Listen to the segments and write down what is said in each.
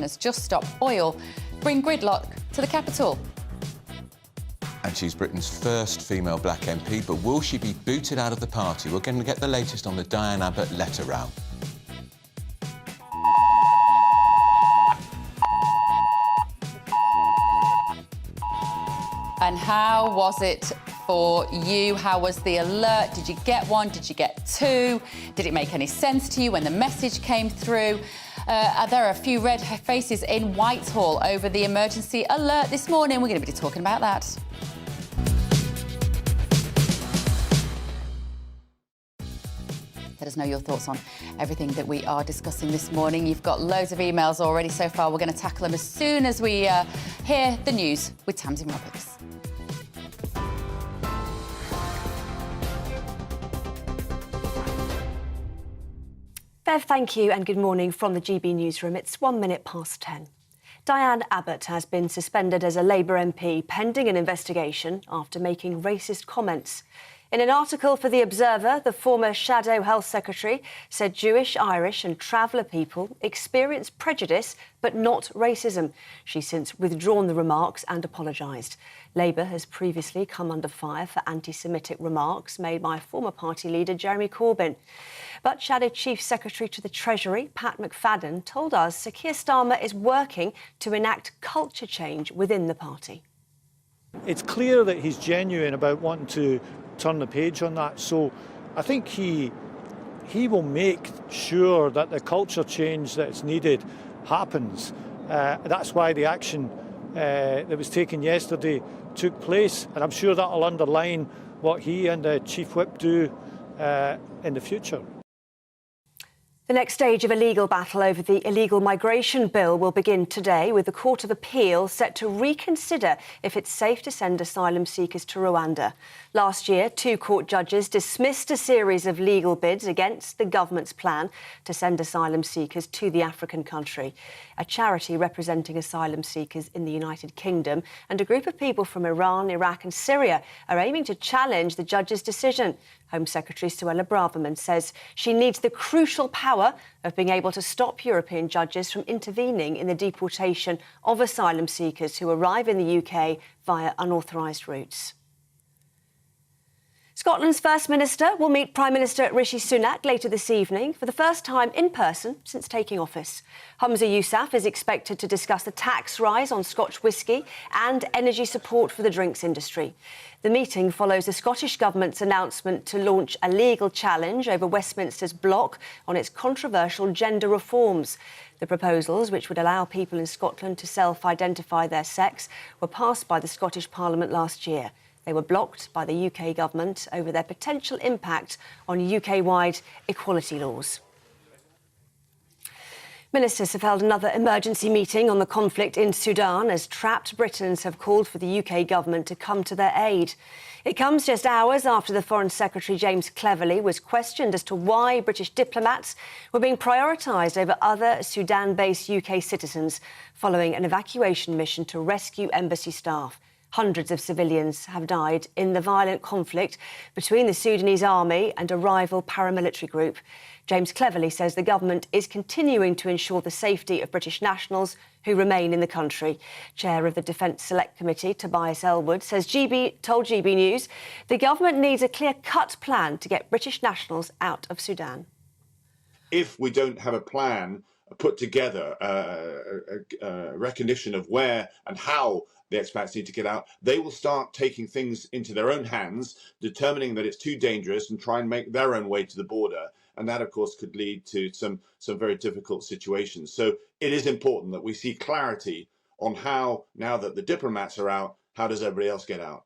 has just stopped oil bring gridlock to the capital. And she's Britain's first female black MP, but will she be booted out of the party? We're going to get the latest on the Diane Abbott letter row. And how was it for you? How was the alert? Did you get one? Did you get two? Did it make any sense to you when the message came through? There are a few red faces in Whitehall over the emergency alert this morning. We're going to be talking about that. Let us know your thoughts on everything that we are discussing this morning. You've got loads of emails already so far. We're going to tackle them as soon as we hear the news with Tamsin Roberts. Bev, thank you and good morning from the GB newsroom. It's 1 minute past 10. Diane Abbott has been suspended as a Labour MP pending an investigation after making racist comments. In an article for The Observer, the former Shadow Health Secretary said Jewish, Irish and traveller people experience prejudice but not racism. She's since withdrawn the remarks and apologised. Labour has previously come under fire for anti-Semitic remarks made by former party leader Jeremy Corbyn. But Shadow Chief Secretary to the Treasury, Pat McFadden, told us Sir Keir Starmer is working to enact culture change within the party. It's clear that he's genuine about wanting to turn the page on that. So I think he will make sure that the culture change that's needed happens. That's why the action that was taken yesterday took place, and I'm sure that will underline what he and the Chief Whip do in the future. The next stage of a legal battle over the illegal migration bill will begin today, with the Court of Appeal set to reconsider if it's safe to send asylum seekers to Rwanda. Last year, 2 court judges dismissed a series of legal bids against the government's plan to send asylum seekers to the African country. A charity representing asylum seekers in the United Kingdom and a group of people from Iran, Iraq and Syria are aiming to challenge the judge's decision. Home Secretary Suella Braverman says she needs the crucial power of being able to stop European judges from intervening in the deportation of asylum seekers who arrive in the UK via unauthorised routes. Scotland's First Minister will meet Prime Minister Rishi Sunak later this evening for the first time in person since taking office. Humza Yousaf is expected to discuss the tax rise on Scotch whisky and energy support for the drinks industry. The meeting follows the Scottish Government's announcement to launch a legal challenge over Westminster's block on its controversial gender reforms. The proposals, which would allow people in Scotland to self-identify their sex, were passed by the Scottish Parliament last year. They were blocked by the UK government over their potential impact on UK-wide equality laws. Ministers have held another emergency meeting on the conflict in Sudan as trapped Britons have called for the UK government to come to their aid. It comes just hours after the Foreign Secretary James Cleverly was questioned as to why British diplomats were being prioritised over other Sudan-based UK citizens following an evacuation mission to rescue embassy staff. Hundreds of civilians have died in the violent conflict between the Sudanese army and a rival paramilitary group. James Cleverly says the government is continuing to ensure the safety of British nationals who remain in the country. Chair of the Defence Select Committee, Tobias Elwood, says told GB News the government needs a clear-cut plan to get British nationals out of Sudan. If we don't have a plan put together, a recognition of where and how the expats need to get out, they will start taking things into their own hands, determining that it's too dangerous and try and make their own way to the border. And that, of course, could lead to some very difficult situations. So it is important that we see clarity on how, now that the diplomats are out, how does everybody else get out?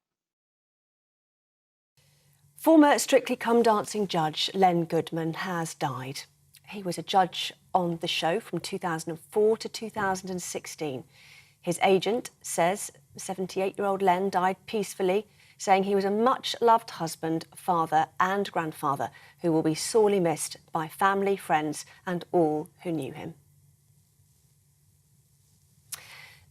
Former Strictly Come Dancing judge Len Goodman has died. He was a judge on the show from 2004 to 2016. His agent says 78-year-old Len died peacefully, saying he was a much-loved husband, father and grandfather who will be sorely missed by family, friends and all who knew him.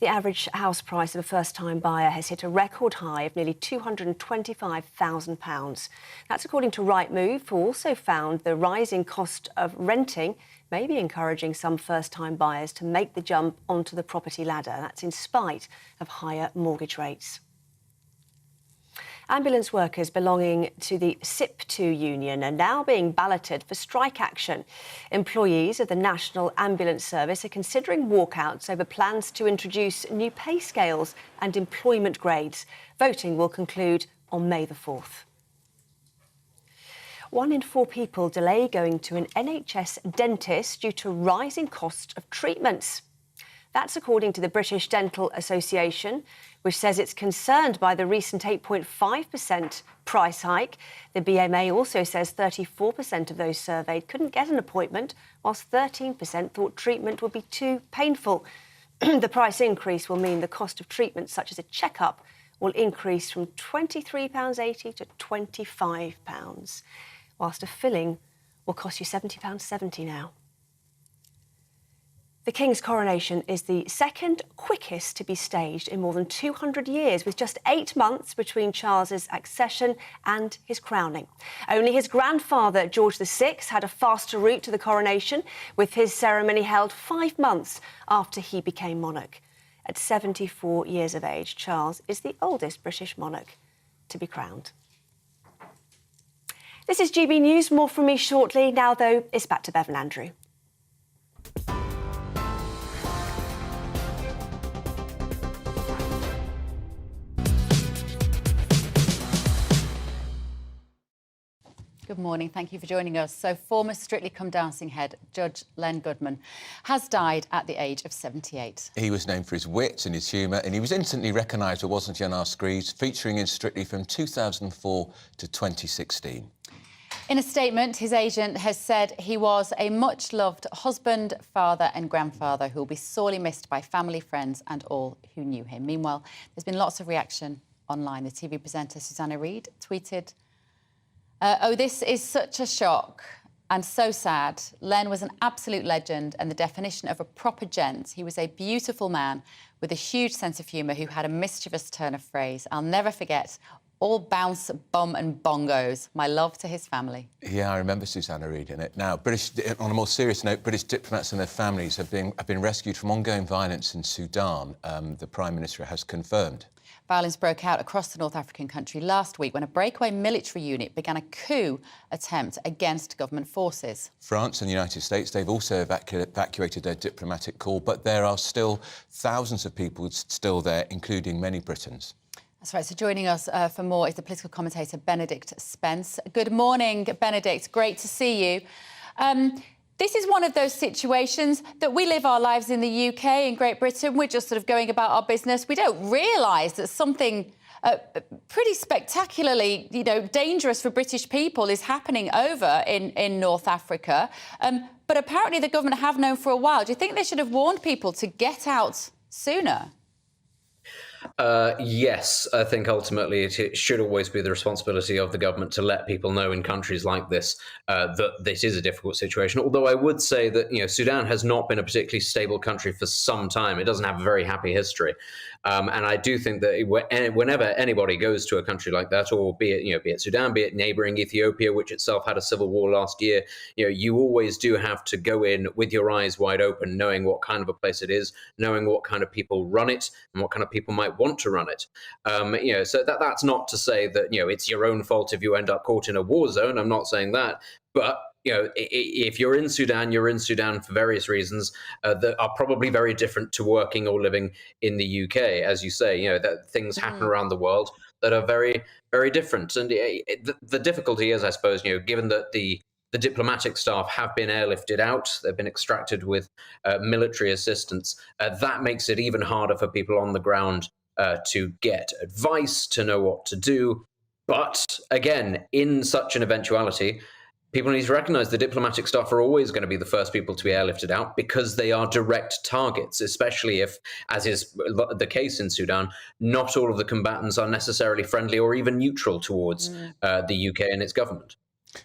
The average house price of a first-time buyer has hit a record high of nearly £225,000. That's according to Rightmove, who also found the rising cost of renting may be encouraging some first-time buyers to make the jump onto the property ladder. That's in spite of higher mortgage rates. Ambulance workers belonging to the SIP2 union are now being balloted for strike action. Employees of the National Ambulance Service are considering walkouts over plans to introduce new pay scales and employment grades. Voting will conclude on May the 4th. 1 in 4 people delay going to an NHS dentist due to rising cost of treatments. That's according to the British Dental Association, which says it's concerned by the recent 8.5% price hike. The BMA also says 34% of those surveyed couldn't get an appointment, whilst 13% thought treatment would be too painful. The price increase will mean the cost of treatments such as a checkup will increase from £23.80 to £25, whilst a filling will cost you £70.70 now. The King's coronation is the second quickest to be staged in more than 200 years, with just 8 months between Charles's accession and his crowning. Only his grandfather, George VI, had a faster route to the coronation, with his ceremony held 5 months after he became monarch. At 74 years of age, Charles is the oldest British monarch to be crowned. This is GB News. More from me shortly. Now, though, it's back to Bev and Andrew. Good morning. Thank you for joining us. So, former Strictly Come Dancing head Judge Len Goodman has died at the age of 78. He was known for his wit and his humour, and he was instantly recognised, wasn't he, on our screens, featuring in Strictly from 2004 to 2016. In a statement, his agent has said he was a much-loved husband, father and grandfather who will be sorely missed by family, friends and all who knew him. Meanwhile, there's been lots of reaction online. The TV presenter Susanna Reid tweeted, "Oh, this is such a shock and so sad. Len was an absolute legend and the definition of a proper gent. He was a beautiful man with a huge sense of humour who had a mischievous turn of phrase. I'll never forget. All bounce, bum and bongos. My love to his family." Yeah, I remember Susanna reading it. Now, on a more serious note, British diplomats and their families have been rescued from ongoing violence in Sudan. The Prime Minister has confirmed. Violence broke out across the North African country last week when a breakaway military unit began a coup attempt against government forces. France and the United States, they've also evacuated their diplomatic corps, but there are still thousands of people still there, including many Britons. That's right. So joining us for more is the political commentator Benedict Spence. Good morning, Benedict. Great to see you. This is one of those situations that we live our lives in the UK, in Great Britain. We're just sort of going about our business. We don't realise that something pretty spectacularly, dangerous for British people is happening over in North Africa. But apparently the government have known for a while. Do you think they should have warned people to get out sooner? Yes, I think ultimately it should always be the responsibility of the government to let people know in countries like this that this is a difficult situation. Although I would say that Sudan has not been a particularly stable country for some time. It doesn't have a very happy history, and I do think that whenever anybody goes to a country like that, or be it Sudan, be it neighbouring Ethiopia, which itself had a civil war last year, you always do have to go in with your eyes wide open, knowing what kind of a place it is, knowing what kind of people run it, and what kind of people might want to run it. So that's not to say that it's your own fault if you end up caught in a war zone. I'm not saying that, but if you're in Sudan for various reasons that are probably very different to working or living in the UK. As you say, that things happen around the world that are very, very different. And the difficulty is, I suppose, given that the diplomatic staff have been airlifted out, they've been extracted with military assistance, that makes it even harder for people on the ground to get advice, to know what to do. But again, in such an eventuality, people need to recognise the diplomatic staff are always going to be the first people to be airlifted out because they are direct targets, especially if, as is the case in Sudan, not all of the combatants are necessarily friendly or even neutral towards the UK and its government.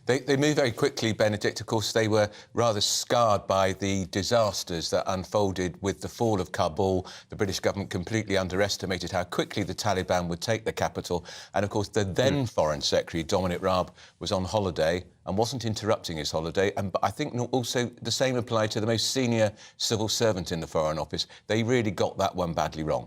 They moved very quickly, Benedict. Of course, they were rather scarred by the disasters that unfolded with the fall of Kabul. The British government completely underestimated how quickly the Taliban would take the capital. And, of course, the then Foreign Secretary, Dominic Raab, was on holiday and wasn't interrupting his holiday. And I think also the same applied to the most senior civil servant in the Foreign Office. They really got that one badly wrong.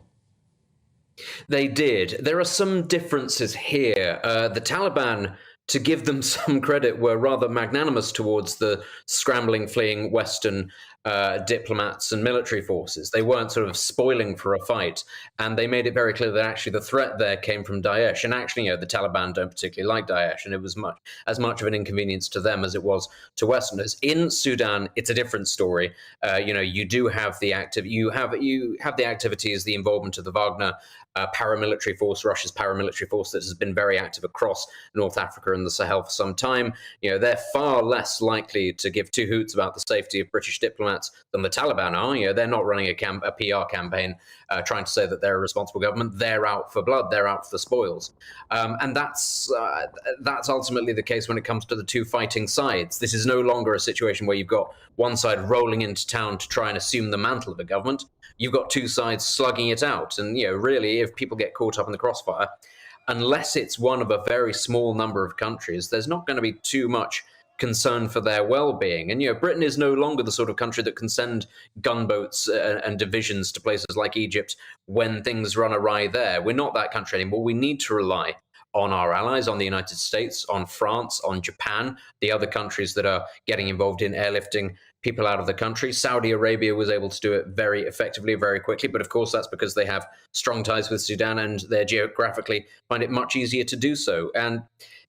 They did. There are some differences here. The Taliban, to give them some credit, were rather magnanimous towards the scrambling, fleeing Western diplomats and military forces. They weren't sort of spoiling for a fight, and they made it very clear that actually the threat there came from Daesh. And actually, the Taliban don't particularly like Daesh, and it was as much of an inconvenience to them as it was to Westerners. In Sudan, it's a different story. You do have the the activities, the involvement of the Wagner paramilitary force, Russia's paramilitary force that has been very active across North Africa and the Sahel for some time. They're far less likely to give two hoots about the safety of British diplomats than the Taliban are. They're not running a PR campaign trying to say that they're a responsible government. They're out for blood. They're out for the spoils. And that's ultimately the case when it comes to the two fighting sides. This is no longer a situation where you've got one side rolling into town to try and assume the mantle of a government. You've got two sides slugging it out. And, really, if people get caught up in the crossfire, unless it's one of a very small number of countries, there's not going to be too much concern for their well-being. And, Britain is no longer the sort of country that can send gunboats and divisions to places like Egypt when things run awry there. We're not that country anymore. We need to rely on our allies, on the United States, on France, on Japan, the other countries that are getting involved in airlifting people out of the country. Saudi Arabia was able to do it very effectively, very quickly. But of course, that's because they have strong ties with Sudan and they geographically find it much easier to do so. And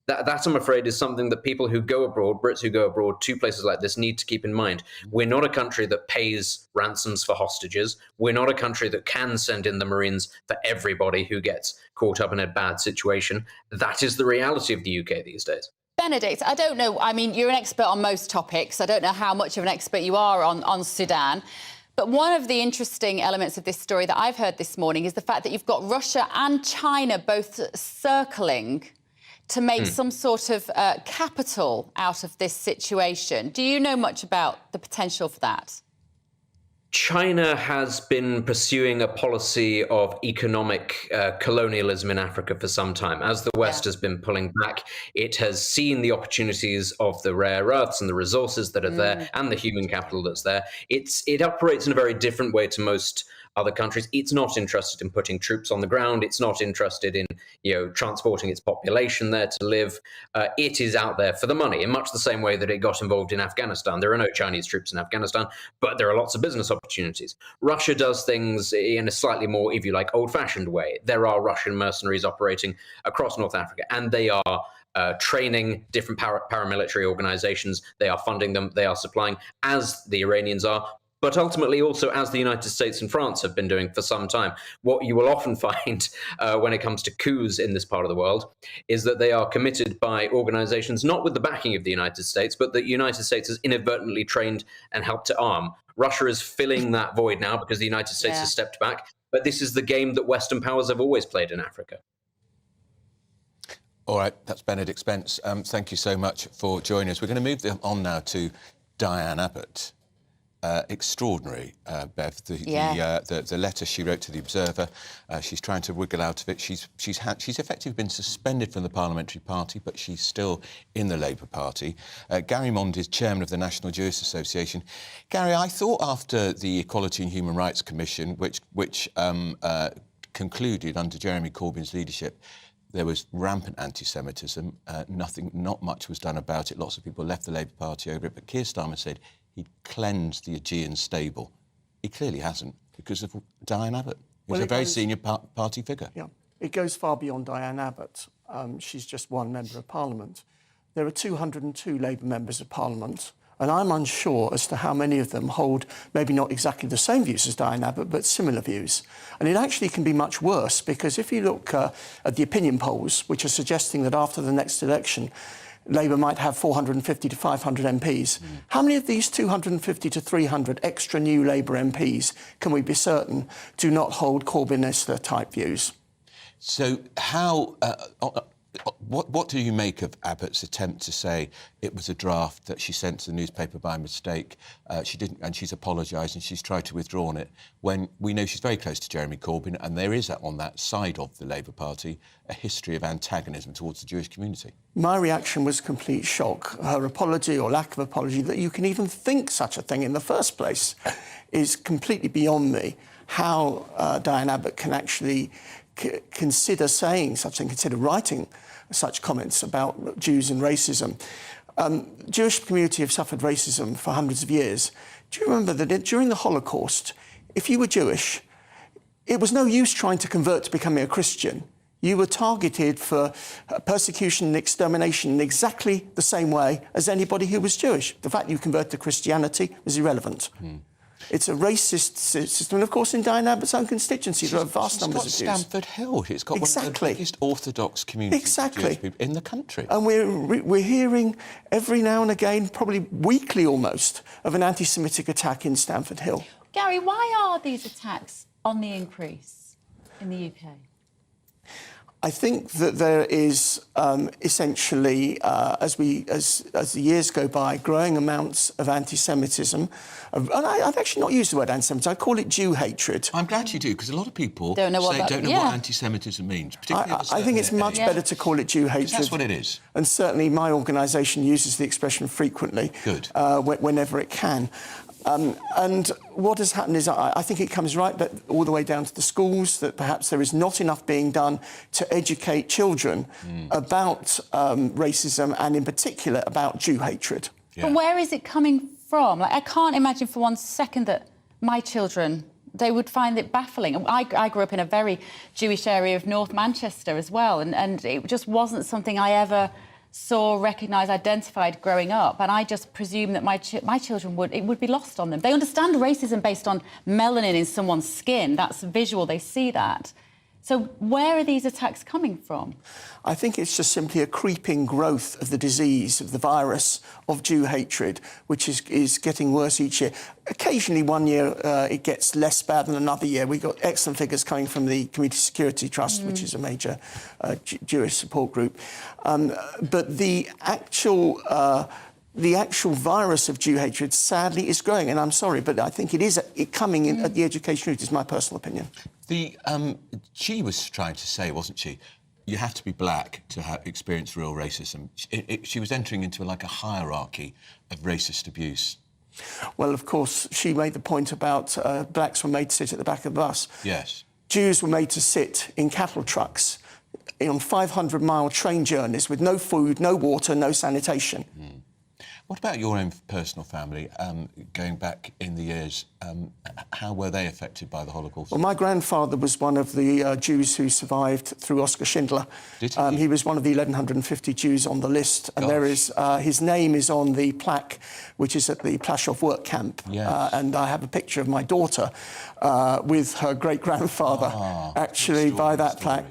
that, I'm afraid, is something that people who go abroad, Brits who go abroad to places like this, need to keep in mind. We're not a country that pays ransoms for hostages. We're not a country that can send in the Marines for everybody who gets caught up in a bad situation. That is the reality of the UK these days. Benedict, I don't know. I mean, you're an expert on most topics. I don't know how much of an expert you are on Sudan. But one of the interesting elements of this story that I've heard this morning is the fact that you've got Russia and China both circling to make some sort of capital out of this situation. Do you know much about the potential for that? China has been pursuing a policy of economic colonialism in Africa for some time. As the West has been pulling back, it has seen the opportunities of the rare earths and the resources that are there and the human capital that's there. It operates in a very different way to most other countries. It's not interested in putting troops on the ground. It's not interested in, transporting its population there to live. It is out there for the money, in much the same way that it got involved in Afghanistan. There are no Chinese troops in Afghanistan, but there are lots of business opportunities. Russia does things in a slightly more, if you like, old-fashioned way. There are Russian mercenaries operating across North Africa, and they are training different paramilitary organizations. They are funding them. They are supplying, as the Iranians are, but ultimately also as the United States and France have been doing for some time. What you will often find when it comes to coups in this part of the world is that they are committed by organizations not with the backing of the United States, but that the United States has inadvertently trained and helped to arm. Russia is filling that void now because the United States has stepped back. But this is the game that Western powers have always played in Africa. All right, that's Benedict Spence. Thank you so much for joining us. We're going to move on now to Diane Abbott. Extraordinary, Bev. The letter she wrote to the Observer. She's trying to wiggle out of it. She's effectively been suspended from the Parliamentary Party, but she's still in the Labour Party. Gary Mond is chairman of the National Jurist Association. Gary, I thought after the Equality and Human Rights Commission, which concluded under Jeremy Corbyn's leadership, there was rampant anti-Semitism. Not much was done about it. Lots of people left the Labour Party over it. But Keir Starmer said he'd cleansed the Aegean stable. He clearly hasn't, because of Diane Abbott, who's a very senior party figure. Yeah, it goes far beyond Diane Abbott. She's just one member of Parliament. There are 202 Labour members of Parliament, and I'm unsure as to how many of them hold maybe not exactly the same views as Diane Abbott, but similar views. And it actually can be much worse, because if you look at the opinion polls, which are suggesting that after the next election, Labour might have 450 to 500 MPs. How many of these 250 to 300 extra new Labour MPs can we be certain do not hold Corbynist-type views? So how, What do you make of Abbott's attempt to say it was a draft that she sent to the newspaper by mistake? She didn't, and she's apologised and she's tried to withdraw it, when we know she's very close to Jeremy Corbyn, and there is, on that side of the Labour Party, a history of antagonism towards the Jewish community? My reaction was complete shock. Her apology, or lack of apology, that you can even think such a thing in the first place, is completely beyond me. How Diane Abbott can actually consider saying such thing, consider writing such comments about Jews and racism. Jewish community have suffered racism for hundreds of years. Do you remember that during the Holocaust, if you were Jewish, it was no use trying to convert to becoming a Christian. You were targeted for persecution and extermination in exactly the same way as anybody who was Jewish. The fact you converted to Christianity was irrelevant. It's a racist system. And, of course, in Diane Abbott's own constituency, there are vast numbers of Jews. It's got Stamford Hill. It's got one of the biggest Orthodox communities of Jewish people in the country. And we're hearing every now and again, probably weekly almost, of an anti-Semitic attack in Stamford Hill. Gary, why are these attacks on the increase in the UK? I think that there is essentially, as the years go by, growing amounts of anti-Semitism. And I've actually not used the word anti-Semitism. I call it Jew hatred. I'm glad you do, because a lot of people don't know what anti-Semitism means. I think it's much better to call it Jew hatred. That's what it is. And certainly my organisation uses the expression frequently. Good. Whenever it can. And what has happened is I think it comes right back all the way down to the schools, that perhaps there is not enough being done to educate children about racism, and in particular about Jew hatred. Yeah. But where is it coming from? Like, I can't imagine for one second that my children, they would find it baffling. I grew up in a very Jewish area of North Manchester as well, and it just wasn't something I ever saw, recognised, identified growing up, and I just presume that my children would be lost on them. They understand racism based on melanin in someone's skin. That's visual, they see that. So where are these attacks coming from? I think it's just simply a creeping growth of the disease, of the virus of Jew hatred, which is getting worse each year. Occasionally, one year it gets less bad than another year. We've got excellent figures coming from the Community Security Trust, which is a major Jewish support group. But the actual virus of Jew hatred, sadly, is growing. And I'm sorry, but I think it is coming in at the education route, is my personal opinion. She was trying to say, wasn't she, you have to be black to experience real racism. She was entering into a hierarchy of racist abuse. Well, of course, she made the point about blacks were made to sit at the back of the bus. Yes. Jews were made to sit in cattle trucks on 500-mile train journeys with no food, no water, no sanitation. What about your own personal family, going back in the years? How were they affected by the Holocaust? Well, my grandfather was one of the Jews who survived through Oskar Schindler. Did he? He was one of the 1,150 Jews on the list, and there is his name is on the plaque, which is at the Plaszow work camp. Yes. And I have a picture of my daughter with her great-grandfather actually by that plaque.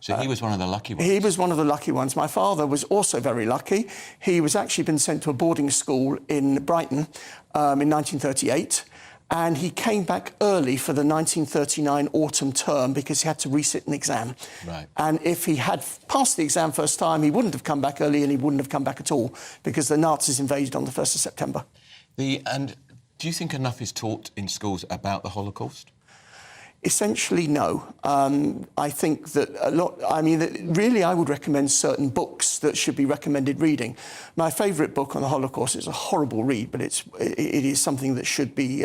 So he was one of the lucky ones? He was one of the lucky ones. My father was also very lucky. He was actually been sent to a boarding school in Brighton in 1938, and he came back early for the 1939 autumn term because he had to resit an exam. Right. And if he had passed the exam first time, he wouldn't have come back early, and he wouldn't have come back at all because the Nazis invaded on the 1st of September. And do you think enough is taught in schools about the Holocaust? Essentially, no. I think that a lot... I mean, really, I would recommend certain books that should be recommended reading. My favourite book on the Holocaust is a horrible read, but it is something that should be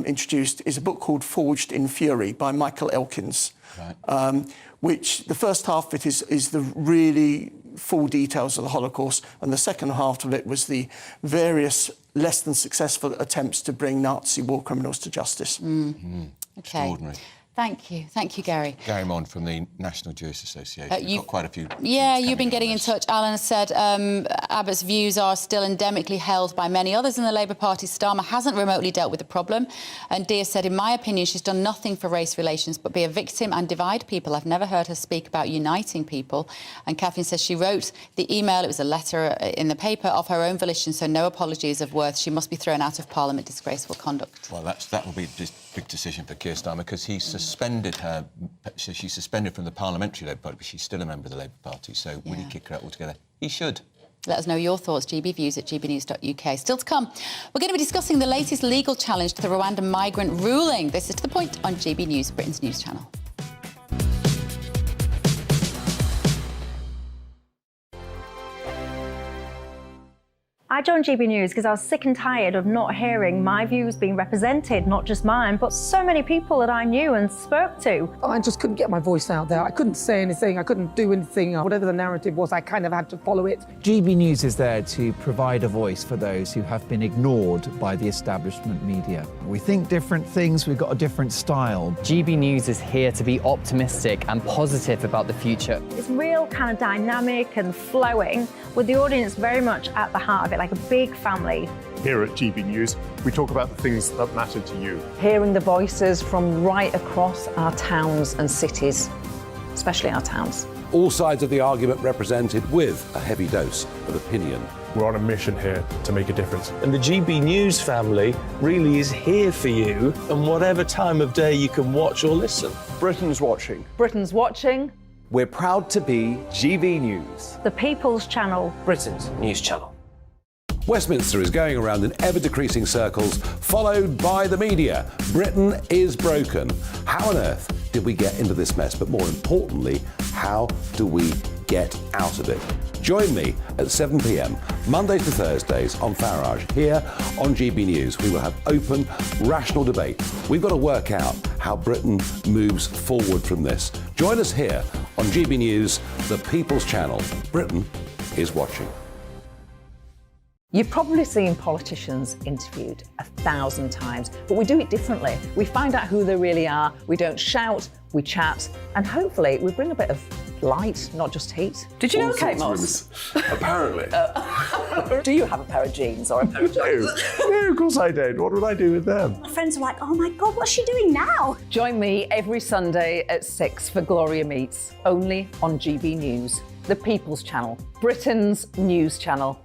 introduced, is a book called Forged in Fury by Michael Elkins, right. Which the first half of it is the really full details of the Holocaust, and the second half of it was the various less than successful attempts to bring Nazi war criminals to justice. Okay. Extraordinary. Thank you, Gary. Gary Mond from the National Jewish Association. You've got quite a few... Yeah, you've been getting in touch. Alan has said Abbott's views are still endemically held by many others in the Labour Party. Starmer hasn't remotely dealt with the problem. And Dia said, in my opinion, she's done nothing for race relations but be a victim and divide people. I've never heard her speak about uniting people. And Catherine says she wrote the email, it was a letter in the paper, of her own volition, so no apologies of worth. She must be thrown out of Parliament. Disgraceful conduct. Well, that will be a big decision for Keir Starmer, because he's suspended her. She's suspended from the parliamentary Labour Party, but she's still a member of the Labour Party. So would he kick her out altogether? He should. Let us know your thoughts, gbviews@gbnews.uk. Still to come, we're going to be discussing the latest legal challenge to the Rwanda migrant ruling. This is To The Point on GB News, Britain's news channel. I joined GB News because I was sick and tired of not hearing my views being represented, not just mine, but so many people that I knew and spoke to. I just couldn't get my voice out there. I couldn't say anything, I couldn't do anything. Whatever the narrative was, I kind of had to follow it. GB News is there to provide a voice for those who have been ignored by the establishment media. We think different things, we've got a different style. GB News is here to be optimistic and positive about the future. It's real kind of dynamic and flowing, with the audience very much at the heart of it, like a big family. Here at GB News, we talk about the things that matter to you. Hearing the voices from right across our towns and cities, especially our towns. All sides of the argument represented with a heavy dose of opinion. We're on a mission here to make a difference. And the GB News family really is here for you, and whatever time of day you can watch or listen. Britain's watching. Britain's watching. We're proud to be GB News. The People's Channel. Britain's news channel. Westminster is going around in ever-decreasing circles, followed by the media. Britain is broken. How on earth did we get into this mess? But more importantly, how do we get out of it? Join me at 7 p.m, Mondays to Thursdays on Farage, here on GB News. We will have open, rational debate. We've got to work out how Britain moves forward from this. Join us here on GB News, the People's Channel. Britain is watching. You've probably seen politicians interviewed 1,000 times, but we do it differently. We find out who they really are, we don't shout, we chat, and hopefully we bring a bit of light, not just heat. Did you know Kate Moss? Apparently. Do you have a pair of jeans or a pair of jeans? No, of course I don't. What would I do with them? My friends are like, oh my God, what's she doing now? Join me every Sunday at 6 for Gloria Meets, only on GB News, the People's Channel, Britain's news channel.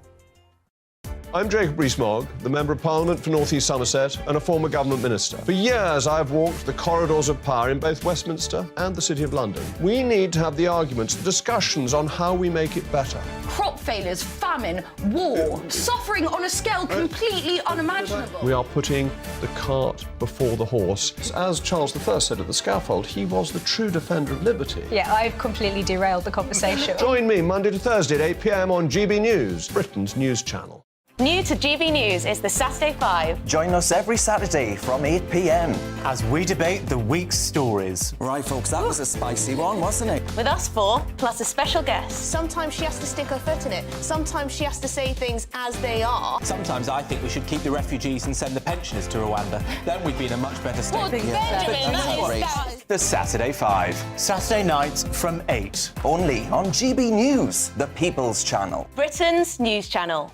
I'm Jacob Rees-Mogg, the Member of Parliament for North East Somerset and a former government minister. For years, I've walked the corridors of power in both Westminster and the City of London. We need to have the arguments, the discussions on how we make it better. Crop failures, famine, war, suffering on a scale completely unimaginable. We are putting the cart before the horse. As Charles I said at the scaffold, he was the true defender of liberty. Yeah, I've completely derailed the conversation. Join me Monday to Thursday at 8 p.m. on GB News, Britain's news channel. New to GB News is the Saturday 5. Join us every Saturday from 8 p.m. as we debate the week's stories. Right, folks, that was a spicy one, wasn't it? With us four, plus a special guest. Sometimes she has to stick her foot in it. Sometimes she has to say things as they are. Sometimes I think we should keep the refugees and send the pensioners to Rwanda. Then we'd be in a much better state. Well, Benjamin, that is... The Saturday 5. Saturday nights from 8. Only on GB News, the People's Channel. Britain's news channel.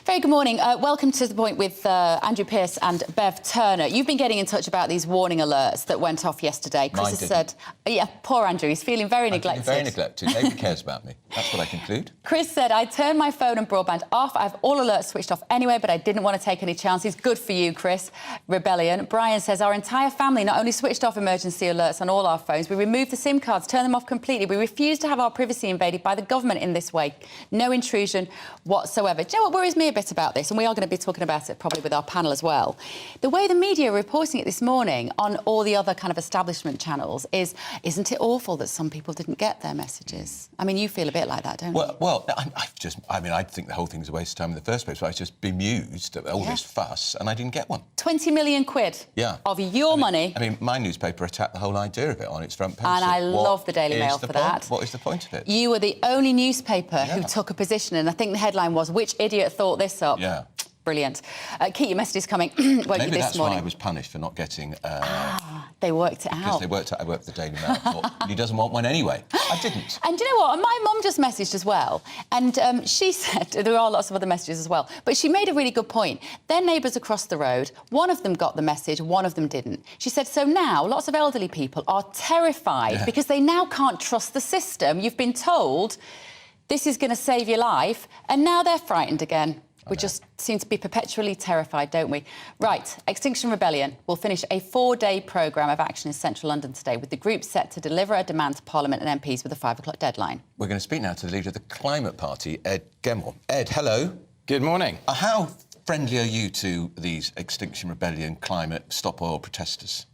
Very good morning. Welcome to The Point with Andrew Pearce and Bev Turner. You've been getting in touch about these warning alerts that went off yesterday. Chris has said... Yeah, poor Andrew. He's feeling very neglected. Very neglected. Nobody cares about me. That's what I conclude. Chris said, I turned my phone and broadband off. I have all alerts switched off anyway, but I didn't want to take any chances. Good for you, Chris. Rebellion. Brian says, our entire family not only switched off emergency alerts on all our phones, we removed the SIM cards, turned them off completely. We refuse to have our privacy invaded by the government in this way. No intrusion whatsoever. Do you know what worries me a bit about this? And we are going to be talking about it probably with our panel as well. The way the media are reporting it this morning on all the other kind of establishment channels is, isn't it awful that some people didn't get their messages? I mean, you feel a bit like that, don't you? Well, I think the whole thing's a waste of time in the first place, but I was just bemused at all this fuss, and I didn't get one. 20 million quid of your money. I mean, my newspaper attacked the whole idea of it on its front page. And I love the Daily Mail for that. What is the point of it? You were the only newspaper who took a position, and I think the headline was, which idiot thought this up? Yeah. Brilliant. Keep your messages coming. Maybe that's why I was punished for not getting... they worked it out. Because they worked out I worked for the Daily Mail. I thought, he doesn't want one anyway. I didn't. And do you know what? My mum just messaged as well. And she said, there are lots of other messages as well, but she made a really good point. Their neighbours across the road, one of them got the message, one of them didn't. She said, so now lots of elderly people are terrified because they now can't trust the system. You've been told this is going to save your life, and now they're frightened again. We just seem to be perpetually terrified, don't we? Right, Extinction Rebellion will finish a 4-day programme of action in central London today, with the group set to deliver a demand to Parliament and MPs with a 5 o'clock deadline. We're going to speak now to the leader of the Climate Party, Ed Gemmell. Ed, hello. Good morning. How friendly are you to these Extinction Rebellion climate stop oil protesters?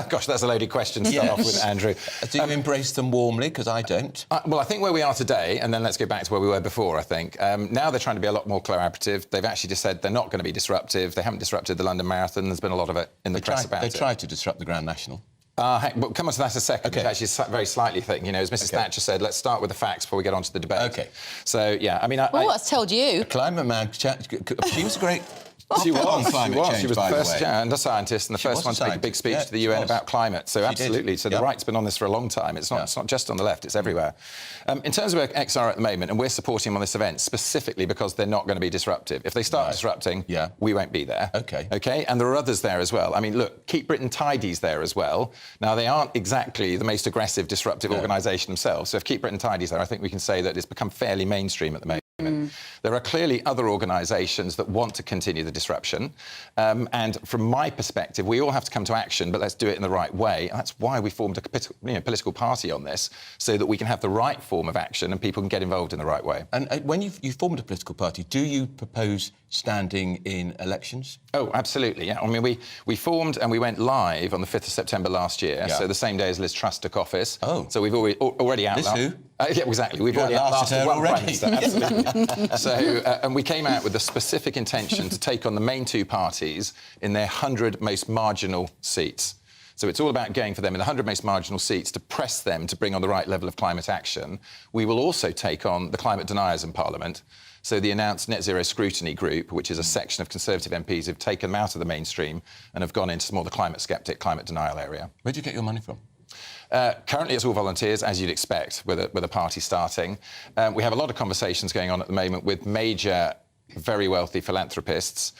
Gosh, that's a loaded question to start off with, Andrew. Do you embrace them warmly? Because I don't. Well, I think where we are today, and then let's go back to where we were before, I think. Now they're trying to be a lot more collaborative. They've actually just said they're not going to be disruptive. They haven't disrupted the London Marathon. There's been a lot of it in the press about it. They tried to disrupt the Grand National. We'll come on to that in a second. Okay. Actually, it's a very slightly thing. You know, as Mrs Thatcher said, let's start with the facts before we get on to the debate. OK. So, yeah, I mean... Well, what's told you? The climate man, she was a great... She was She was the first and a scientist and the first one to make a big speech to the UN about climate. So absolutely. So the right's been on this for a long time. It's not just on the left, it's everywhere. In terms of where X are at the moment, and we're supporting them on this event specifically because they're not going to be disruptive. If they start disrupting, we won't be there. OK, and there are others there as well. I mean, look, Keep Britain Tidy's there as well. Now, they aren't exactly the most aggressive, disruptive organisation themselves. So if Keep Britain Tidy's there, I think we can say that it's become fairly mainstream at the moment. There are clearly other organisations that want to continue the disruption. And from my perspective, we all have to come to action, but let's do it in the right way. And that's why we formed a political party on this, so that we can have the right form of action and people can get involved in the right way. And when you formed a political party, do you propose standing in elections? Oh, absolutely, yeah. I mean, we formed and we went live on the 5th of September last year, so the same day as Liz Truss took office. Oh. So we've already outlasted... Liz who? Yeah, exactly. We've already outlasted one Prime Minister, absolutely. So, and we came out with the specific intention to take on the main two parties in their 100 most marginal seats. So it's all about going for them in the 100 most marginal seats to press them to bring on the right level of climate action. We will also take on the climate deniers in Parliament. So the announced Net Zero Scrutiny Group, which is a section of Conservative MPs who've taken them out of the mainstream and have gone into more the climate sceptic, climate denial area. Where do you get your money from? Currently, it's all volunteers, as you'd expect, with a party starting. We have a lot of conversations going on at the moment with major, very wealthy philanthropists,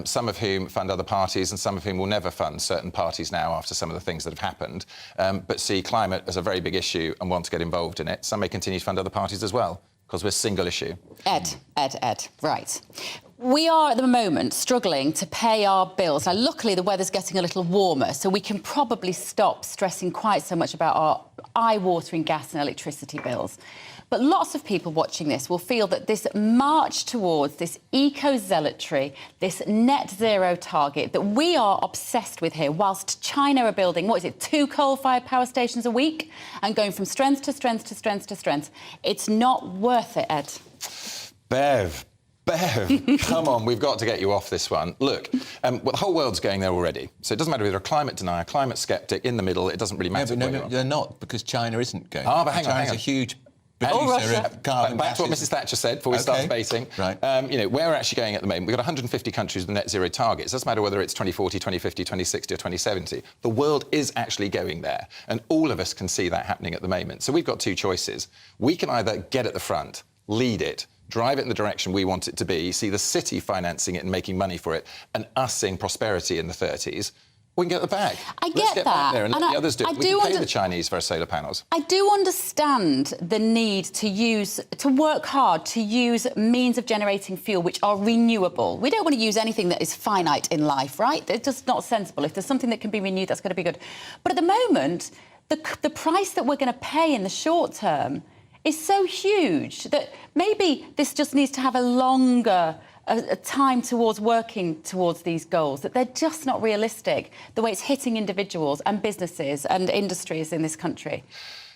some of whom fund other parties and some of whom will never fund certain parties now after some of the things that have happened, but see climate as a very big issue and want to get involved in it. Some may continue to fund other parties as well, because we're a single issue. Ed, right. We are, at the moment, struggling to pay our bills. Now, luckily, the weather's getting a little warmer, so we can probably stop stressing quite so much about our eye-watering gas and electricity bills. But lots of people watching this will feel that this march towards this eco-zealotry, this net zero target that we are obsessed with here, whilst China are building, 2 coal-fired power stations a week and going from strength to strength to strength to strength. It's not worth it, Ed. Bev, come on, we've got to get you off this one. Look, well, the whole world's going there already. So it doesn't matter whether you're a climate denier, climate sceptic, in the middle, it doesn't really matter. No, they're not, because China isn't going. But hang on. China's a huge producer of carbon Back to what Mrs Thatcher said before we start debating. Right. You know, where we're actually going at the moment, we've got 150 countries with net zero targets. It doesn't matter whether it's 2040, 2050, 2060 or 2070. The world is actually going there. And all of us can see that happening at the moment. So we've got two choices. We can either get at the front, lead it, drive it in the direction we want it to be, see the city financing it and making money for it, and us seeing prosperity in the 30s, we can get the bag. Let's get that. there and let the others do it. We can pay the Chinese for our solar panels. I do understand the need to work hard, to use means of generating fuel which are renewable. We don't want to use anything that is finite in life, right? It's just not sensible. If there's something that can be renewed, that's going to be good. But at the moment, the price that we're going to pay in the short term is so huge that maybe this just needs to have a longer time towards working towards these goals, that they're just not realistic, the way it's hitting individuals and businesses and industries in this country.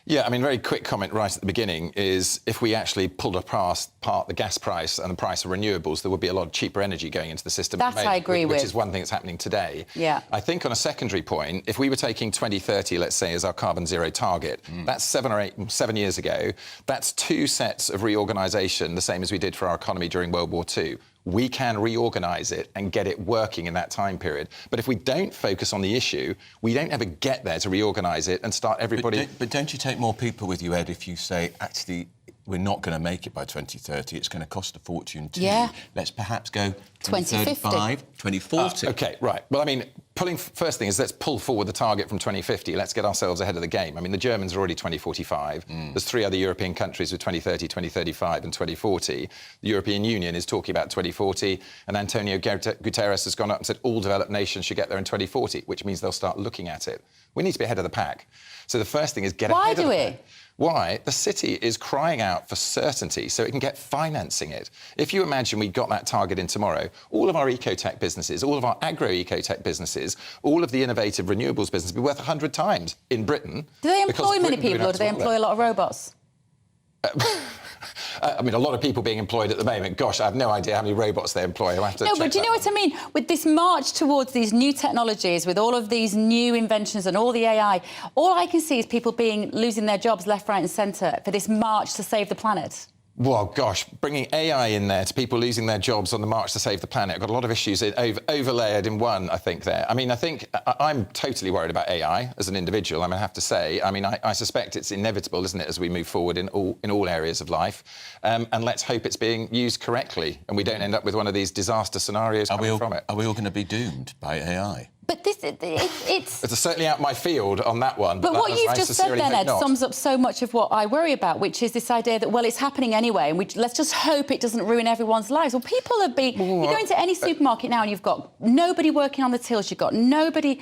Yeah, I mean, very quick comment right at the beginning is if we actually pulled apart the gas price and the price of renewables, there would be a lot of cheaper energy going into the system. That I agree with. Which is one thing that's happening today. Yeah. I think on a secondary point, if we were taking 2030, let's say, as our carbon zero target, that's 7 years ago. That's 2 sets of reorganisation, the same as we did for our economy during World War II. We can reorganise it and get it working in that time period. But if we don't focus on the issue, we don't ever get there to reorganise it and start everybody... But don't you take more people with you, Ed, if you say, actually, we're not going to make it by 2030, it's going to cost a fortune too. Yeah. Let's perhaps go 2035, 2040. OK, right. Well, I mean, First thing is let's pull forward the target from 2050. Let's get ourselves ahead of the game. I mean, the Germans are already 2045. There's 3 other European countries with 2030, 2035 and 2040. The European Union is talking about 2040, and Antonio Guterres has gone up and said all developed nations should get there in 2040, which means they'll start looking at it. We need to be ahead of the pack. So the first thing is get ahead of the pack. Why do we? Why? The city is crying out for certainty so it can get financing it. If you imagine we got that target in tomorrow, all of our eco-tech businesses, all of our agro-eco-tech businesses, all of the innovative renewables business will be worth 100 times in Britain. Do they employ many people or do they employ a lot of robots? I mean, a lot of people being employed at the moment. Gosh, I have no idea how many robots they employ. I'll have to no, but do you know what I mean? With this march towards these new technologies, with all of these new inventions and all the AI, all I can see is people losing their jobs left, right and centre for this march to save the planet. Well, gosh, bringing AI in there to people losing their jobs on the march to save the planet. I've got a lot of issues overlaid in one, I think, there. I mean, I think I'm totally worried about AI as an individual, I have to say. I mean, I suspect it's inevitable, isn't it, as we move forward in all areas of life. And let's hope it's being used correctly and we don't end up with one of these disaster scenarios coming from it. Are we all going to be doomed by AI? But it's certainly out my field on that one. But what you've just said then, Ed, sums up so much of what I worry about, which is this idea that, well, it's happening anyway, and let's just hope it doesn't ruin everyone's lives. Well, people are you go into any supermarket now and you've got nobody working on the tills, you've got nobody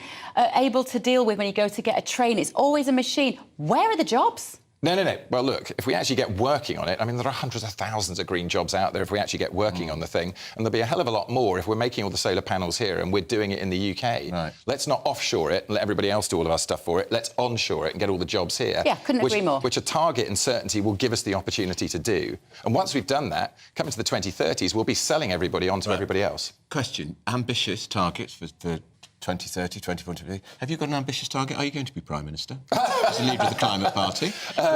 able to deal with when you go to get a train. It's always a machine. Where are the jobs? No. Well, look, if we actually get working on it, I mean, there are hundreds of thousands of green jobs out there if we actually get working on the thing, and there'll be a hell of a lot more if we're making all the solar panels here and we're doing it in the UK. Right. Let's not offshore it and let everybody else do all of our stuff for it. Let's onshore it and get all the jobs here. Yeah, couldn't agree more. Which a target and certainty will give us the opportunity to do. And once we've done that, coming to the 2030s, we'll be selling everybody on to everybody else. Question, ambitious targets for 2030, 2040. Have you got an ambitious target? Are you going to be Prime Minister? As a leader of the Climate Party?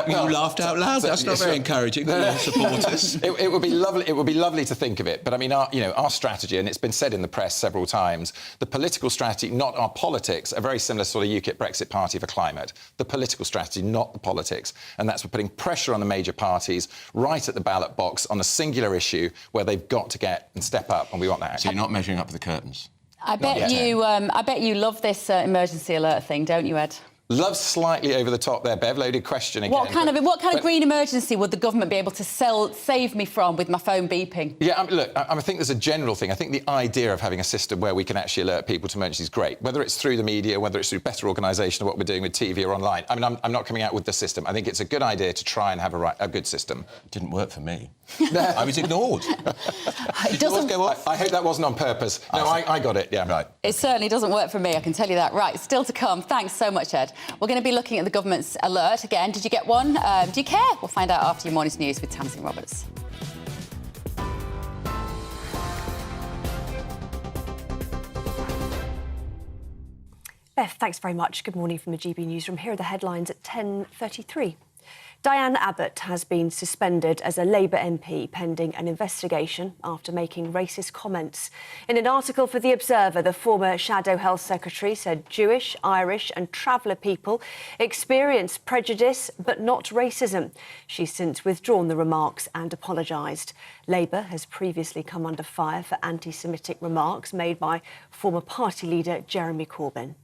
You laughed out loud. That's not very encouraging for your supporters. It would be lovely. It would be lovely to think of it. But I mean, our strategy, and it's been said in the press several times, the political strategy, not our politics, a very similar sort of UKIP Brexit party for climate. The political strategy, not the politics. And that's for putting pressure on the major parties right at the ballot box on a singular issue where they've got to get and step up, and we want that. So you're not measuring up for the curtains? I bet you love this emergency alert thing, don't you, Ed? Love slightly over the top there, Bev. Loaded question again. What kind of green emergency would the government be able to save me from with my phone beeping? Yeah, look, I think there's a general thing. I think the idea of having a system where we can actually alert people to emergencies is great. Whether it's through the media, whether it's through better organisation of what we're doing with TV or online. I mean, I'm not coming out with the system. I think it's a good idea to try and have a good system. It didn't work for me. I was ignored. It doesn't go off? I hope that wasn't on purpose. No, I got it, yeah. Right. It certainly doesn't work for me, I can tell you that. Right, still to come. Thanks so much, Ed. We're going to be looking at the government's alert again. Did you get one? Do you care? We'll find out after your morning's news with Tamsin Roberts. Beth, thanks very much. Good morning from the GB Newsroom. Here are the headlines at 10:33. Diane Abbott has been suspended as a Labour MP pending an investigation after making racist comments. In an article for The Observer, the former Shadow Health Secretary said Jewish, Irish and traveller people experience prejudice but not racism. She's since withdrawn the remarks and apologised. Labour has previously come under fire for anti-Semitic remarks made by former party leader Jeremy Corbyn.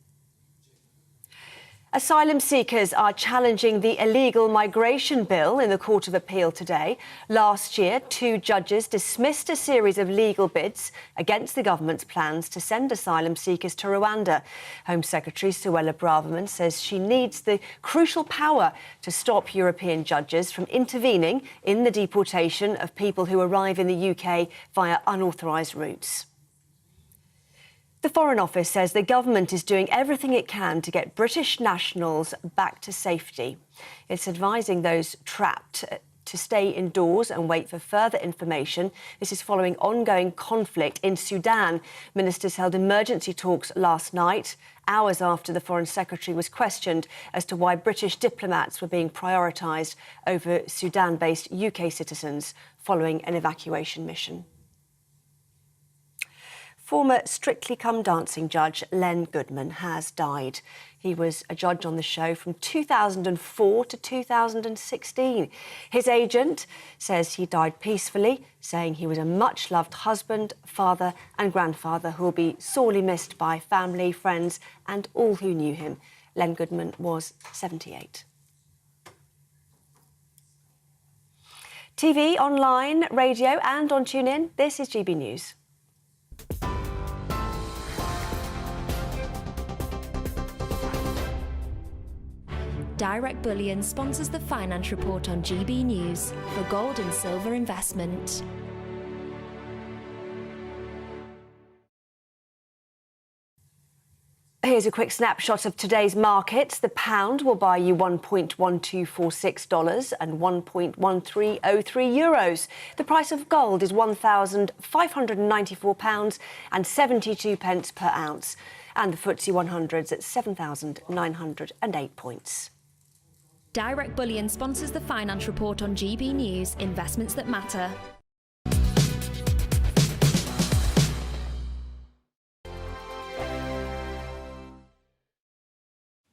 Asylum seekers are challenging the illegal migration bill in the Court of Appeal today. Last year, 2 judges dismissed a series of legal bids against the government's plans to send asylum seekers to Rwanda. Home Secretary Suella Braverman says she needs the crucial power to stop European judges from intervening in the deportation of people who arrive in the UK via unauthorised routes. The Foreign Office says the government is doing everything it can to get British nationals back to safety. It's advising those trapped to stay indoors and wait for further information. This is following ongoing conflict in Sudan. Ministers held emergency talks last night, hours after the Foreign Secretary was questioned as to why British diplomats were being prioritised over Sudan-based UK citizens following an evacuation mission. Former Strictly Come Dancing judge Len Goodman has died. He was a judge on the show from 2004 to 2016. His agent says he died peacefully, saying he was a much-loved husband, father and grandfather who will be sorely missed by family, friends and all who knew him. Len Goodman was 78. TV, online, radio and on TuneIn, this is GB News. Direct Bullion sponsors the Finance Report on GB News for gold and silver investment. Here's a quick snapshot of today's markets. The pound will buy you $1.1246 and €1.1303 euros. The price of gold is £1,594 and 72 pence per ounce. And the FTSE 100's at 7,908 points. Direct Bullion sponsors the Finance Report on GB News, investments that matter.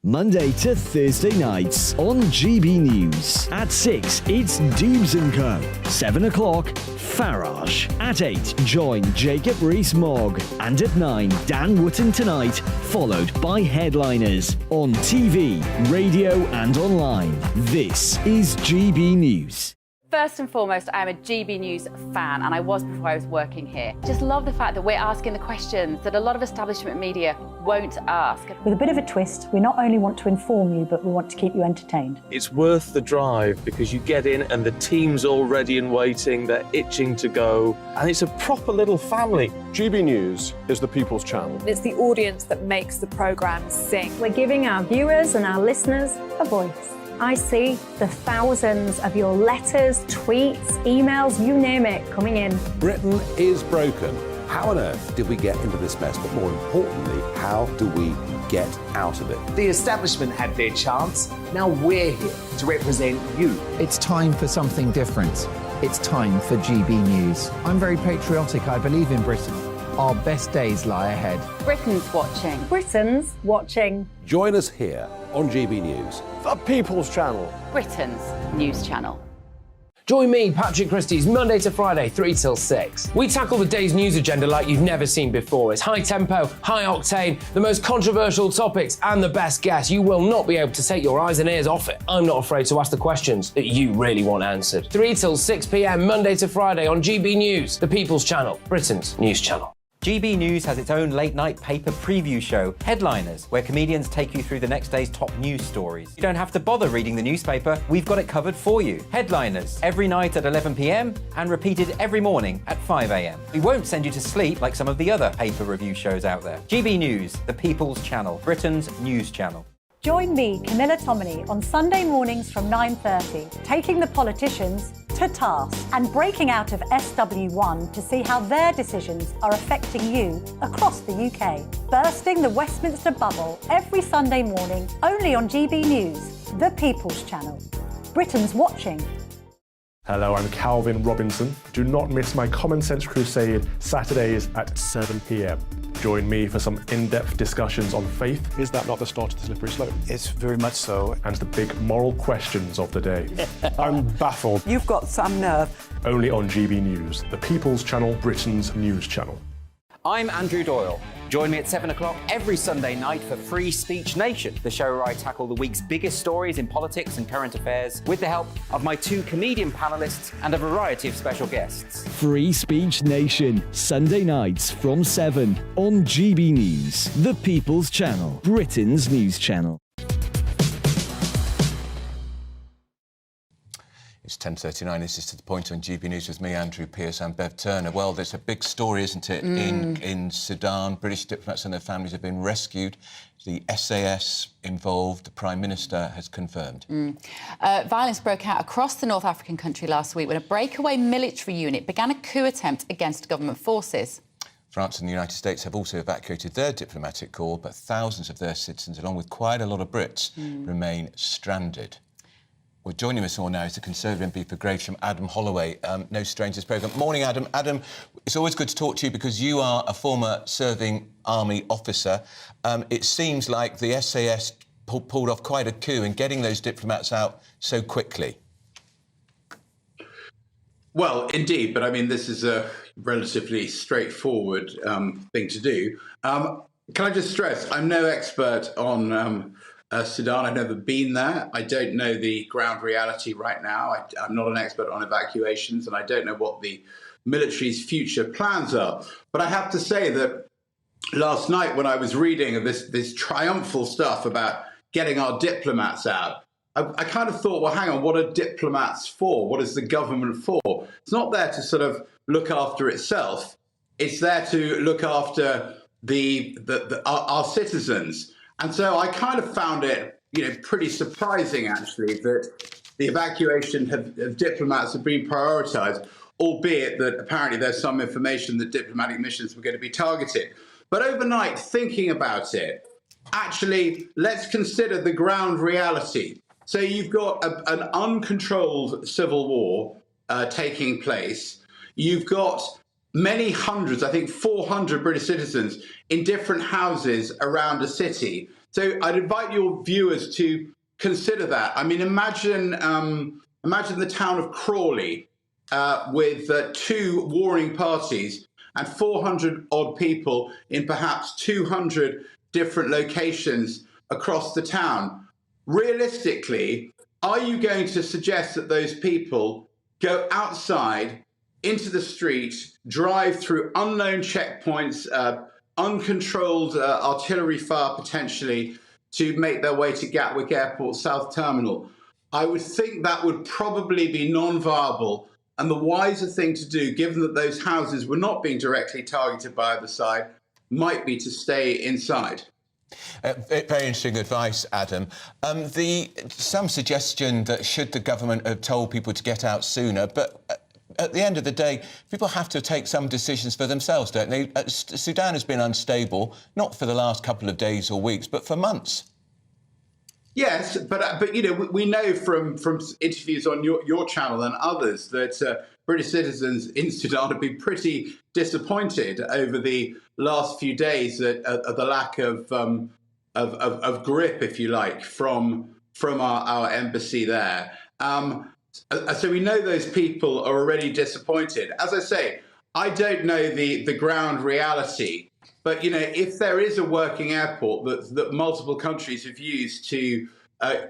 Monday to Thursday nights on GB News. At 6, it's Dubes & Co. 7 o'clock, Farage. At 8, join Jacob Rees-Mogg. And at 9, Dan Wootton Tonight, followed by Headliners. On TV, radio and online. This is GB News. First and foremost, I am a GB News fan, and I was before I was working here. Just love the fact that we're asking the questions that a lot of establishment media won't ask. With a bit of a twist, we not only want to inform you, but we want to keep you entertained. It's worth the drive because you get in and the team's all ready and waiting, they're itching to go, and it's a proper little family. GB News is the People's Channel. It's the audience that makes the programme sing. We're giving our viewers and our listeners a voice. I see the thousands of your letters, tweets, emails, you name it, coming in. Britain is broken. How on earth did we get into this mess? But more importantly, how do we get out of it? The establishment had their chance. Now we're here to represent you. It's time for something different. It's time for GB News. I'm very patriotic. I believe in Britain. Our best days lie ahead. Britain's watching. Britain's watching. Join us here on GB News. The People's Channel. Britain's news channel. Join me, Patrick Christie's, Monday to Friday, 3 till 6. We tackle the day's news agenda like you've never seen before. It's high tempo, high octane, the most controversial topics and the best guests. You will not be able to take your eyes and ears off it. I'm not afraid to ask the questions that you really want answered. 3 till 6 p.m, Monday to Friday on GB News, the People's Channel, Britain's news channel. GB News has its own late-night paper preview show, Headliners, where comedians take you through the next day's top news stories. You don't have to bother reading the newspaper, we've got it covered for you. Headliners, every night at 11 p.m, and repeated every morning at 5 a.m. We won't send you to sleep like some of the other paper review shows out there. GB News, the People's Channel, Britain's news channel. Join me, Camilla Tominey, on Sunday mornings from 9:30, taking the politicians to task and breaking out of SW1 to see how their decisions are affecting you across the UK. Bursting the Westminster bubble every Sunday morning, only on GB News, the People's Channel. Britain's watching. Hello, I'm Calvin Robinson. Do not miss my Common Sense Crusade Saturdays at 7 p.m. Join me for some in-depth discussions on faith. Is that not the start of the slippery slope? It's very much so. And the big moral questions of the day. I'm baffled. You've got some nerve. Only on GB News, the People's Channel, Britain's news channel. I'm Andrew Doyle. Join me at 7 o'clock every Sunday night for Free Speech Nation, the show where I tackle the week's biggest stories in politics and current affairs with the help of my 2 comedian panellists and a variety of special guests. Free Speech Nation, Sunday nights from 7 on GB News, the People's Channel, Britain's news channel. It's 10:39. This is To The Point on GB News with me, Andrew Pearce and Bev Turner. Well, there's a big story, isn't it, in Sudan. British diplomats and their families have been rescued. The SAS involved, the Prime Minister has confirmed. Violence broke out across the North African country last week when a breakaway military unit began a coup attempt against government forces. France and the United States have also evacuated their diplomatic corps, but thousands of their citizens, along with quite a lot of Brits, remain stranded. Well, joining us all now is the Conservative MP for Gravesham, Adam Holloway, no strangers programme. Morning, Adam. Adam, it's always good to talk to you because you are a former serving army officer. It seems like the SAS pulled off quite a coup in getting those diplomats out so quickly. Well, indeed, but I mean, this is a relatively straightforward thing to do. Can I just stress, I'm no expert on Sudan. I've never been there. I don't know the ground reality right now. I'm not an expert on evacuations, and I don't know what the military's future plans are. But I have to say that last night, when I was reading this triumphal stuff about getting our diplomats out, I kind of thought, well, hang on, what are diplomats for? What is the government for? It's not there to sort of look after itself. It's there to look after our citizens. And so I kind of found it, pretty surprising, actually, that the evacuation of diplomats have been prioritised, albeit that apparently there's some information that diplomatic missions were going to be targeted. But overnight, thinking about it, actually, let's consider the ground reality. So you've got an uncontrolled civil war taking place. You've got many hundreds, I think 400 British citizens in different houses around a city. So I'd invite your viewers to consider that. I mean, imagine the town of Crawley with 2 warring parties and 400 odd people in perhaps 200 different locations across the town. Realistically, are you going to suggest that those people go outside into the street, drive through unknown checkpoints, uncontrolled artillery fire potentially, to make their way to Gatwick Airport South Terminal? I would think that would probably be non-viable, and the wiser thing to do, given that those houses were not being directly targeted by either side, might be to stay inside. Very interesting advice, Adam. Some suggestion that should the government have told people to get out sooner, but at the end of the day, people have to take some decisions for themselves, don't they? Sudan has been unstable, not for the last couple of days or weeks, but for months. Yes, but we know from interviews on your channel and others that British citizens in Sudan have been pretty disappointed over the last few days at the lack of grip, if you like, from our embassy there. So we know those people are already disappointed. As I say, I don't know the ground reality, but if there is a working airport that multiple countries have used to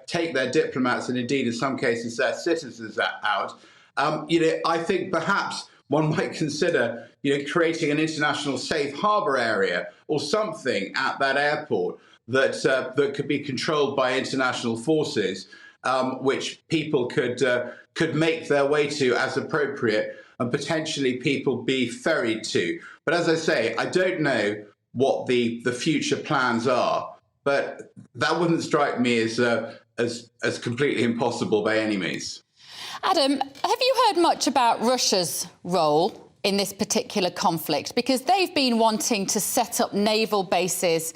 take their diplomats and indeed in some cases their citizens out, I think perhaps one might consider creating an international safe harbour area or something at that airport that could be controlled by international forces, which people could make their way to as appropriate, and potentially people be ferried to. But as I say, I don't know what the future plans are, but that wouldn't strike me as completely impossible by any means. Adam, have you heard much about Russia's role in this particular conflict? Because they've been wanting to set up naval bases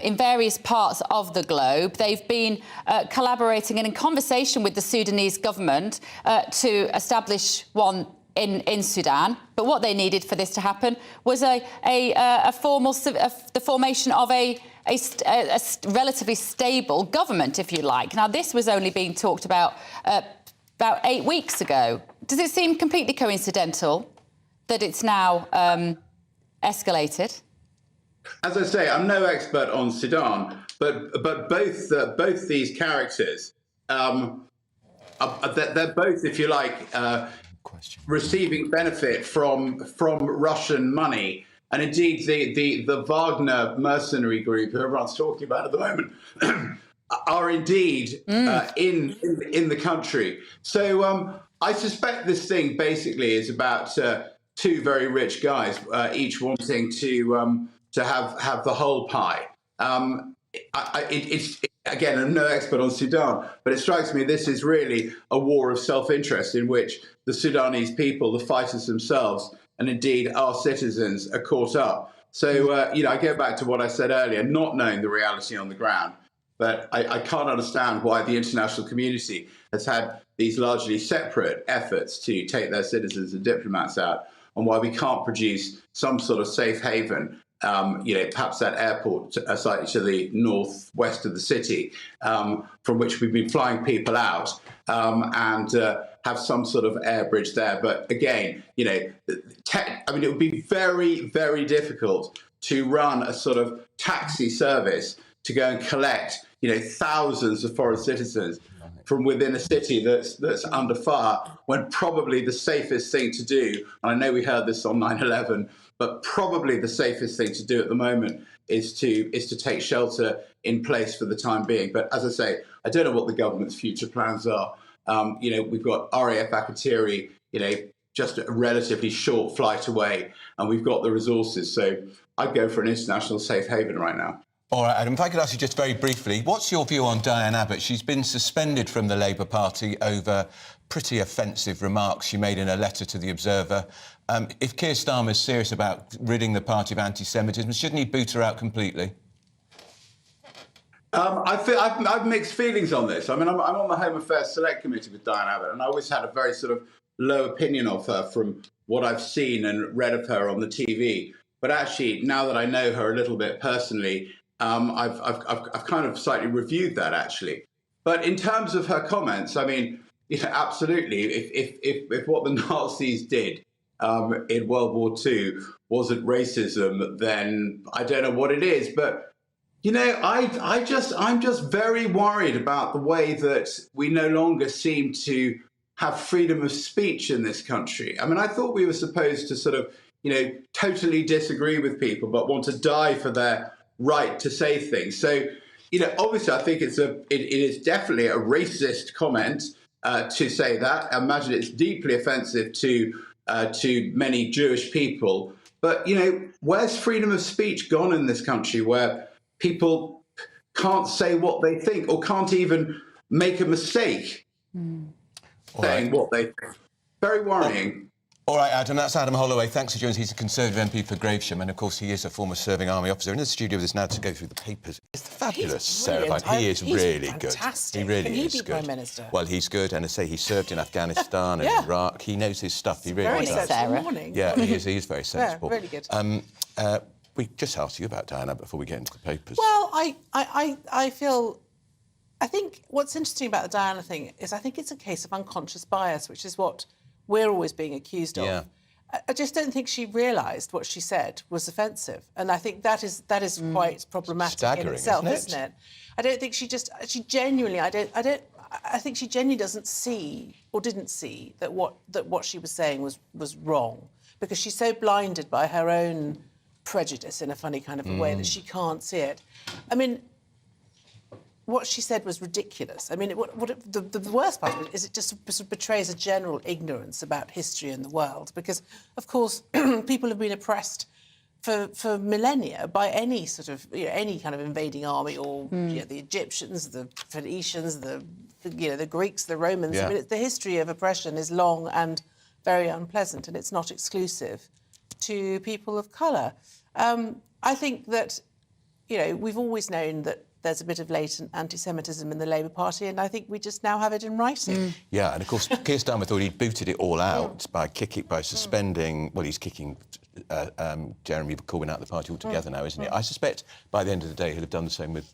in various parts of the globe. They've been collaborating and in conversation with the Sudanese government to establish one in Sudan. But what they needed for this to happen was the formation of a relatively stable government, if you like. Now, this was only being talked about 8 weeks ago. Does it seem completely coincidental that it's now escalated? As I say, I'm no expert on Sudan, but both these characters, they're both, if you like, receiving benefit from Russian money, and indeed the Wagner mercenary group, who everyone's talking about at the moment, are indeed in the country. So I suspect this thing basically is about 2 very rich guys, each wanting to have the whole pie. It's again, I'm no expert on Sudan, but it strikes me this is really a war of self-interest in which the Sudanese people, the fighters themselves, and indeed our citizens are caught up. So, I go back to what I said earlier, not knowing the reality on the ground. but I can't understand why the international community has had these largely separate efforts to take their citizens and diplomats out, and why we can't produce some sort of safe haven, perhaps that airport slightly to the northwest of the city, from which we've been flying people out, and have some sort of air bridge there. But again, it would be very, very difficult to run a sort of taxi service to go and collect, thousands of foreign citizens from within a city that's under fire, when probably the safest thing to do, and I know we heard this on 9/11, but probably the safest thing to do at the moment is to take shelter in place for the time being. But as I say, I don't know what the government's future plans are. We've got RAF Akatiri, just a relatively short flight away, and we've got the resources. So I'd go for an international safe haven right now. All right, Adam, if I could ask you just very briefly, what's your view on Diane Abbott? She's been suspended from the Labour Party over pretty offensive remarks she made in a letter to The Observer. If Keir Starmer's serious about ridding the party of anti-Semitism, shouldn't he boot her out completely? I've mixed feelings on this. I mean, I'm on the Home Affairs Select Committee with Diane Abbott, and I always had a very sort of low opinion of her from what I've seen and read of her on the TV. But actually, now that I know her a little bit personally, I've kind of slightly reviewed that, actually. But in terms of her comments, I mean, absolutely. If what the Nazis did in World War II wasn't racism, then I don't know what it is. But I'm just very worried about the way that we no longer seem to have freedom of speech in this country. I mean, I thought we were supposed to sort of, totally disagree with people, but want to die for their right to say things. So, obviously, I think it is definitely a racist comment to say that. I imagine it's deeply offensive to many Jewish people. But, where's freedom of speech gone in this country, where people can't say what they think or can't even make a mistake saying what they think? Very worrying. All right, Adam, that's Adam Holloway. Thanks for joining us. He's a Conservative MP for Gravesham, and, of course, he is a former serving army officer. In the studio with us now to go through the papers. It's fabulous, Sarah. He is really good. He really is good. Prime Minister? Well, he's good, and I say he served in Afghanistan and Iraq. He knows his stuff. He really does. Sarah. Yeah, he is very sensible. Yeah, really good. We just asked you about Diana before we get into the papers. Well, I think what's interesting about the Diana thing is I think it's a case of unconscious bias, which is what we're always being accused of. Yeah. I just don't think she realised what she said was offensive, and I think that is quite problematic in itself, isn't it? I don't think I think she genuinely doesn't see or didn't see that what she was saying was wrong, because she's so blinded by her own prejudice in a funny kind of a way that she can't see it. I mean, what she said was ridiculous. I mean, the worst part of it is it just sort of betrays a general ignorance about history and the world, because, of course, people have been oppressed for millennia by any sort of, any kind of invading army, or the Egyptians, the Phoenicians, the Greeks, the Romans. Yeah. I mean, the history of oppression is long and very unpleasant, and it's not exclusive to people of colour. I think that, we've always known that there's a bit of latent anti-Semitism in the Labour Party, and I think we just now have it in writing. Yeah, and of course, Keir Starmer thought he'd booted it all out by suspending. Well, he's kicking Jeremy Corbyn out of the party altogether now, isn't he? I suspect by the end of the day he'll have done the same with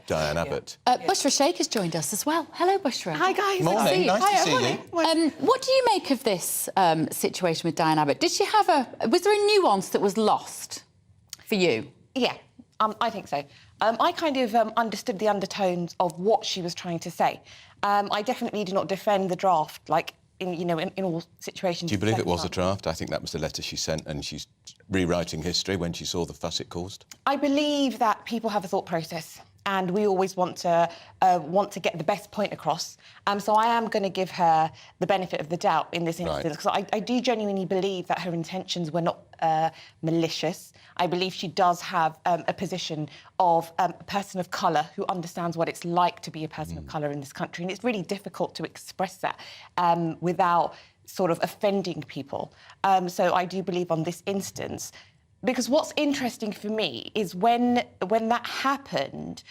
Diane Abbott. Bushra Sheikh has joined us as well. Hello, Bushra. Hi, guys. Morning. Nice to see you. What do you make of this situation with Diane Abbott? Did she have was there a nuance that was lost for you? Yeah, I think so. I kind of understood the undertones of what she was trying to say. I definitely do not defend the draft, like, in all situations. Do you believe it was a draft? I think that was the letter she sent, and she's rewriting history when she saw the fuss it caused. I believe that people have a thought process, and we always want to get the best point across. So I am going to give her the benefit of the doubt in this instance, because I do genuinely believe that her intentions were not malicious. I believe she does have a position of a person of colour who understands what it's like to be a person of colour in this country, and it's really difficult to express that without sort of offending people. So I do believe on this instance, because what's interesting for me is when that happened,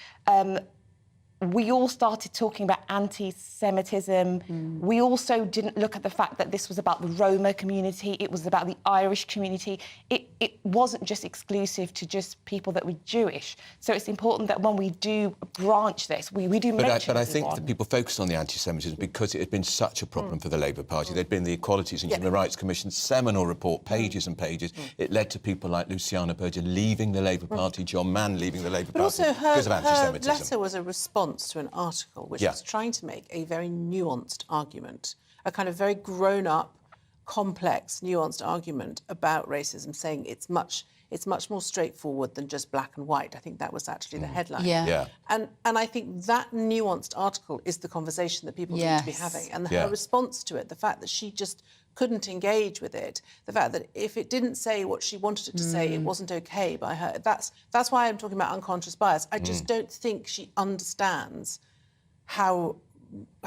we all started talking about anti-Semitism. We also didn't look at the fact that this was about the Roma community, it was about the Irish community. It wasn't just exclusive to just people that were Jewish. So it's important that when we do branch this, we do mention But I think that people focused on the anti-Semitism because it had been such a problem for the Labour Party. There'd been the Equalities and Human Rights Commission's seminal report, pages and pages. It led to people like Luciana Berger leaving the Labour Party, John Mann leaving the Labour Party because of anti-Semitism. Her letter was a response to an article which was trying to make a very nuanced argument, a kind of very grown-up, complex, nuanced argument about racism, saying it's much more straightforward than just black and white. I think that was actually the headline. And I think that nuanced article is the conversation that people need to be having. And her response to it, the fact that she just couldn't engage with it, the fact that if it didn't say what she wanted it to say, it wasn't OK by her. That's why I'm talking about unconscious bias. I just don't think she understands how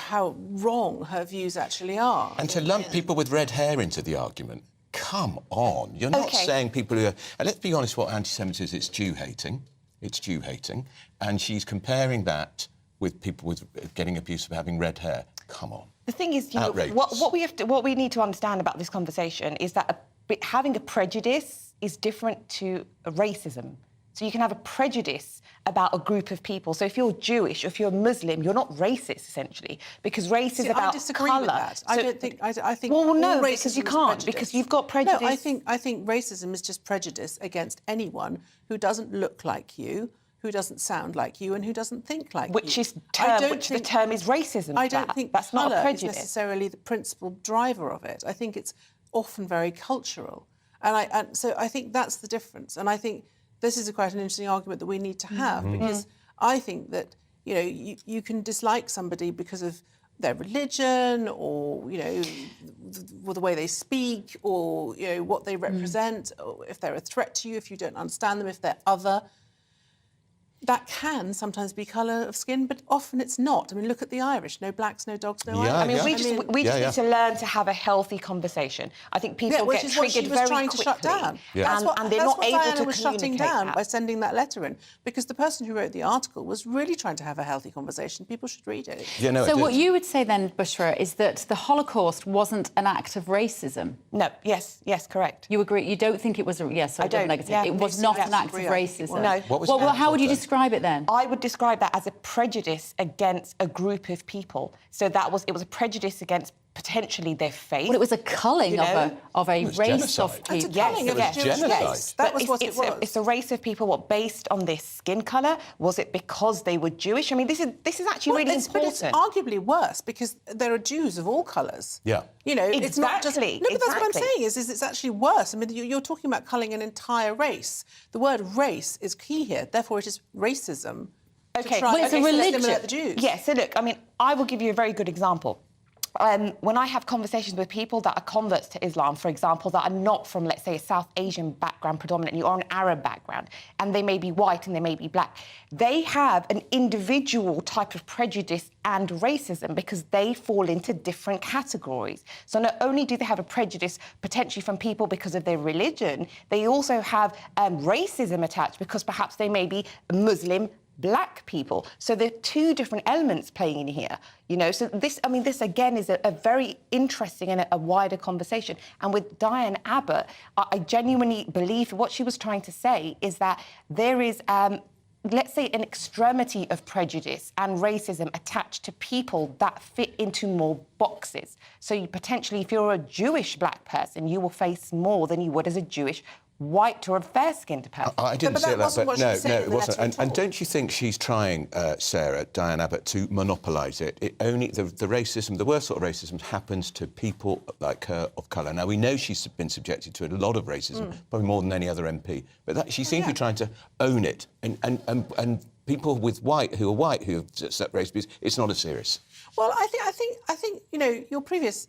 wrong her views actually are. And to lump people with red hair into the argument, come on. You're not saying people who are... And let's be honest, what anti-Semitism is, it's Jew-hating. It's Jew-hating. And she's comparing that with people with getting abuse of having red hair. Come on. The thing is, you know, what we need to understand about this conversation is that having a prejudice is different to a racism. So you can have a prejudice about a group of people. So if you're Jewish, if you're Muslim, you're not racist, essentially, because race is about I disagree colour. with that. So, I don't think... I think well, no, all because you can't, prejudice. because you've got prejudice. No, I think racism is just prejudice against anyone who doesn't look like you, who doesn't sound like you, and who doesn't think like you. Which the term is racism. I don't think that's not a colour is prejudice. necessarily the principal driver of it. I think it's often very cultural. And so I think that's the difference. And I think this is quite an interesting argument that we need to have, because I think that, you know, you can dislike somebody because of their religion or, you know, the way they speak or, you know, what they represent, or if they're a threat to you, if you don't understand them, if they're other. That can sometimes be colour of skin, but often it's not. I mean, look at the Irish. No blacks, no dogs, no Irish. I mean, we just need to learn to have a healthy conversation. I think people get triggered very quickly. To shut down. And they're not able Diana to was communicate shutting down that. by sending that letter in, because the person who wrote the article was really trying to have a healthy conversation. People should read it. So what you would say then, Bushra, is that the Holocaust wasn't an act of racism? No. Yes, correct. You agree? You don't think it was a... Yes, I don't. Negative. Yeah, it was not an act of racism? No. How would you describe it then? I would describe that as a prejudice against a group of people. So it was a prejudice against potentially their faith. Well, it was a culling of a race of people. Yes. That was what it was. It's a race of people. What, based on their skin colour? Was it because they were Jewish? I mean, this is actually really important. But it's arguably worse because there are Jews of all colours. Yeah. You know, exactly. It's not just... No, but that's what I'm saying is it's actually worse. I mean, you're talking about culling an entire race. The word race is key here. Therefore, it is racism. Okay, well, it's a religion. The Jews. Yeah, so look, I mean, I will give you a very good example. When I have conversations with people that are converts to Islam, for example, that are not from, let's say, a South Asian background predominantly, or an Arab background, and they may be white and they may be black, they have an individual type of prejudice and racism because they fall into different categories. So not only do they have a prejudice potentially from people because of their religion, they also have racism attached because perhaps they may be Muslim, black people. So there are two different elements playing in here, you know. So this again is a very interesting and a wider conversation. And with Diane Abbott, I genuinely believe what she was trying to say is that there is, let's say, an extremity of prejudice and racism attached to people that fit into more boxes. So you potentially, if you're a Jewish black person, you will face more than you would as a Jewish white or a fair-skinned person. I didn't say that, but no, it wasn't. And don't you think she's trying, Sarah, Diane Abbott, to monopolise it? The racism, the worst sort of racism, happens to people like her of colour. Now, we know she's been subjected to a lot of racism, probably more than any other MP, but she seems to be trying to own it. And people who are white who have race abuse, it's not as serious. Well, I think you know, your previous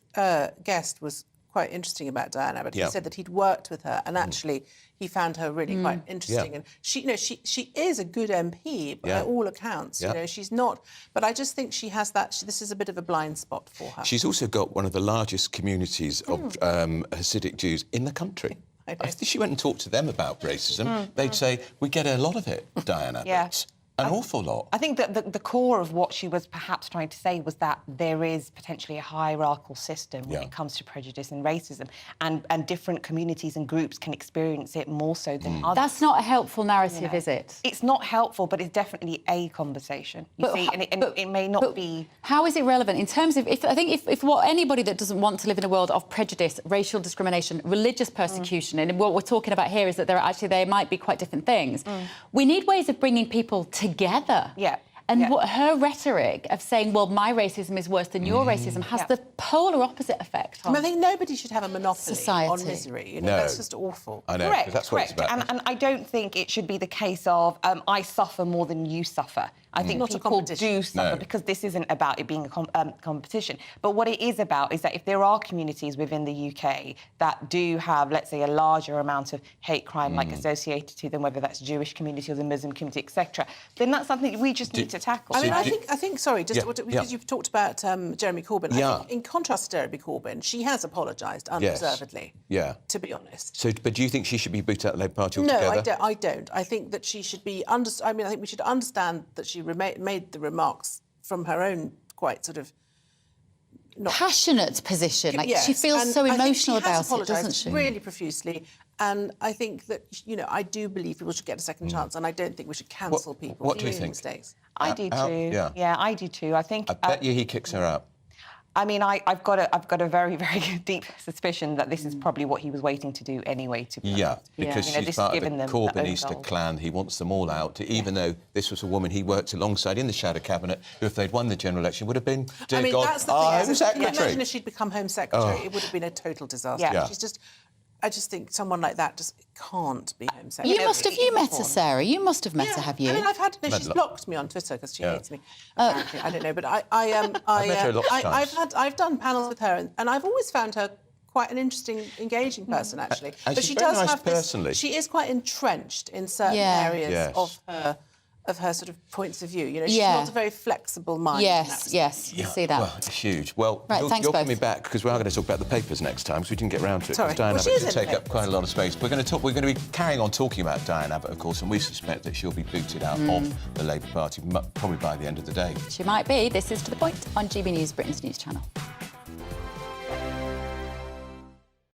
guest was quite interesting about Diane Abbott. He said that he'd worked with her and actually he found her really quite interesting. And she, you know, she is a good MP by all accounts. You know, she's not, but I just think she has that. This is a bit of a blind spot for her. She's also got one of the largest communities of Hasidic Jews in the country. If she went and talked to them about racism, they'd say, we get a lot of it, Diane Abbott. an awful lot. I think that the core of what she was perhaps trying to say was that there is potentially a hierarchical system when it comes to prejudice and racism, and different communities and groups can experience it more so than others. That's not a helpful narrative, is it? It's not helpful, but it's definitely a conversation. You see, and it may not be. How is it relevant in terms of? If what anybody that doesn't want to live in a world of prejudice, racial discrimination, religious persecution, and what we're talking about here is that there might be quite different things. We need ways of bringing people together. Yeah. And what her rhetoric of saying, well, my racism is worse than your racism has the polar opposite effect on I think nobody should have a monopoly society. on misery. You know, that's just awful. I know, correct, that's what it's about. And I don't think it should be the case of I suffer more than you suffer. I think Not a people competition. do suffer because this isn't about it being a competition. But what it is about is that if there are communities within the UK that do have, let's say, a larger amount of hate crime like associated to them, whether that's Jewish community or the Muslim community, etc., then that's something we just need to tackle. I mean, I think. Sorry, because you've talked about Jeremy Corbyn. I think, in contrast to Jeremy Corbyn, she has apologised unreservedly. Yeah. To be honest. So, but do you think she should be booted out of the Labour Party altogether? No, I don't. I think that she should be. I think we should understand that she made the remarks from her own quite sort of passionate position. Like she feels so emotional about it, doesn't she? Really profusely. And I think that, I do believe people should get a second chance, and I don't think we should cancel people. What do you think? Mistakes. I do too. Yeah, I do too. I think. I bet you he kicks her out. I mean, I've got a very, very deep suspicion that this is probably what he was waiting to do anyway. To be honest. Because she's part of the Corbynista clan. He wants them all out, even though this was a woman he worked alongside in the shadow cabinet, who, if they'd won the general election, would have been, dear God, that's the Home thing. Secretary. Imagine if she'd become Home Secretary, it would have been a total disaster. Yeah. I just think someone like that just can't be Home Secretary. You met her, Sarah. You must have met her, have you? I mean, she's blocked me on Twitter because she hates me. Apparently. I don't know, but I've done panels with her, and I've always found her quite an interesting, engaging person, actually. And but she's she very does nice have personally. She is quite entrenched in certain areas of her sort of points of view. She's not a very flexible mind. Yes, you see that. Well, it's huge. Well, right, you're coming back because we are going to talk about the papers next time, so we didn't get round to it. Sorry. Diane Well, Abbott she is did in take up papers. quite a lot of space. We're going to be carrying on talking about Diane Abbott, of course, and we suspect that she'll be booted out of the Labour Party probably by the end of the day. She might be. This is To The Point on GB News, Britain's news channel.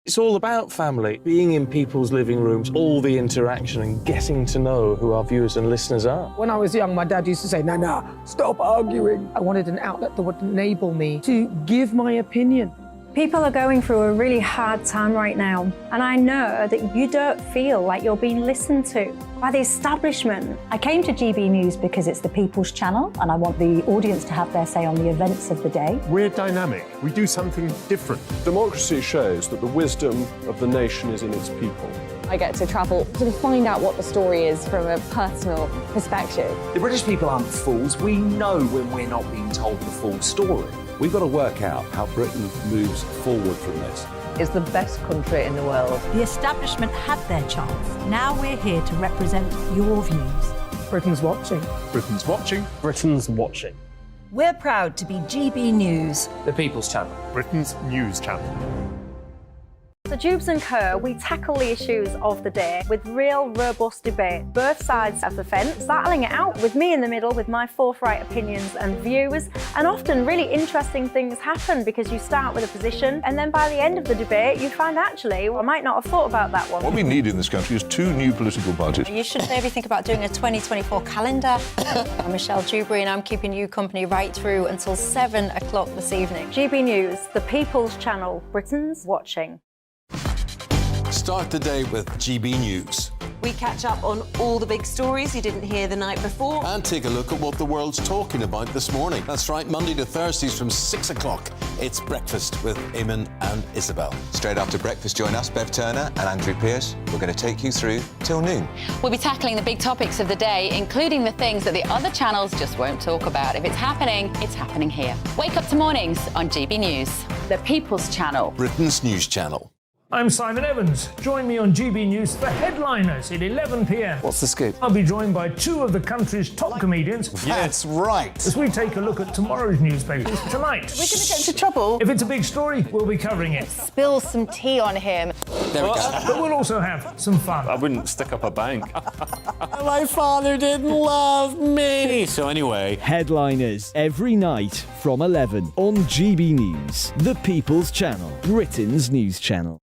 It's all about family, being in people's living rooms, all the interaction and getting to know who our viewers and listeners are. When I was young, my dad used to say, Nana, stop arguing. I wanted an outlet that would enable me to give my opinion. People are going through a really hard time right now, and I know that you don't feel like you're being listened to by the establishment. I came to GB News because it's the People's Channel, and I want the audience to have their say on the events of the day. We're dynamic. We do something different. Democracy shows that the wisdom of the nation is in its people. I get to travel to find out what the story is from a personal perspective. The British people aren't fools. We know when we're not being told the full story. We've got to work out how Britain moves forward from this. It's the best country in the world. The establishment had their chance. Now we're here to represent your views. Britain's watching. Britain's watching. Britain's watching. We're proud to be GB News. The People's Channel. Britain's news channel. So Dubes & Co, we tackle the issues of the day with real, robust debate, both sides of the fence, battling it out with me in the middle with my forthright opinions and views. And often really interesting things happen because you start with a position and then by the end of the debate you find actually, I might not have thought about that one. What we need in this country is 2 new political parties. You should maybe think about doing a 2024 calendar. I'm Michelle Dewberry and I'm keeping you company right through until 7 o'clock this evening. GB News, the People's Channel, Britain's watching. Start the day with GB News. We catch up on all the big stories you didn't hear the night before. And take a look at what the world's talking about this morning. That's right, Monday to Thursdays from 6 o'clock. It's Breakfast with Eamon and Isabel. Straight after breakfast, join us, Bev Turner and Andrew Pearce. We're going to take you through till noon. We'll be tackling the big topics of the day, including the things that the other channels just won't talk about. If it's happening here. Wake up to mornings on GB News, the People's Channel. Britain's news channel. I'm Simon Evans. Join me on GB News for Headliners at 11 p.m. What's the scoop? I'll be joined by two of the country's top comedians. That's right. As we take a look at tomorrow's newspapers tonight. We're going to get into trouble. If it's a big story, we'll be covering it. Spill some tea on him. There we go. But we'll also have some fun. I wouldn't stick up a bank. My father didn't love me. So anyway. Headliners every night from 11 on GB News, the People's Channel, Britain's news channel.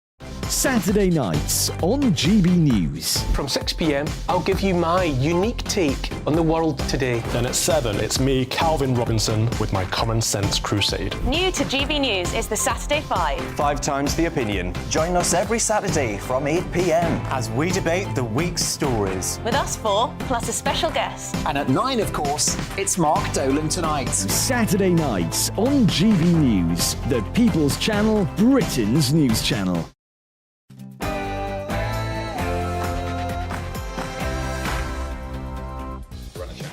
Saturday nights on GB News. From 6 p.m, I'll give you my unique take on the world today. Then at 7, it's me, Calvin Robinson, with my Common Sense Crusade. New to GB News is the Saturday 5. 5 times the opinion. Join us every Saturday from 8 p.m. as we debate the week's stories. With us 4, plus a special guest. And at 9, of course, it's Mark Dolan Tonight. Saturday nights on GB News, the People's Channel, Britain's news channel.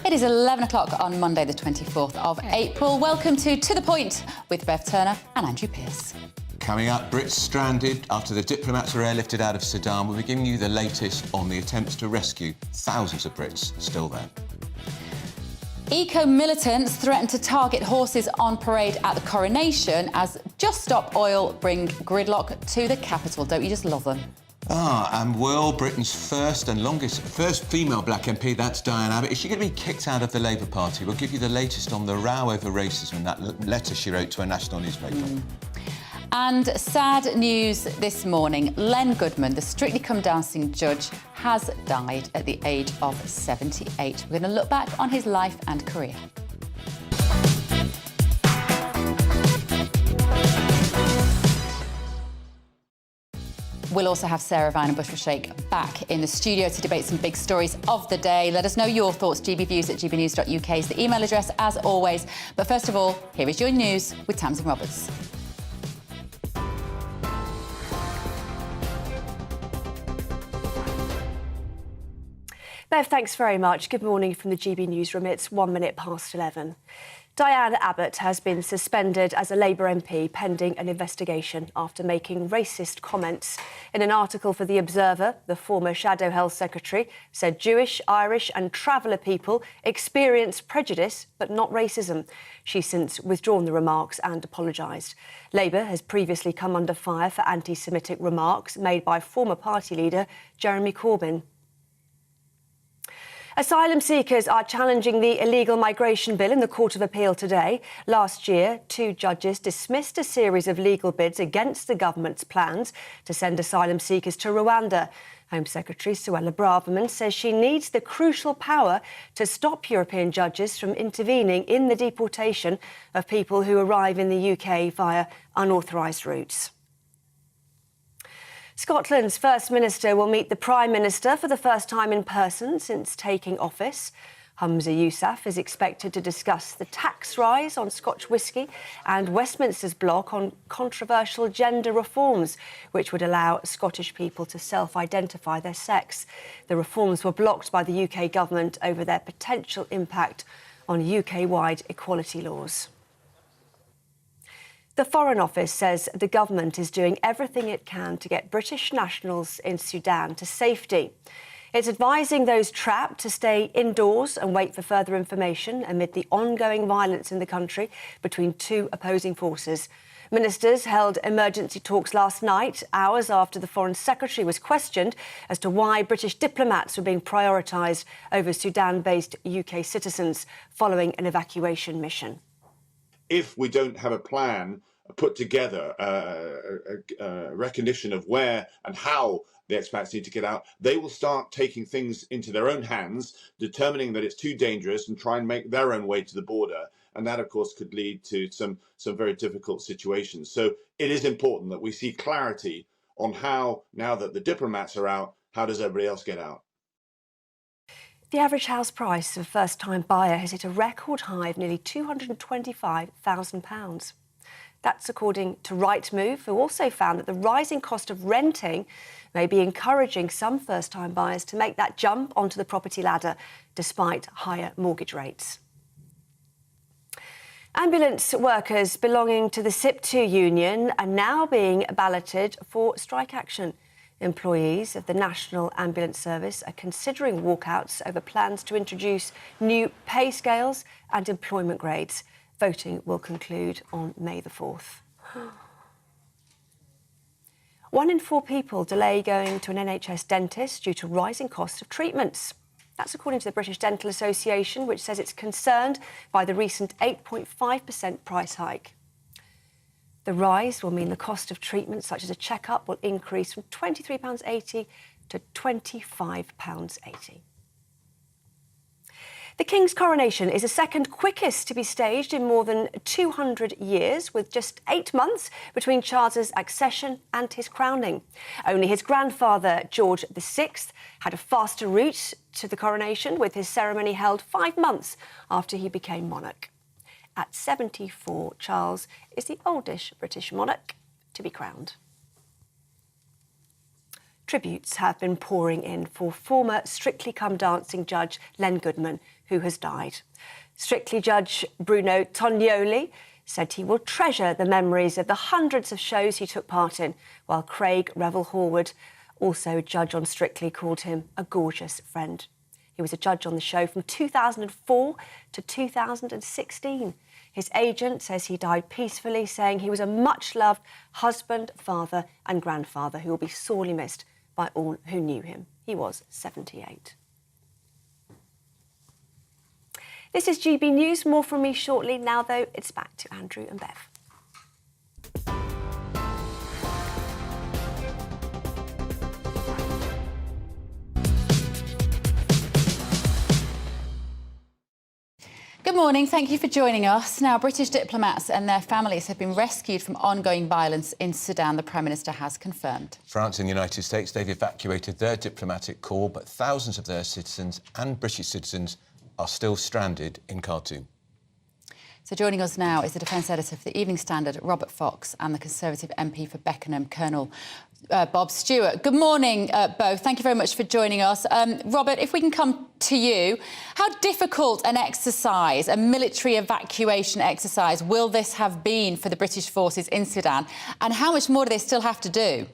It is 11 o'clock on Monday, the 24th of April. Welcome to The Point with Bev Turner and Andrew Pearce. Coming up, Brits stranded after the diplomats were airlifted out of Sudan. We'll be giving you the latest on the attempts to rescue thousands of Brits still there. Eco-militants threaten to target horses on parade at the coronation as Just Stop Oil bring gridlock to the capital. Don't you just love them? And World Britain's first female black MP, that's Diane Abbott. Is she going to be kicked out of the Labour Party? We'll give you the latest on the row over racism, that letter she wrote to a national newspaper. And sad news this morning. Len Goodman, the Strictly Come Dancing judge, has died at the age of 78. We're going to look back on his life and career. We'll also have Sarah Vine and Bushra Sheikh back in the studio to debate some big stories of the day. Let us know your thoughts. gbviews@gbnews.uk is the email address, as always. But first of all, here is your news with Tamsin Roberts. Bev, thanks very much. Good morning from the GB newsroom. It's 1 minute past 11. Diane Abbott has been suspended as a Labour MP pending an investigation after making racist comments. In an article for The Observer, the former Shadow Health Secretary said Jewish, Irish and traveller people experience prejudice but not racism. She's since withdrawn the remarks and apologised. Labour has previously come under fire for anti-Semitic remarks made by former party leader Jeremy Corbyn. Asylum seekers are challenging the illegal migration bill in the Court of Appeal today. Last year, 2 judges dismissed a series of legal bids against the government's plans to send asylum seekers to Rwanda. Home Secretary Suella Braverman says she needs the crucial power to stop European judges from intervening in the deportation of people who arrive in the UK via unauthorised routes. Scotland's First Minister will meet the Prime Minister for the first time in person since taking office. Humza Yousaf is expected to discuss the tax rise on Scotch whisky and Westminster's block on controversial gender reforms, which would allow Scottish people to self-identify their sex. The reforms were blocked by the UK government over their potential impact on UK-wide equality laws. The Foreign Office says the government is doing everything it can to get British nationals in Sudan to safety. It's advising those trapped to stay indoors and wait for further information amid the ongoing violence in the country between 2 opposing forces. Ministers held emergency talks last night, hours after the Foreign Secretary was questioned as to why British diplomats were being prioritised over Sudan-based UK citizens following an evacuation mission. If we don't have a plan put together, a recognition of where and how the expats need to get out, they will start taking things into their own hands, determining that it's too dangerous and try and make their own way to the border. And that, of course, could lead to some very difficult situations. So it is important that we see clarity on how, now that the diplomats are out, how does everybody else get out? The average house price of a first-time buyer has hit a record high of nearly £225,000. That's according to Rightmove, who also found that the rising cost of renting may be encouraging some first-time buyers to make that jump onto the property ladder, despite higher mortgage rates. Ambulance workers belonging to the SIP2 union are now being balloted for strike action. Employees of the National Ambulance Service are considering walkouts over plans to introduce new pay scales and employment grades. Voting will conclude on May the 4th. 1 in 4 people delay going to an NHS dentist due to rising costs of treatments. That's according to the British Dental Association, which says it's concerned by the recent 8.5% price hike. The rise will mean the cost of treatments such as a checkup will increase from £23.80 to £25.80. The King's coronation is the second quickest to be staged in more than 200 years, with just 8 months between Charles's accession and his crowning. Only his grandfather, George VI, had a faster route to the coronation, with his ceremony held 5 months after he became monarch. At 74, Charles is the oldest British monarch to be crowned. Tributes have been pouring in for former Strictly Come Dancing judge Len Goodman, who has died. Strictly judge Bruno Tognoli said he will treasure the memories of the hundreds of shows he took part in, while Craig Revel-Horwood, also a judge on Strictly, called him a gorgeous friend. He was a judge on the show from 2004 to 2016. His agent says he died peacefully, saying he was a much-loved husband, father and grandfather who will be sorely missed by all who knew him. He was 78. This is GB News. More from me shortly. Now, though, it's back to Andrew and Bev. Good morning. Thank you for joining us. Now, British diplomats and their families have been rescued from ongoing violence in Sudan, the Prime Minister has confirmed. France and the United States, they've evacuated their diplomatic corps, but thousands of their citizens and British citizens are still stranded in Khartoum. So joining us now is the Defence Editor for the Evening Standard, Robert Fox, and the Conservative MP for Beckenham, Colonel Bob Stewart. Good morning, both. Thank you very much for joining us. Robert, if we can come to you, how difficult an exercise, a military evacuation exercise, will this have been for the British forces in Sudan, and how much more do they still have to do?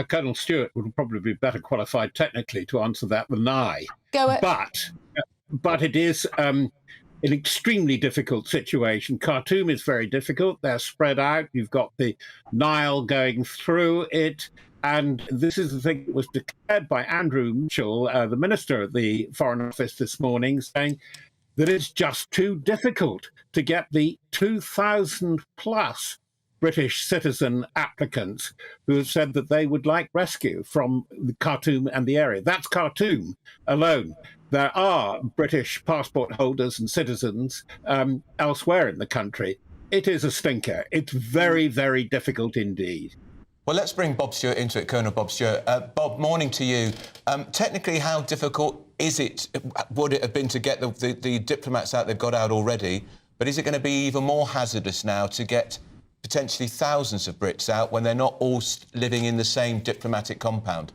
Colonel Stewart would probably be better qualified technically to answer that than I. But it is an extremely difficult situation. Khartoum is very difficult. They're spread out. You've got the Nile going through it. And this is the thing that was declared by Andrew Mitchell, the Minister of the Foreign Office this morning, saying that it's just too difficult to get the 2,000 plus British citizen applicants who have said that they would like rescue from Khartoum and the area. That's Khartoum alone. There are British passport holders and citizens elsewhere in the country. It is a stinker. It's very, very difficult indeed. Well, let's bring Bob Stewart into it, Colonel Bob Stewart. Bob, morning to you. Technically, how difficult would it have been to get the diplomats out they've got out already? But is it going to be even more hazardous now to get potentially thousands of Brits out when they're not all living in the same diplomatic compound?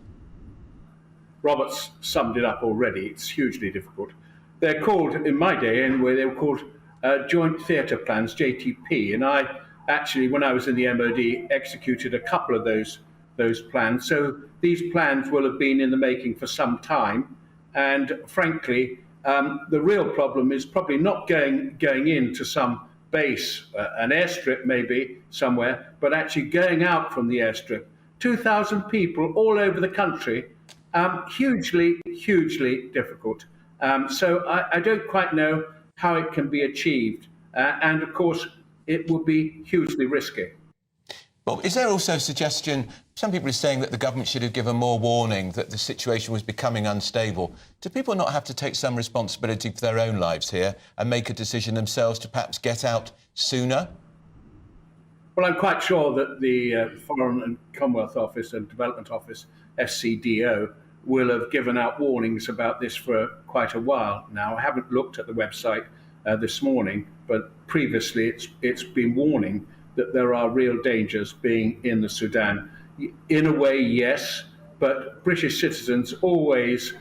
Robert's summed it up already. It's hugely difficult. They're called, in my day anyway, they were called Joint Theatre Plans, JTP. And I actually, when I was in the MOD, executed a couple of those plans. So these plans will have been in the making for some time. And frankly, the real problem is probably not going into some base, an airstrip maybe somewhere, but actually going out from the airstrip. 2,000 people all over the country, hugely, hugely difficult. So I don't quite know how it can be achieved. And of course, it would be hugely risky. Bob, is there also a suggestion, some people are saying that the government should have given more warning that the situation was becoming unstable. Do people not have to take some responsibility for their own lives here and make a decision themselves to perhaps get out sooner? Well, I'm quite sure that the Foreign and Commonwealth Office and Development Office, FCDO, will have given out warnings about this for quite a while now. I haven't looked at the website this morning, but previously it's been warning that there are real dangers being in the Sudan. In a way, yes, but British citizens always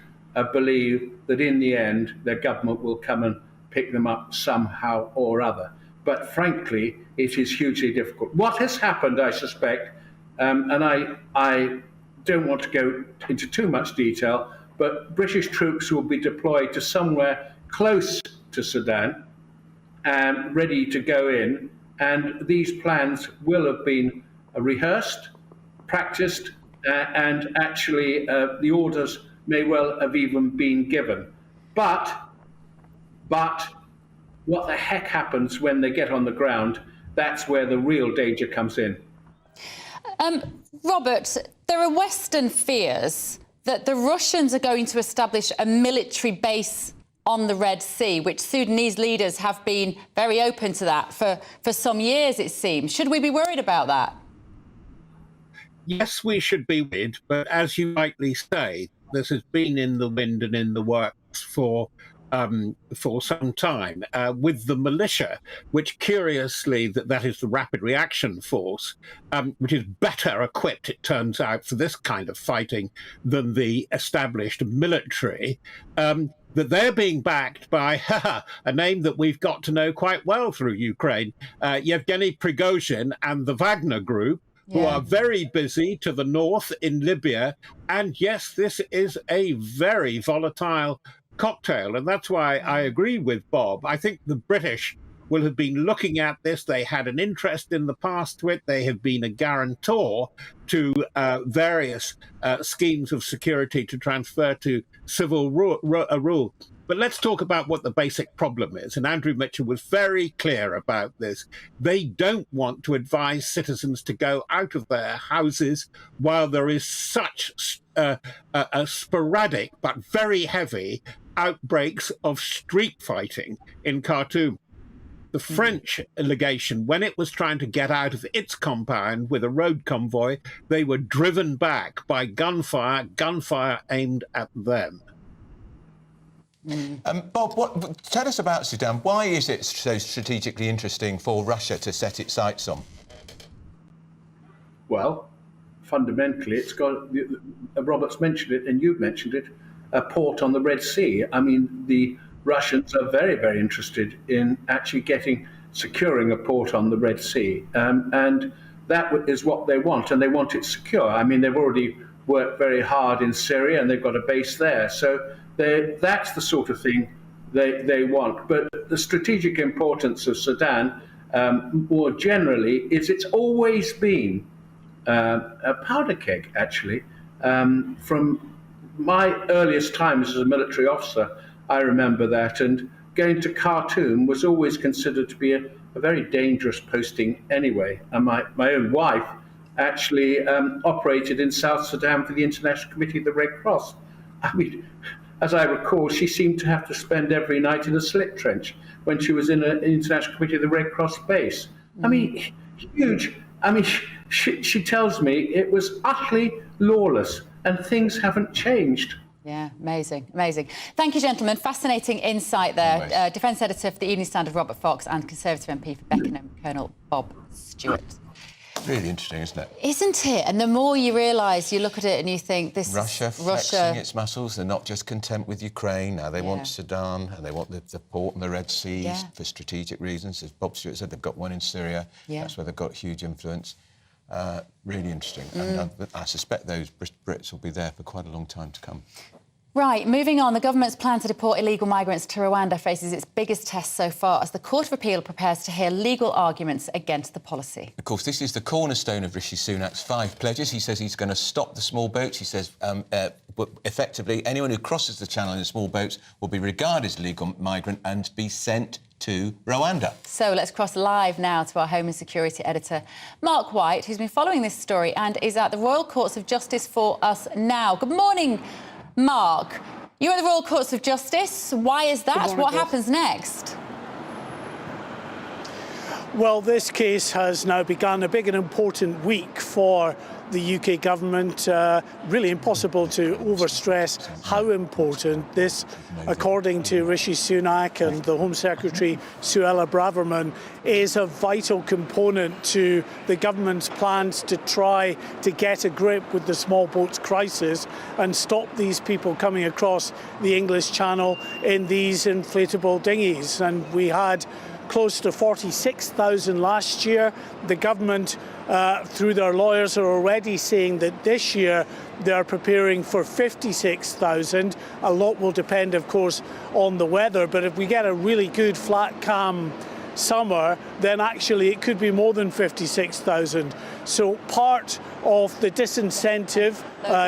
believe that in the end their government will come and pick them up somehow or other. But frankly, it is hugely difficult. What has happened, I suspect, and I don't want to go into too much detail, but British troops will be deployed to somewhere close to Sudan and ready to go in. And these plans will have been rehearsed, practiced, and actually the orders may well have even been given. But what the heck happens when they get on the ground? That's where the real danger comes in. Robert, there are Western fears that the Russians are going to establish a military base on the Red Sea, which Sudanese leaders have been very open to that for some years, it seems. Should we be worried about that? Yes, we should be worried, but as you rightly say, this has been in the wind and in the works for some time, with the militia, which curiously, that is the Rapid Reaction Force, which is better equipped, it turns out, for this kind of fighting than the established military, that they're being backed by a name that we've got to know quite well through Ukraine, Yevgeny Prigozhin and the Wagner Group, who are very busy to the north in Libya. And yes, this is a very volatile cocktail, and that's why I agree with Bob. I think the British will have been looking at this. They had an interest in the past to it. They have been a guarantor to various schemes of security to transfer to civil rule. But let's talk about what the basic problem is. And Andrew Mitchell was very clear about this. They don't want to advise citizens to go out of their houses while there is such a sporadic but very heavy outbreaks of street fighting in Khartoum. The French legation, when it was trying to get out of its compound with a road convoy, they were driven back by gunfire aimed at them. Bob, tell us about Sudan. Why is it so strategically interesting for Russia to set its sights on? Well, fundamentally, it's got, Robert's mentioned it and you've mentioned it, a port on the Red Sea. I mean, the Russians are very, very interested in actually securing a port on the Red Sea. And that is what they want, and they want it secure. I mean, they've already worked very hard in Syria and they've got a base there. So that's the sort of thing they want. But the strategic importance of Sudan, more generally, is it's always been a powder keg, actually. From my earliest times as a military officer, I remember that, and going to Khartoum was always considered to be a very dangerous posting anyway. And my own wife actually operated in South Sudan for the International Committee of the Red Cross. I mean, as I recall, she seemed to have to spend every night in a slit trench when she was in an International Committee of the Red Cross base. I mean, huge. I mean, she tells me it was utterly lawless and things haven't changed. Yeah, amazing, amazing. Thank you, gentlemen. Fascinating insight there. Defence Editor for the Evening Standard, Robert Fox, and Conservative MP for Beckenham, Colonel Bob Stewart. Really interesting, isn't it? Isn't it? And the more you realise, you look at it and you think this Russia flexing its muscles. They're not just content with Ukraine. Now they want Sudan and they want the port and the Red Sea for strategic reasons. As Bob Stewart said, they've got one in Syria. That's where they've got huge influence. Really interesting. And I suspect those Brits will be there for quite a long time to come. Right, moving on, the government's plan to deport illegal migrants to Rwanda faces its biggest test so far as the Court of Appeal prepares to hear legal arguments against the policy. Of course, this is the cornerstone of Rishi Sunak's 5 pledges. He says he's going to stop the small boats. He says, effectively, anyone who crosses the channel in small boats will be regarded as a legal migrant and be sent to Rwanda. So let's cross live now to our Home and Security Editor, Mark White, who's been following this story and is at the Royal Courts of Justice for us now. Good morning, Mark. You're at the Royal Courts of Justice. Why is that? What happens next? Well, this case has now begun a big and important week for the UK government. Really impossible to overstress how important this, according to Rishi Sunak and the Home Secretary Suella Braverman, is a vital component to the government's plans to try to get a grip with the small boats crisis and stop these people coming across the English Channel in these inflatable dinghies. And we had close to 46,000 last year. The government, through their lawyers, are already saying that this year they're preparing for 56,000. A lot will depend, of course, on the weather, but if we get a really good, flat, calm summer, then actually it could be more than 56,000. So part of the disincentive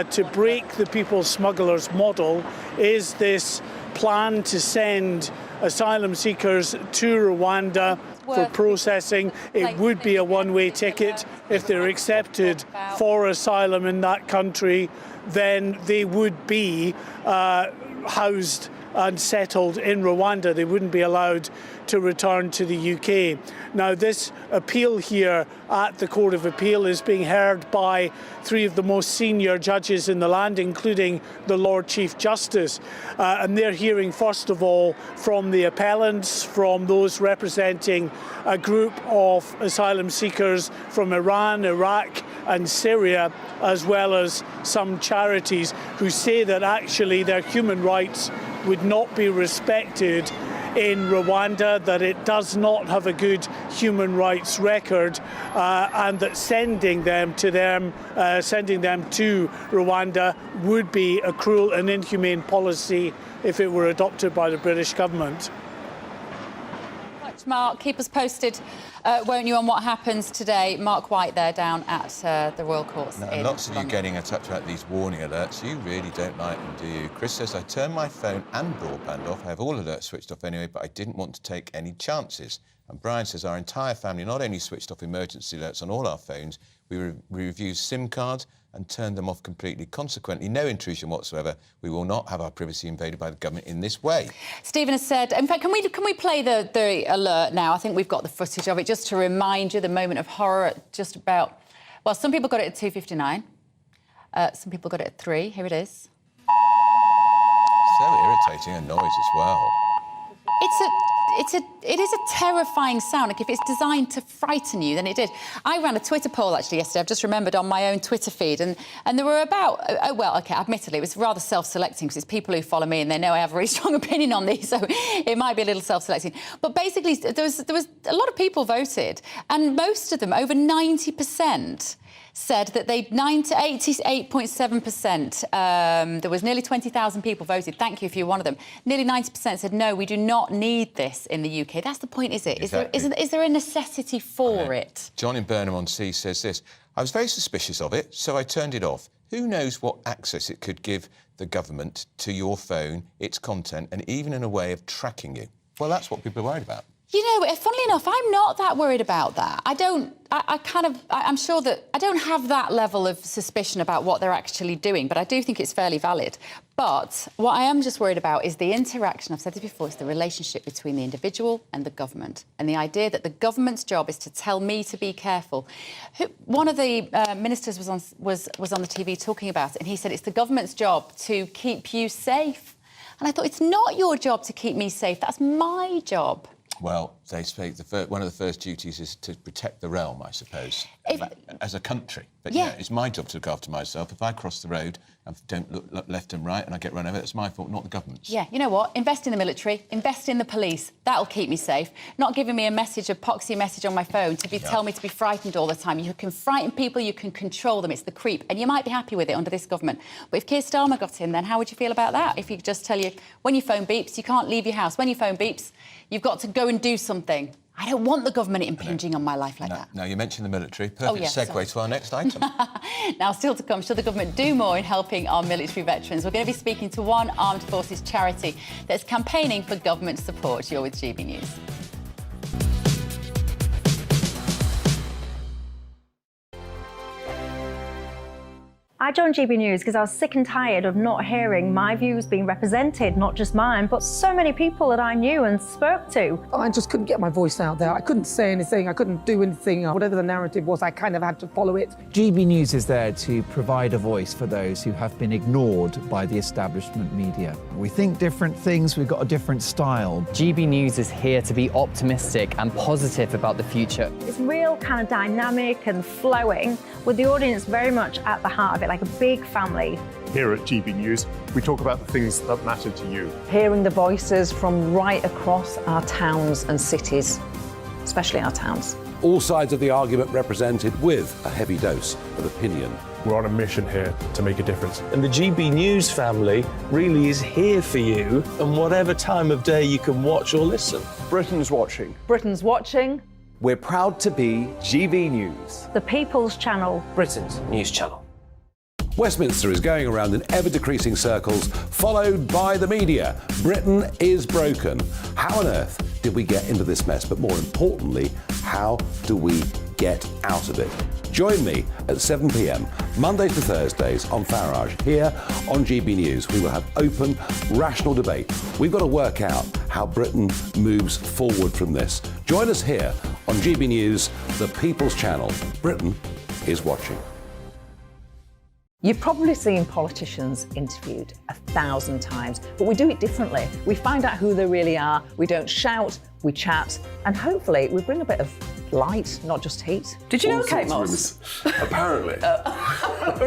to break the people smugglers model is this plan to send asylum seekers to Rwanda for processing. It would be a one-way ticket. If they're accepted for asylum in that country, then they would be housed and settled in Rwanda. They wouldn't be allowed to return to the UK. Now, this appeal here at the Court of Appeal is being heard by three of the most senior judges in the land, including the Lord Chief Justice. And they're hearing, first of all, from the appellants, from those representing a group of asylum seekers from Iran, Iraq and Syria, as well as some charities who say that actually their human rights would not be respected in Rwanda, that it does not have a good human rights record, and that sending them to Rwanda would be a cruel and inhumane policy if it were adopted by the British government. Mark, keep us posted, won't you, on what happens today? Mark White there down at the Royal Courts. Now, lots of you getting in touch about these warning alerts. You really don't like them, do you? Chris says, I turned my phone and broadband off. I have all alerts switched off anyway, but I didn't want to take any chances. And Brian says, our entire family not only switched off emergency alerts on all our phones, we reviewed SIM cards and turned them off completely. Consequently, no intrusion whatsoever. We will not have our privacy invaded by the government in this way. Stephen has said, in fact, can we play the alert now? I think we've got the footage of it, just to remind you the moment of horror at just about, well, some people got it at 2:59. Some people got it at 3. Here it is. So irritating a noise as well. It is a terrifying sound. Like, if it's designed to frighten you, then it did. I ran a Twitter poll, actually, yesterday. I've just remembered, on my own Twitter feed, and there were about... well, OK, admittedly, it was rather self-selecting, because it's people who follow me and they know I have a really strong opinion on these, so it might be a little self-selecting. But basically, there was a lot of people voted, and most of them, over 90%, said that they'd 88.7%. There was nearly 20,000 people voted. Thank you if you're one of them. Nearly 90% said, no, we do not need this in the UK. That's the point, is it? Exactly. Is there a necessity for it? John in Burnham-on-Sea says this. I was very suspicious of it, so I turned it off. Who knows what access it could give the government to your phone, its content, and even in a way of tracking you? Well, that's what people are worried about. You know, funnily enough, I'm not that worried about that. I'm sure that I don't have that level of suspicion about what they're actually doing, but I do think it's fairly valid. But what I am just worried about is the interaction, I've said this before, it's the relationship between the individual and the government, and the idea that the government's job is to tell me to be careful. One of the ministers was on the TV talking about it, and he said it's the government's job to keep you safe. And I thought, it's not your job to keep me safe, that's my job. Well, they say one of the first duties is to protect the realm, I suppose, as a country. But yeah, it's my job to look after myself. If I cross the road and don't look left and right and I get run over, it's my fault, not the government's. Yeah, you know what? Invest in the military, invest in the police. That'll keep me safe. Not giving me a poxy message on my phone to tell me to be frightened all the time. You can frighten people, you can control them. It's the creep. And you might be happy with it under this government. But if Keir Starmer got in, then how would you feel about that? If he could just tell you, when your phone beeps, you can't leave your house. When your phone beeps, you've got to go and do something. I don't want the government impinging on my life like that. Now, you mentioned the military. Perfect segue to our next item. Now, still to come, should the government do more in helping our military veterans? We're going to be speaking to one armed forces charity that's campaigning for government support. You're with GB News. I joined GB News because I was sick and tired of not hearing my views being represented, not just mine, but so many people that I knew and spoke to. I just couldn't get my voice out there. I couldn't say anything, I couldn't do anything. Whatever the narrative was, I kind of had to follow it. GB News is there to provide a voice for those who have been ignored by the establishment media. We think different things, we've got a different style. GB News is here to be optimistic and positive about the future. It's real kind of dynamic and flowing, with the audience very much at the heart of it, like a big family. Here at GB News, we talk about the things that matter to you. Hearing the voices from right across our towns and cities, especially our towns. All sides of the argument represented with a heavy dose of opinion. We're on a mission here to make a difference. And the GB News family really is here for you, and whatever time of day you can watch or listen. Britain's watching. Britain's watching. We're proud to be GB News. The People's Channel. Britain's news channel. Westminster is going around in ever-decreasing circles, followed by the media. Britain is broken. How on earth did we get into this mess? But more importantly, how do we get out of it? Join me at 7 p.m, Mondays to Thursdays on Farage, here on GB News. We will have open, rational debate. We've got to work out how Britain moves forward from this. Join us here on GB News, the People's Channel. Britain is watching. You've probably seen politicians interviewed 1,000 times, but we do it differently. We find out who they really are, we don't shout, we chat, and hopefully we bring a bit of light, not just heat. Did you know Kate Moss? Apparently.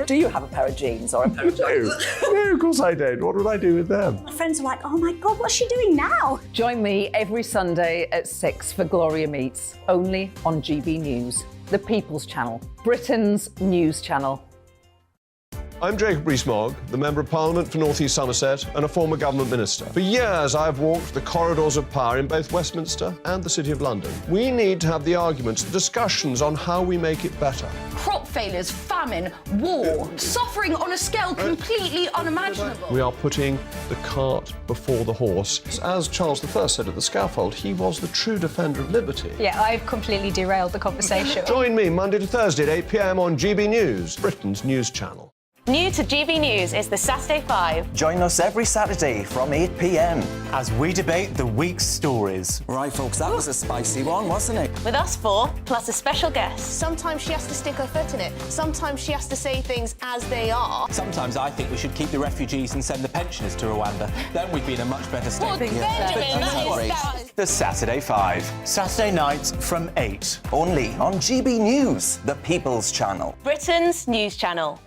Do you have a pair of jeans or a pair of jeans? No, of course I don't. What would I do with them? My friends are like, oh my God, what's she doing now? Join me every Sunday at 6 for Gloria Meets, only on GB News, the People's Channel, Britain's news channel. I'm Jacob Rees-Mogg, the Member of Parliament for North East Somerset and a former government minister. For years, I've walked the corridors of power in both Westminster and the City of London. We need to have the arguments, the discussions on how we make it better. Crop failures, famine, war, suffering on a scale completely unimaginable. We are putting the cart before the horse. As Charles I said at the scaffold, he was the true defender of liberty. Yeah, I've completely derailed the conversation. Join me Monday to Thursday at 8 p.m. on GB News, Britain's news channel. New to GB News is the Saturday 5. Join us every Saturday from 8 p.m. as we debate the week's stories. Right, folks, that was a spicy one, wasn't it? With us four, plus a special guest. Sometimes she has to stick her foot in it. Sometimes she has to say things as they are. Sometimes I think we should keep the refugees and send the pensioners to Rwanda. Then we'd be in a much better state. Well, Benjamin, The Saturday 5. Saturday nights from 8. Only on GB News, the People's Channel. Britain's news channel.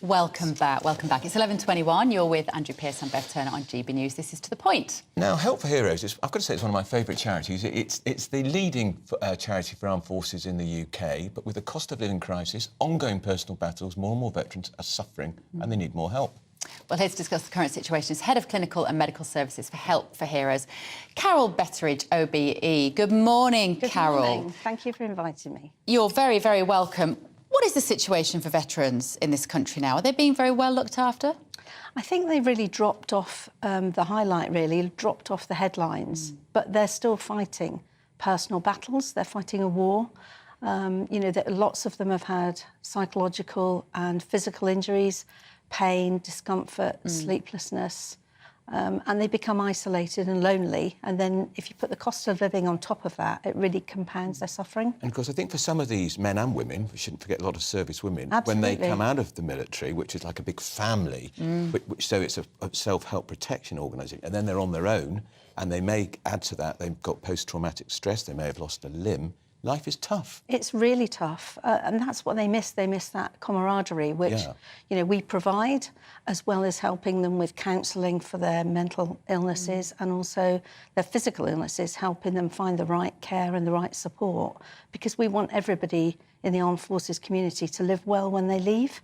Welcome back. It's 11:21. You're with Andrew Pearce and Bev Turner on GB News. This is To The Point. Now, Help for Heroes, I've got to say it's one of my favourite charities. It's the leading charity for armed forces in the UK, but with the cost of living crisis, ongoing personal battles, more and more veterans are suffering and they need more help. Well, here to discuss the current situation is Head of Clinical and Medical Services for Help for Heroes, Carol Betteridge, OBE. Good morning, Carol. Good morning. Thank you for inviting me. You're very, very welcome. What is the situation for veterans in this country now? Are they being very well looked after? I think they really dropped off the highlight, really, dropped off the headlines, but they're still fighting personal battles. They're fighting a war. Lots of them have had psychological and physical injuries, pain, discomfort, sleeplessness, and they become isolated and lonely. And then if you put the cost of living on top of that, it really compounds their suffering. And of course, I think for some of these men and women, we shouldn't forget a lot of service women, Absolutely. when they come out of the military, which is like a big family, so it's a self-help protection organisation, and then they're on their own, and they may add to that, they've got post-traumatic stress, they may have lost a limb. Life is tough. It's really tough, and that's what they miss. They miss that camaraderie, which we provide, as well as helping them with counselling for their mental illnesses and also their physical illnesses, helping them find the right care and the right support, because we want everybody in the armed forces community to live well when they leave.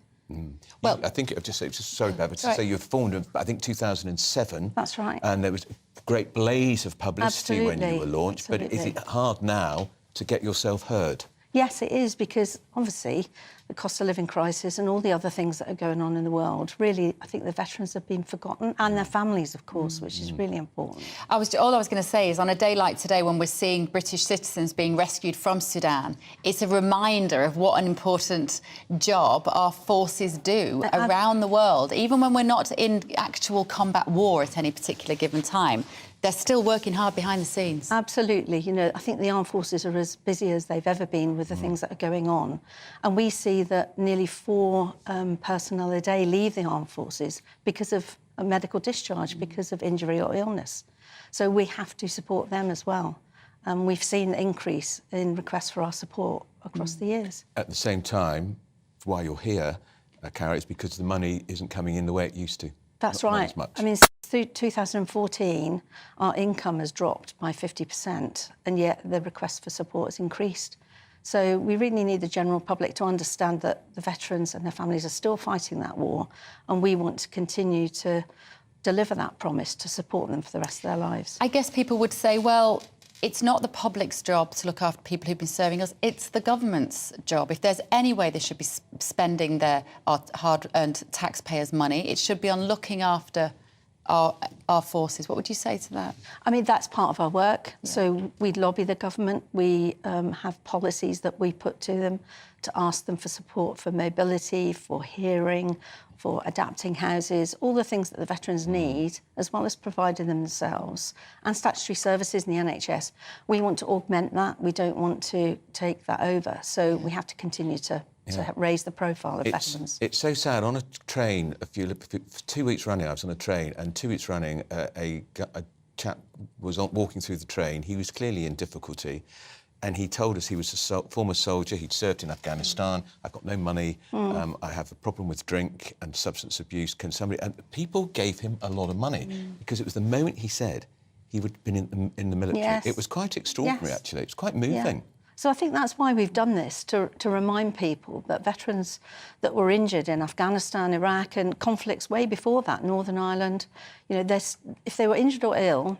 Well, I think sorry, Bev, to say you formed, I think 2007. That's right. And there was a great blaze of publicity when you were launched. Absolutely. But is it hard now to get yourself heard? Yes, it is, because obviously the cost of living crisis and all the other things that are going on in the world. Really, I think the veterans have been forgotten, and their families, of course, which is really important. All I was going to say is, on a day like today, when we're seeing British citizens being rescued from Sudan, it's a reminder of what an important job our forces do around the world. Even when we're not in actual combat war at any particular given time, they're still working hard behind the scenes. Absolutely. You know, I think the armed forces are as busy as they've ever been with the things that are going on. And we see that nearly 4 personnel a day leave the armed forces because of a medical discharge, because of injury or illness. So we have to support them as well. We've seen an increase in requests for our support across the years. At the same time, why you're here, Cara, is because the money isn't coming in the way it used to. That's Not right. as much. I mean, through 2014, our income has dropped by 50%, and yet the request for support has increased. So we really need the general public to understand that the veterans and their families are still fighting that war, and we want to continue to deliver that promise to support them for the rest of their lives. I guess people would say, well, it's not the public's job to look after people who've been serving us, it's the government's job. If there's any way they should be spending our hard-earned taxpayers' money, it should be on looking after our forces. What would you say to that? I mean, that's part of our work. Yeah. So we lobby the government. We have policies that we put to them to ask them for support for mobility, for hearing, for adapting houses, all the things that the veterans need, as well as providing them themselves, and statutory services in the NHS. We want to augment that. We don't want to take that over. So we have to continue to raise the profile of veterans. It's so sad. On a train, for 2 weeks running, I was on a train, and 2 weeks running, a chap was walking through the train. He was clearly in difficulty, and he told us he was a former soldier. He'd served in Afghanistan. I've got no money. I have a problem with drink and substance abuse. Can somebody... And people gave him a lot of money because it was the moment he said he would have been in the military. Yes. It was quite extraordinary, actually. It was quite moving. Yeah. So I think that's why we've done this, to remind people that veterans that were injured in Afghanistan, Iraq and conflicts way before that, Northern Ireland, you know, if they were injured or ill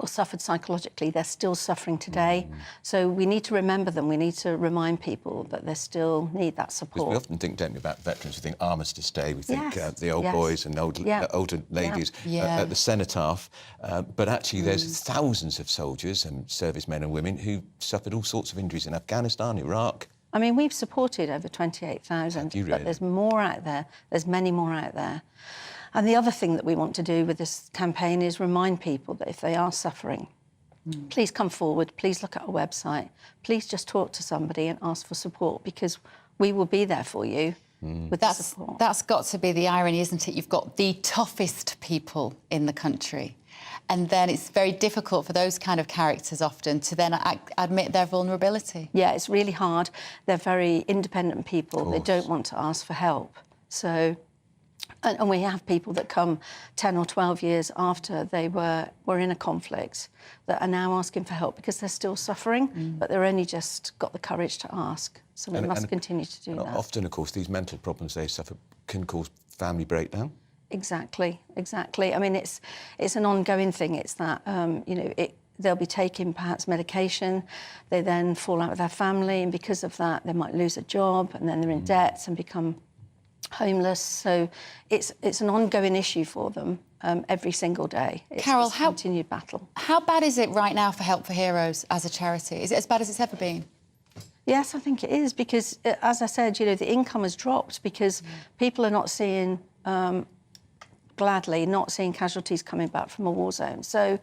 or suffered psychologically, they're still suffering today. So we need to remember them. We need to remind people that they still need that support. We often think, don't we, about veterans. We think Armistice Day, we think the old boys and older ladies at the cenotaph. But actually, there's thousands of soldiers and servicemen and women who suffered all sorts of injuries in Afghanistan, Iraq. I mean, we've supported over 28,000, but there's more out there. There's many more out there. And the other thing that we want to do with this campaign is remind people that if they are suffering, please come forward, please look at our website, please just talk to somebody and ask for support, because we will be there for you with that support. That's got to be the irony, isn't it? You've got the toughest people in the country, and then it's very difficult for those kind of characters often to then admit their vulnerability. Yeah, it's really hard. They're very independent people. They don't want to ask for help. So... And we have people that come 10 or 12 years after they were in a conflict that are now asking for help because they're still suffering, but they're only just got the courage to ask. So we must continue to do that. Often, of course, these mental problems they suffer can cause family breakdown. Exactly, exactly. I mean, it's an ongoing thing. It's that, you know, they'll be taking perhaps medication, they then fall out with their family, and because of that, they might lose a job, and then they're in debt and become homeless. So it's an ongoing issue for them every single day. Carol, it's a continued battle. How bad is it right now for Help for Heroes as a charity? Is it as bad as it's ever been? Yes, I think it is, because, as I said, you know, the income has dropped because people are not seeing, gladly, not seeing casualties coming back from a war zone. So,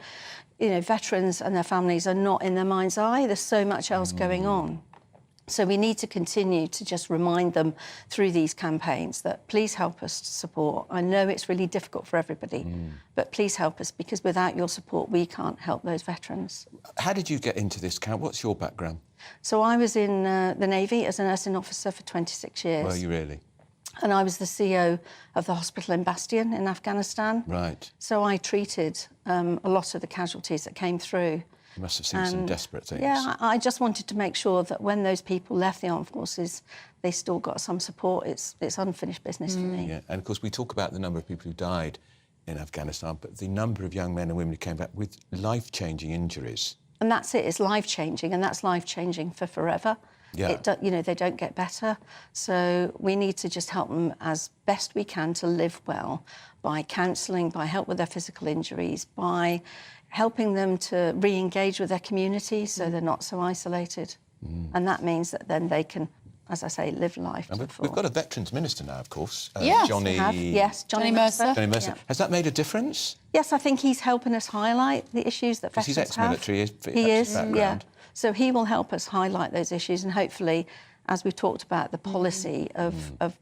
you know, veterans and their families are not in their mind's eye. There's so much else going on. So we need to continue to just remind them through these campaigns that please help us to support. I know it's really difficult for everybody, but please help us, because without your support, we can't help those veterans. How did you get into this camp? What's your background? So I was in the Navy as a nursing officer for 26 years. Were you really? And I was the CEO of the hospital in Bastion in Afghanistan. Right. So I treated a lot of the casualties that came through. You must have seen some desperate things. Yeah, I just wanted to make sure that when those people left the armed forces, they still got some support. It's unfinished business for me. Yeah, and of course we talk about the number of people who died in Afghanistan, but the number of young men and women who came back with life-changing injuries. And that's it, it's life-changing, and that's life-changing for forever. Yeah. They don't get better. So we need to just help them as best we can to live well by counselling, by help with their physical injuries, by helping them to re-engage with their community so they're not so isolated. And that means that then they can, as I say, live life. And we've got a Veterans Minister now, of course. Yes, Johnny... we have. Yes, Johnny Mercer. Johnny Mercer. Yeah. Has that made a difference? Yes, I think he's helping us highlight the issues that veterans have. He's ex-military. He is, background. yeah. So he will help us highlight those issues and hopefully, as we've talked about, the policy of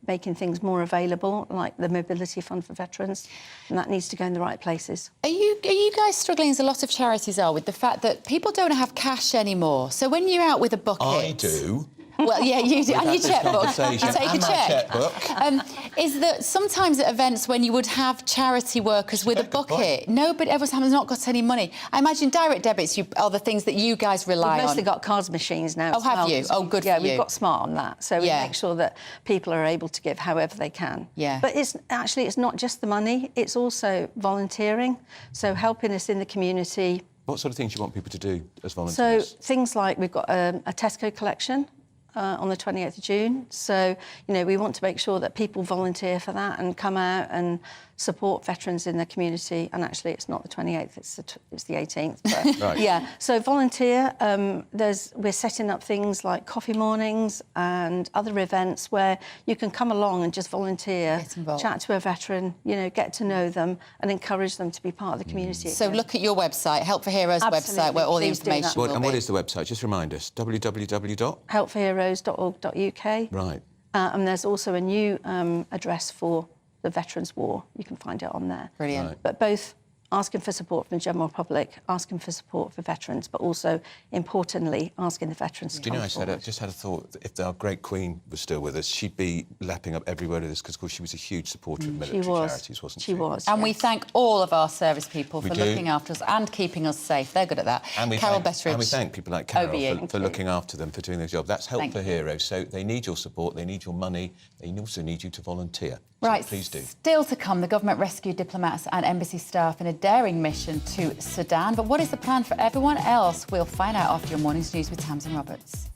making things more available, like the Mobility Fund for Veterans, and that needs to go in the right places. Are you guys struggling, as a lot of charities are, with the fact that people don't have cash anymore? So when you're out with a bucket... I do. Well, yeah, you do. And your checkbook. You take a And my check. checkbook. Is that sometimes at events when you would have charity workers with a bucket, nobody, everyone's not got any money. I imagine direct debits are the things that you guys rely on. We've mostly got cards machines now. Oh, have you? Oh, good for you. Yeah, we've got smart on that. So we make sure that people are able to give however they can. Yeah. But it's not just the money, it's also volunteering. So helping us in the community. What sort of things do you want people to do as volunteers? So things like we've got a Tesco collection on the 28th of June. So, we want to make sure that people volunteer for that and come out and support veterans in their community. And actually, it's not the 28th, it's the 18th. But Right. Yeah, so volunteer. We're setting up things like coffee mornings and other events where you can come along and just volunteer, chat to a veteran, get to know them and encourage them to be part of the community. So look at your website, Help for Heroes website, where all the information will be. And what is the website? Just remind us. www. helpforheroes.org.uk. Right. And there's also a new address for the Veterans War. You can find it on there. Brilliant. Right. But both asking for support from the general public, asking for support for veterans, but also, importantly, asking the veterans to Do you know, come I just had a thought, that if our great Queen was still with us, she'd be lapping up every word of this, because, of course, she was a huge supporter of military charities, wasn't she? She was. And we thank all of our service people We for do. looking after us and keeping us safe. They're good at that. And we thank people like Carol OBE. for looking after them, for doing their job. That's Help Thank for you. Heroes. So they need your support, they need your money, they also need you to volunteer. Right, So please do. Still to come, the government rescued diplomats and embassy staff in a daring mission to Sudan. But what is the plan for everyone else? We'll find out after your morning's news with Tamsin Roberts.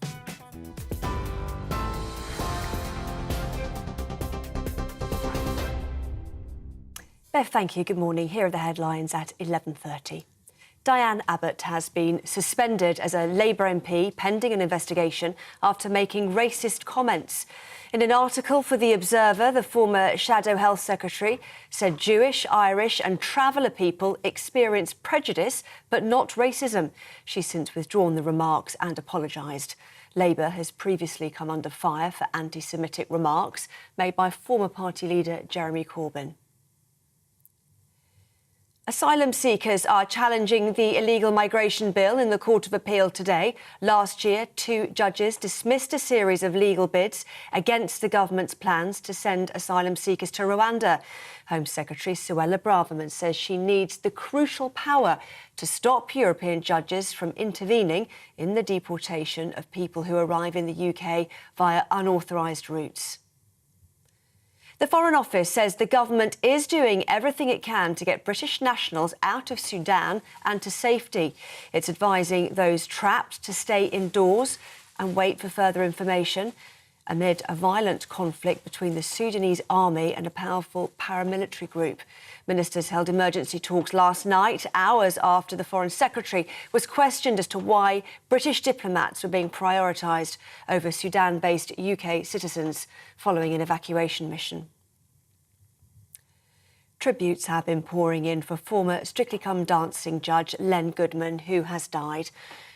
Bev, thank you. Good morning. Here are the headlines at 11:30. Diane Abbott has been suspended as a Labour MP pending an investigation after making racist comments. In an article for The Observer, the former Shadow Health Secretary said Jewish, Irish and traveller people experience prejudice but not racism. She's since withdrawn the remarks and apologised. Labour has previously come under fire for anti-Semitic remarks made by former party leader Jeremy Corbyn. Asylum seekers are challenging the illegal migration bill in the Court of Appeal today. Last year, 2 judges dismissed a series of legal bids against the government's plans to send asylum seekers to Rwanda. Home Secretary Suella Braverman says she needs the crucial power to stop European judges from intervening in the deportation of people who arrive in the UK via unauthorised routes. The Foreign Office says the government is doing everything it can to get British nationals out of Sudan and to safety. It's advising those trapped to stay indoors and wait for further information amid a violent conflict between the Sudanese army and a powerful paramilitary group. Ministers held emergency talks last night, hours after the Foreign Secretary was questioned as to why British diplomats were being prioritised over Sudan-based UK citizens following an evacuation mission. Tributes have been pouring in for former Strictly Come Dancing judge Len Goodman, who has died.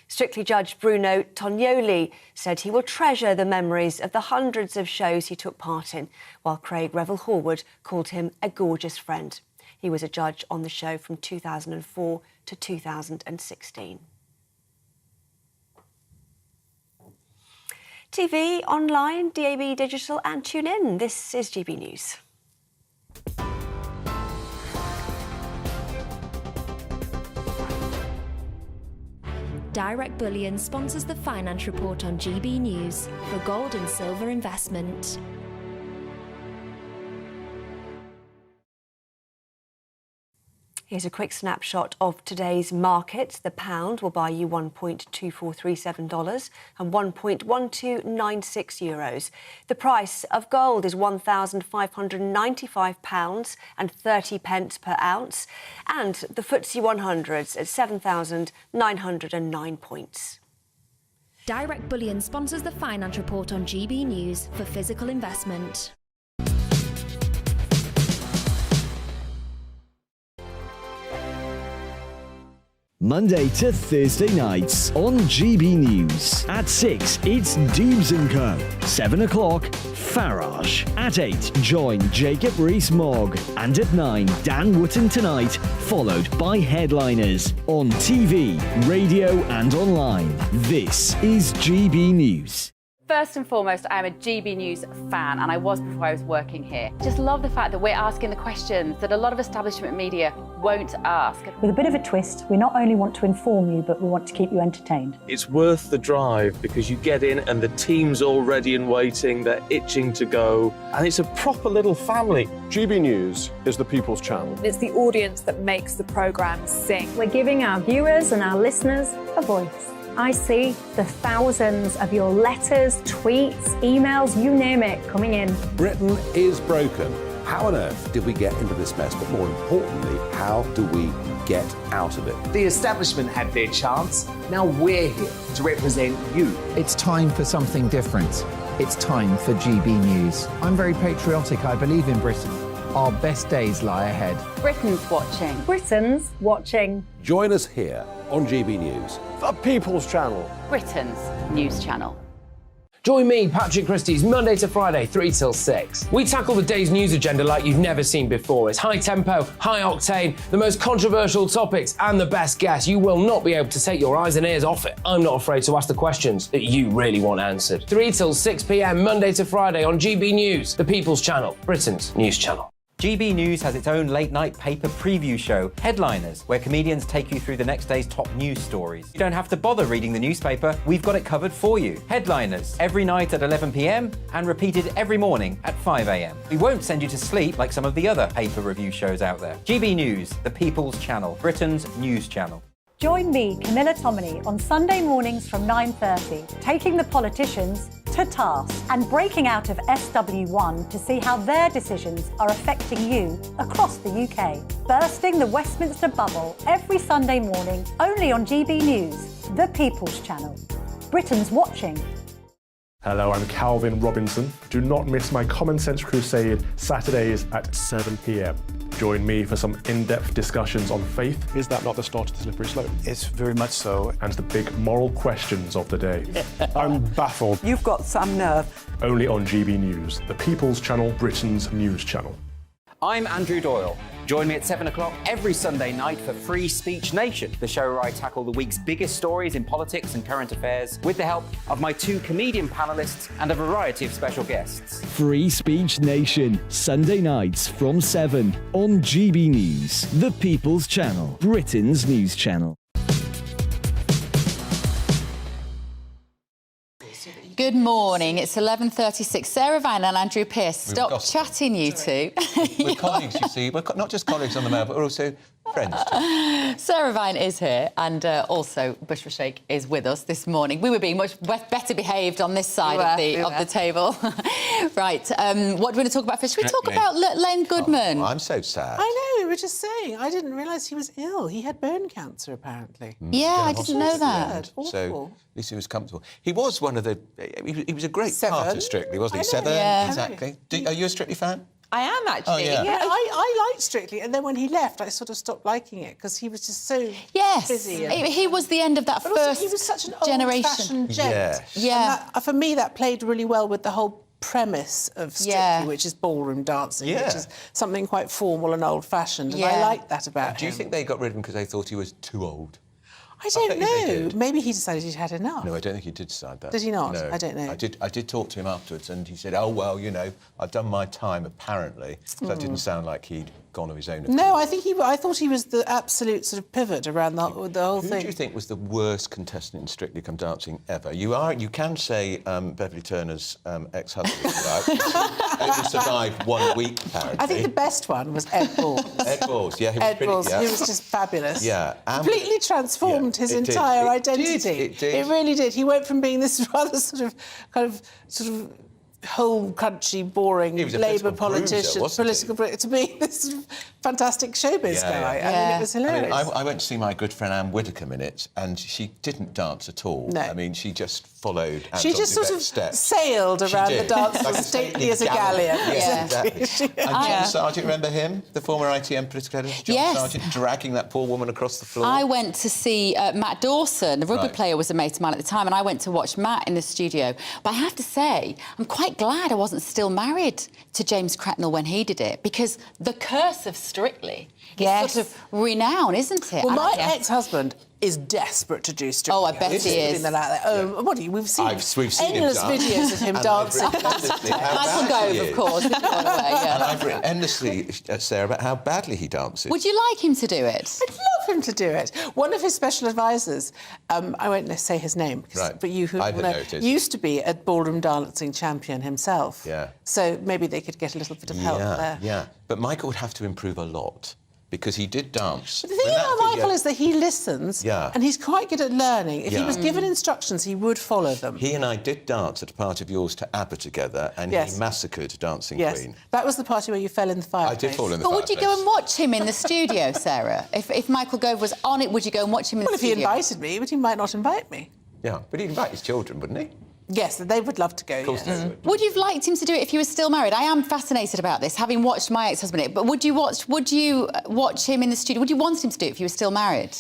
Strictly Judge Bruno Tognoli said he will treasure the memories of the hundreds of shows he took part in, while Craig Revel-Horwood called him a gorgeous friend. He was a judge on the show from 2004 to 2016. TV, online, DAB digital and tune in. This is GB News. Direct Bullion sponsors the Finance Report on GB News for gold and silver investment. Here's a quick snapshot of today's markets. The pound will buy you $1.2437 and €1.1296 euros. The price of gold is £1,595 and 30 pence per ounce. And the FTSE 100's at 7,909 points. Direct Bullion sponsors the Finance Report on GB News for physical investment. Monday to Thursday nights on GB News. At 6, it's Dubes & Co. 7 o'clock, Farage. At 8, join Jacob Rees-Mogg. And at 9, Dan Wootton Tonight, followed by Headliners. On TV, radio and online. This is GB News. First and foremost, I'm a GB News fan, and I was before I was working here. Just love the fact that we're asking the questions that a lot of establishment media won't ask. With a bit of a twist, we not only want to inform you, but we want to keep you entertained. It's worth the drive because you get in and the team's all ready and waiting, they're itching to go, and it's a proper little family. GB News is the People's Channel. It's the audience that makes the programme sing. We're giving our viewers and our listeners a voice. I see the thousands of your letters, tweets, emails, you name it, coming in. Britain is broken. How on earth did we get into this mess? But more importantly, how do we get out of it? The establishment had their chance. Now we're here to represent you. It's time for something different. It's time for GB News. I'm very patriotic. I believe in Britain. Our best days lie ahead. Britain's watching. Britain's watching. Join us here on GB News. The People's Channel. Britain's news channel. Join me, Patrick Christie's, Monday to Friday, 3 till 6. We tackle the day's news agenda like you've never seen before. It's high tempo, high octane, the most controversial topics, and the best guests. You will not be able to take your eyes and ears off it. I'm not afraid to ask the questions that you really want answered. 3 till 6 p.m, Monday to Friday on GB News, the People's Channel, Britain's news channel. GB News has its own late-night paper preview show, Headliners, where comedians take you through the next day's top news stories. You don't have to bother reading the newspaper, we've got it covered for you. Headliners, every night at 11 p.m, and repeated every morning at 5 a.m. We won't send you to sleep like some of the other paper review shows out there. GB News, the People's Channel, Britain's news channel. Join me, Camilla Tominey, on Sunday mornings from 9:30, taking the politicians to task and breaking out of SW1 to see how their decisions are affecting you across the UK. Bursting the Westminster bubble every Sunday morning, only on GB News, the People's Channel. Britain's watching. Hello, I'm Calvin Robinson. Do not miss my Common Sense Crusade, Saturdays at 7 p.m. Join me for some in-depth discussions on faith. Is that not the start of the slippery slope? It's very much so. And the big moral questions of the day. I'm baffled. You've got some nerve. Only on GB News, the People's Channel, Britain's news channel. I'm Andrew Doyle. Join me at 7 o'clock every Sunday night for Free Speech Nation, the show where I tackle the week's biggest stories in politics and current affairs with the help of my 2 comedian panellists and a variety of special guests. Free Speech Nation, Sunday nights from 7 on GB News, the People's Channel, Britain's news channel. Good morning. It's 11:36. Sarah Vine and Andrew Pearce. Stop chatting, you two. We're colleagues, you see. We're not just colleagues on the mail, but we're also friends too. Sarah Vine is here, and also Bushra Sheikh is with us this morning. We were being much better behaved on this side of the table. Right. What do we want to talk about first? Should we talk about Len Goodman? Oh, I'm so sad. I know. We were just saying. I didn't realise he was ill. He had bone cancer, apparently. Yeah, I didn't know that. So at least he was comfortable. He was one of the. He was a great part of Strictly, wasn't he? Seven, yeah. Exactly. Are you a Strictly fan? I am, actually. Oh, yeah. I liked Strictly, and then when he left, I sort of stopped liking it because he was just so busy. He was the end of that but first also, he was such an generation. old-fashioned gent. Yeah. And for me, that played really well with the whole premise of Strictly, which is ballroom dancing, which is something quite formal and old-fashioned, and I like that about him. Do you think they got rid of him because they thought he was too old? I don't know. Maybe he decided he'd had enough. No, I don't think he did decide that. Did he not? No. I don't know. I did talk to him afterwards, and he said, "Oh well, you know, I've done my time apparently." So that didn't sound like he'd gone of his own accord. No, I thought he was the absolute sort of pivot around the whole thing. Who do you think was the worst contestant in Strictly Come Dancing ever? You can say Beverley Turner's ex-husband, if you like. only survived 1 week, apparently. I think the best one was Ed Balls. Ed Balls, yeah, he was pretty, Balls, yeah. he was just fabulous. Yeah. Completely transformed his entire identity. It did. It really did. He went from being this rather sort of whole country boring Labour politician, to being this sort of fantastic showbiz guy. I mean, it was hilarious. I mean, I went to see my good friend Anne Widdecombe in it, and she didn't dance at all. No. I mean, she just followed. She just sort of steps. sailed around the dance like as stately as a galleon. Yeah, exactly. And John Sargent, remember him, the former ITM political editor, John Sargent, dragging that poor woman across the floor. I went to see Matt Dawson, the rugby player, was a mate of mine at the time, and I went to watch Matt in the studio. But I have to say, I'm quite glad I wasn't still married to James Cretnell when he did it, because the curse of Strictly is sort of renowned, isn't it? Well, my ex-husband is desperate to do Strictly. Oh, I bet he is. What do you? We've seen endless videos of him dancing. Michael Gove, of course. And I've written endlessly, Sarah, about how badly he dances. Would you like him to do it? I'd love him to do it. One of his special advisors, I won't say his name, but you who know, used to be a ballroom dancing champion himself. Yeah. So maybe they could get a little bit of help there. Yeah, but Michael would have to improve a lot, because he did dance. But the thing about Michael is that he listens, and he's quite good at learning. If he was given instructions, he would follow them. He and I did dance at a party of yours to ABBA together, and he massacred Dancing Queen. That was the party where you fell in the fireplace. I did fall in the But fireplace. would you go and watch him in the studio, Sarah? If Michael Gove was on it, would you go and watch him in the studio? Well, if he invited me, but he might not invite me. Yeah, but he'd invite his children, wouldn't he? Yes, they would love to go. Of course they would. Would you have liked him to do it if you were still married? I am fascinated about this, having watched my ex-husband. But would you watch him in the studio? Would you want him to do it if you were still married?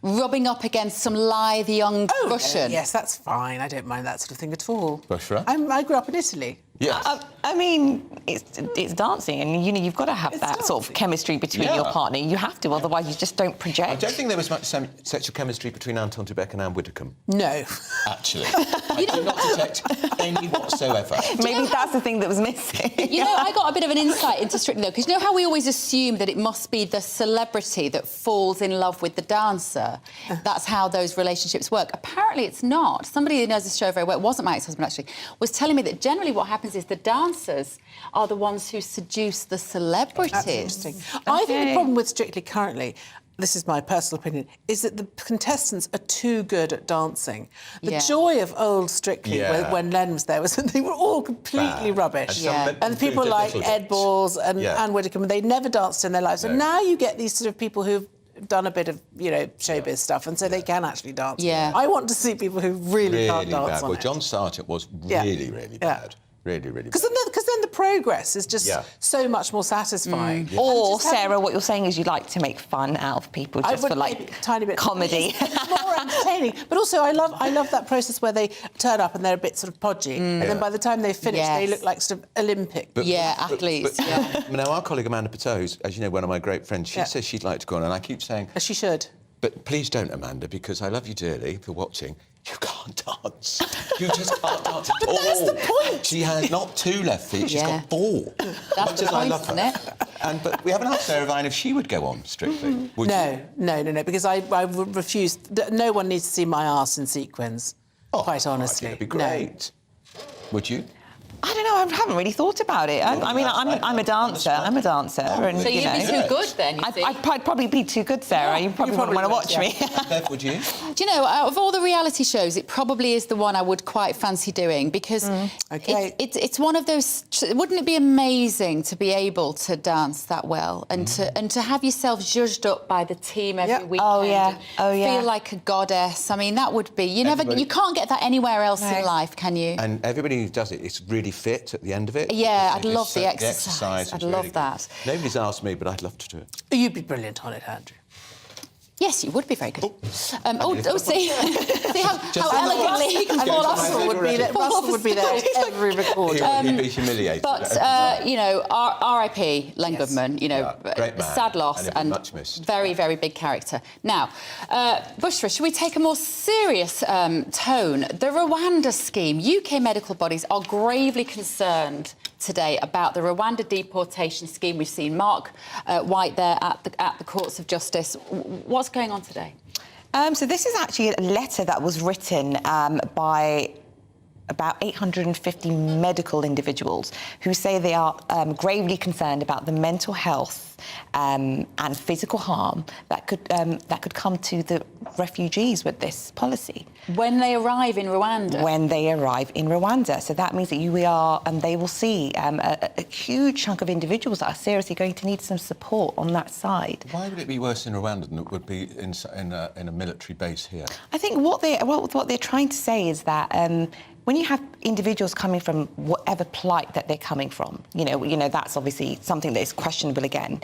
Rubbing up against some lithe young Russian. Yes, that's fine. I don't mind that sort of thing at all. Bushra? I grew up in Italy. Yes. I mean, it's dancing, and you've got to have that sort of chemistry between your partner. You have to, otherwise you just don't project. I don't think there was much sexual chemistry between Anton Dubek and Anne Widdecombe. No. Actually. I did not detect any whatsoever. Maybe that's the thing that was missing. You know, I got a bit of an insight into Strictly, though, because you know how we always assume that it must be the celebrity that falls in love with the dancer? That's how those relationships work. Apparently it's not. Somebody who knows the show very well, it wasn't my ex-husband, actually, was telling me that generally what happens is the dancers are the ones who seduce the celebrities. That's interesting. I think the problem with Strictly currently, this is my personal opinion, is that the contestants are too good at dancing. The joy of old Strictly, when Len was there, was that they were all completely rubbish. And people like Ed Balls and Anne Widdecombe, they never danced in their lives. So now you get these sort of people who've done a bit of, showbiz stuff, and so they can actually dance. I want to see people who really can't dance on Well, it. John Sargent was really, really bad. Really, really bad. Because then the progress is just so much more satisfying. Or, Sarah, what you're saying is you like to make fun out of people just for, like, tiny bit comedy. It's more entertaining. But also, I love that process where they turn up and they're a bit sort of podgy, and then by the time they finish, they look like sort of Olympic. Athletes. Now, our colleague Amanda Pateau, who's, as you know, one of my great friends, she says she'd like to go on, and I keep saying... She should. But please don't, Amanda, because I love you dearly for watching. You can't dance. You just can't dance at all. But that's the point. She has not 2 left feet, she's got 4. That's the point, isn't it? But we haven't asked Sarah Vine if she would go on Strictly. Would you? No, because I would refuse. No one needs to see my arse in sequins, quite honestly. That'd be great. Would you? I don't know, I haven't really thought about it. I'm a dancer. And, so you'd be too good then, you think? I'd probably be too good, Sarah. You probably wouldn't want to watch me. Bev, would you? Do you know, out of all the reality shows, it probably is the one I would quite fancy doing, because it's one of those... Wouldn't it be amazing to be able to dance that well and to have yourself judged up by the team every weekend? Feel like a goddess. I mean, that would be... You can't get that anywhere else in life, can you? And everybody who does it, it's really fit at the end of it. Yeah, I'd love the exercise. I'd love that. Nobody's asked me, but I'd love to do it. You'd be brilliant on it, Andrew. Yes, you would be very good. See how elegantly Russell would be there at every recording. He'd be humiliated. But, R.I.P. Len Goodman, great man. sad loss and much missed. very, very big character. Now, Bushra, should we take a more serious tone? The Rwanda scheme. UK medical bodies are gravely concerned today about the Rwanda deportation scheme. We've seen Mark White there at the Courts of Justice. What's going on today? So this is actually a letter that was written by about 850 medical individuals who say they are gravely concerned about the mental health and physical harm that could come to the refugees with this policy. When they arrive in Rwanda? When they arrive in Rwanda. So that means that they will see a huge chunk of individuals that are seriously going to need some support on that side. Why would it be worse in Rwanda than it would be in a military base here? I think what they're trying to say is that when you have individuals coming from whatever plight that they're coming from, you know that's obviously something that is questionable again,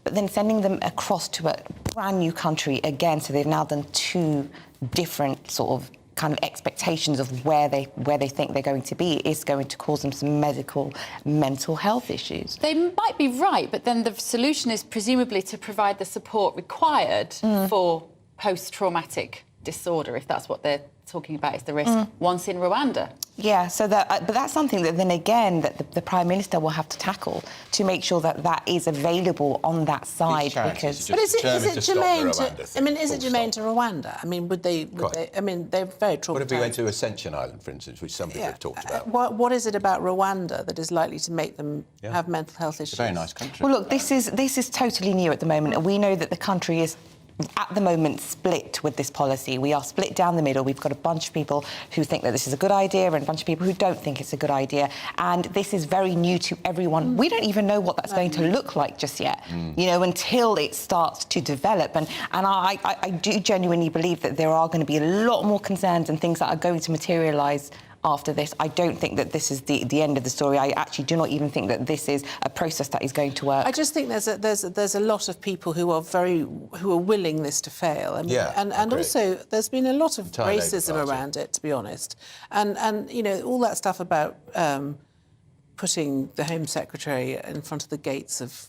but then sending them across to a brand new country again, so they've now done two different sort of kind of expectations of where they think they're going to be is going to cause them some mental health issues. They might be right, but then the solution is presumably to provide the support required for post-traumatic disorder, if that's what they're talking about, is the risk once in Rwanda. Yeah, so but that's something that then again that the Prime Minister will have to tackle to make sure that that is available on that side. Because but is it germane to? I mean, is it germane to Rwanda? I mean, would they? I mean, they're very traumatised. What if we went to Ascension Island, for instance, which some people have talked about? What is it about Rwanda that is likely to make them have mental health issues? It's a very nice country. Well, look, this is totally new at the moment, and we know that the country is at the moment split with this policy. We are split down the middle. We've got a bunch of people who think that this is a good idea and a bunch of people who don't think it's a good idea. And this is very new to everyone. We don't even know what that's going to look like just yet, you know, until it starts to develop. And I do genuinely believe that there are going to be a lot more concerns and things that are going to materialise after this. I don't think that this is the end of the story. I actually do not even think that this is a process that is going to work. I just think there's a lot of people who are willing this to fail. I mean, and also there's been a lot of racism around it, to be honest. And you know, all that stuff about putting the Home Secretary in front of the gates of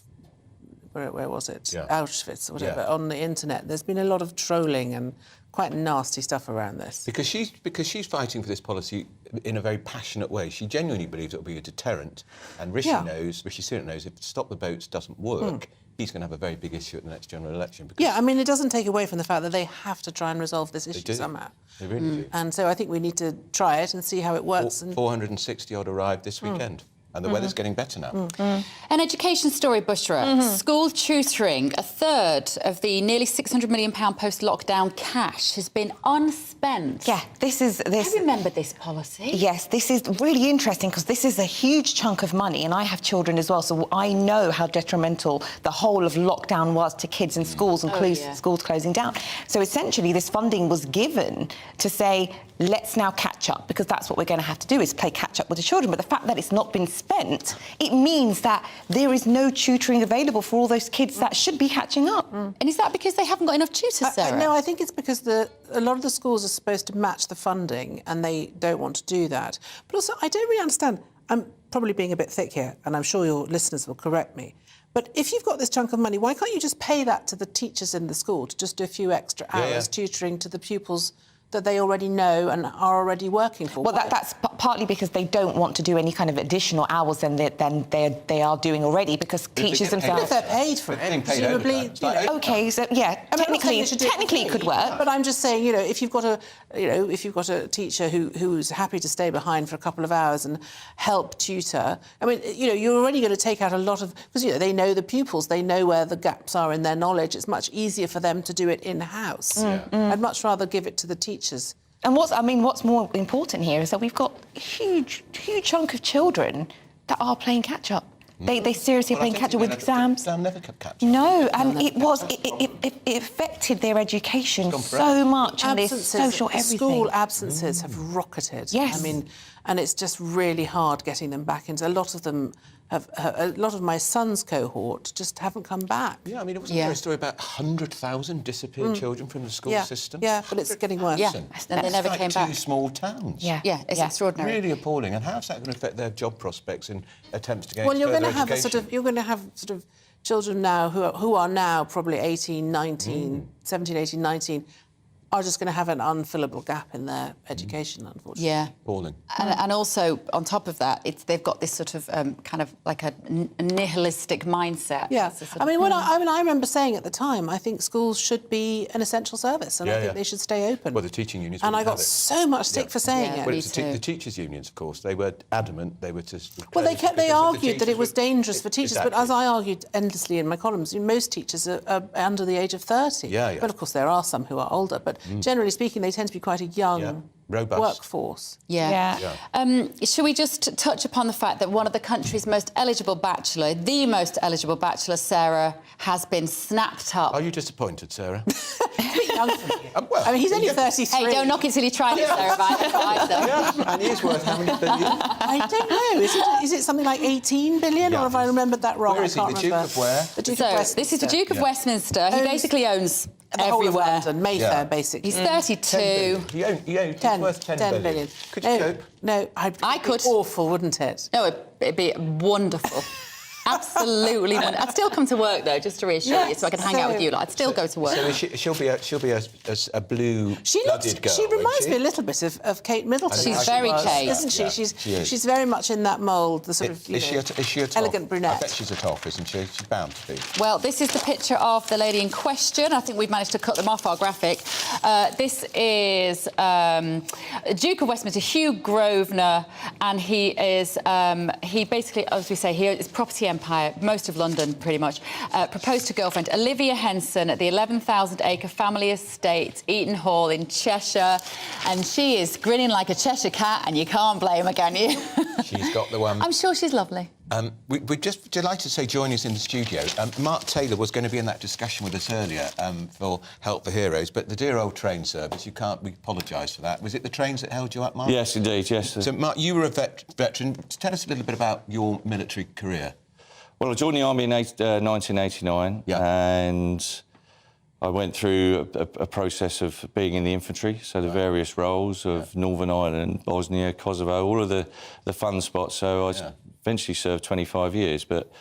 where was it? Auschwitz or whatever, on the internet. There's been a lot of trolling and quite nasty stuff around this. Because she's fighting for this policy in a very passionate way. She genuinely believes it will be a deterrent. And Rishi Sunak knows if Stop the Boats doesn't work, he's going to have a very big issue at the next general election. Yeah, I mean, it doesn't take away from the fact that they have to try and resolve this issue somehow. They really do. And so I think we need to try it and see how it works. 460-odd arrived this weekend. And the weather's getting better now. An education story, Bushra. School tutoring. A third of the nearly £600 million post-lockdown cash has been unspent. Yeah, this. I remember this policy. Yes, this is really interesting because this is a huge chunk of money, and I have children as well, so I know how detrimental the whole of lockdown was to kids in schools and schools closing down. So essentially, this funding was given to say, let's now catch up, because that's what we're going to have to do, is play catch up with the children. But the fact that it's not been spent, it means that there is no tutoring available for all those kids that should be catching up. And is that because they haven't got enough tutors, Sarah? No, I think it's because a lot of the schools are supposed to match the funding and they don't want to do that. But also, I don't really understand. I'm probably being a bit thick here, and I'm sure your listeners will correct me. But if you've got this chunk of money, why can't you just pay that to the teachers in the school to just do a few extra hours tutoring to the pupils that they already know and are already working for? Well, that's partly because they don't want to do any kind of additional hours than they are doing already, because teachers themselves... If they're paid for it, presumably... OK, so, yeah, technically it could work. But I'm just saying, you know, if you've got a teacher who's happy to stay behind for a couple of hours and help tutor, I mean, you know, you're already going to take out a lot of... Because, you know, they know the pupils, they know where the gaps are in their knowledge. It's much easier for them to do it in-house. I'd much rather give it to the teachers. And what's more important here is that we've got a huge chunk of children that are playing catch-up. They seriously are playing catch-up with exams. They'll never catch up. No, and it affected their education so much, and their social everything. School absences have rocketed. Yes. I mean, and it's just really hard getting them back into... A lot of them a lot of my son's cohort just haven't come back. Yeah, I mean, it wasn't there a story about 100,000 disappeared children from the school system? Yeah, but it's getting worse. Yeah, and they never came back. Two small towns. Yeah, it's extraordinary. Really appalling. And how's that going to affect their job prospects in attempts to gain further education? Well, you're going to have children now who are now probably 18, 19, 17, 18, 19, are just going to have an unfillable gap in their education, unfortunately. Yeah. Appalling. And also, on top of that, they've got this sort of kind of like a nihilistic mindset. Yeah. I mean, I remember saying at the time, I think schools should be an essential service, and I think they should stay open. Well, the teaching unions and I wouldn't got have it. so much stick for saying it. Well, the teachers' unions, of course, they were adamant. They were just. Well, they argued that it was dangerous for teachers, but as I argued endlessly in my columns, most teachers are under the age of 30. Yeah. But of course, there are some who are older. But generally speaking, they tend to be quite a young. Robust workforce. Should we just touch upon the fact that one of the country's most eligible bachelor, the most eligible bachelor, Sarah, has been snapped up? Are you disappointed, Sarah? Young for me. I mean, he's only 33. Hey, don't knock it till you try it, Sarah. And he is worth how many billion? I don't know. Is it something like 18 billion, or have I remembered that wrong? Where is he? The Duke of where? The Duke of Westminster. This is the Duke of Westminster. He basically owns everywhere. London, Mayfair, basically. He's 32. He owns 10 billion. Could you cope? No, I could. Be awful, wouldn't it? No, it'd be wonderful. Absolutely wonderful. I'd still come to work though, just to reassure you, so I can hang out with you. I'd still go to work. So she'll be a blue-blooded girl. She reminds me a little bit of Kate Middleton. She's very Kate, isn't she? She's very much in that mould. The sort of is she a top? Elegant brunette. I bet she's a top, isn't she? She's bound to be. Well, this is the picture of the lady in question. I think we've managed to cut them off our graphic. This is Duke of Westminster, Hugh Grosvenor, and he is he basically, as we say here, is property empire, most of London pretty much, proposed to girlfriend Olivia Henson at the 11,000-acre family estate, Eaton Hall in Cheshire, and she is grinning like a Cheshire cat, and you can't blame her, can you? She's got the one. I'm sure she's lovely. We're just delighted to say joining us in the studio. Mark Taylor was going to be in that discussion with us earlier for Help for Heroes, but the dear old train service, we apologise for that. Was it the trains that held you up, Mark? Yes, indeed, yes. So, Mark, you were a veteran. Tell us a little bit about your military career. Well, I joined the Army in 1989, and I went through a process of being in the infantry, so the various roles of Northern Ireland, Bosnia, Kosovo, all of the fun spots. So I eventually served 25 years, but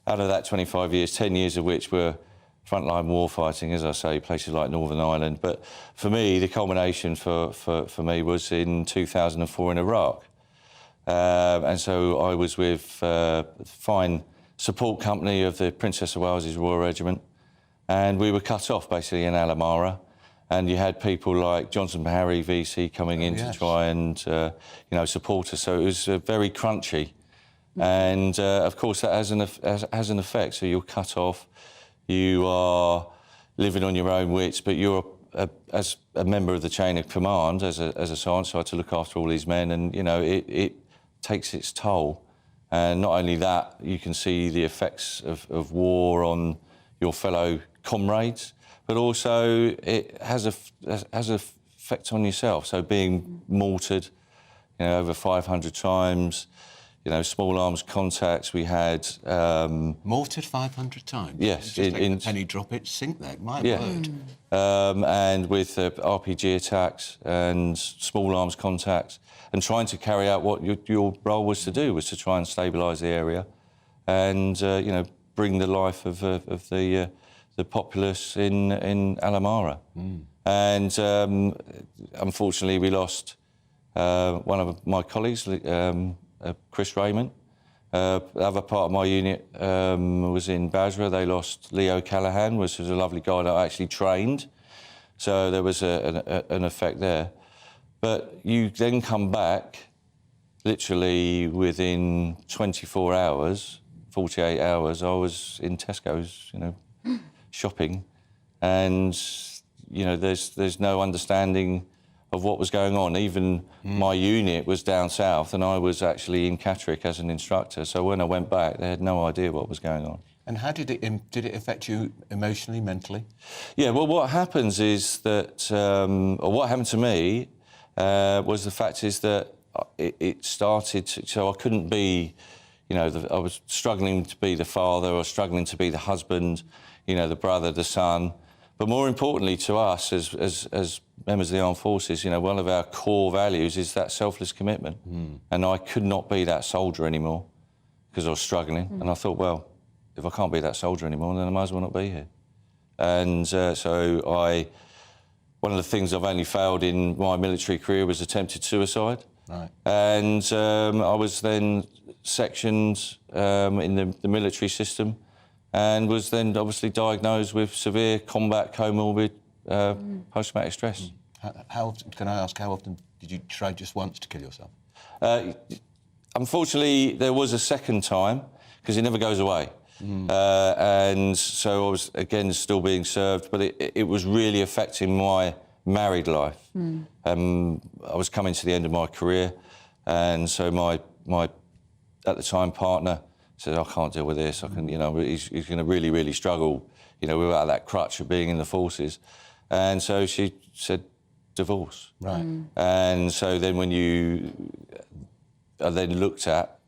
out of that 25 years, 10 years of which were frontline warfighting, as I say, places like Northern Ireland. But for me, the culmination for me was in 2004 in Iraq. And so I was with fine support company of the Princess of Wales's Royal Regiment, and we were cut off basically in Alamara, and you had people like Johnson Harry VC coming in to try and support us. So it was very crunchy, and of course that has an effect. So you're cut off, you are living on your own wits, but you're as a member of the chain of command, as a sergeant, so I had to look after all these men, and it takes its toll. And not only that, you can see the effects of war on your fellow comrades, but also it has an effect on yourself. So being mortared, over 500 times, small arms contacts. We had mortared 500 times. Yes, just in penny drop it, sink there. My word. And with RPG attacks and small arms contacts, and trying to carry out what your role was to do, was to try and stabilise the area, and bring the life of the populace in Alamara. And unfortunately, we lost one of my colleagues, Chris Raymond. The other part of my unit was in Basra. They lost Leo Callahan, which was a lovely guy that I actually trained. So there was an effect there. But you then come back, literally within 24 hours, 48 hours, I was in Tesco's, shopping, and, there's no understanding of what was going on. Even my unit was down south, and I was actually in Catterick as an instructor. So when I went back, they had no idea what was going on. And how did it affect you emotionally, mentally? Yeah, well, what happens is that, or what happened to me, was the fact is that it started so I couldn't be, I was struggling to be the father, I was struggling to be the husband, the brother, the son. But more importantly to us as members of the armed forces, one of our core values is that selfless commitment. And I could not be that soldier anymore because I was struggling. And I thought, well, if I can't be that soldier anymore, then I might as well not be here. And so I one of the things I've only failed in my military career was attempted suicide. Right. And I was then sectioned in the military system and was then obviously diagnosed with severe combat comorbid post-traumatic stress. How often, can I ask, how often did you try just once to kill yourself? Unfortunately, there was a second time, because it never goes away. And so I was, again, still being served, but it was really affecting my married life. I was coming to the end of my career, and so my at the time, partner said, I can't deal with this. I can, you know, he's going to really, really struggle, you know, without that crutch of being in the forces. And so she said, divorce. Right. And so then when you are then looked at,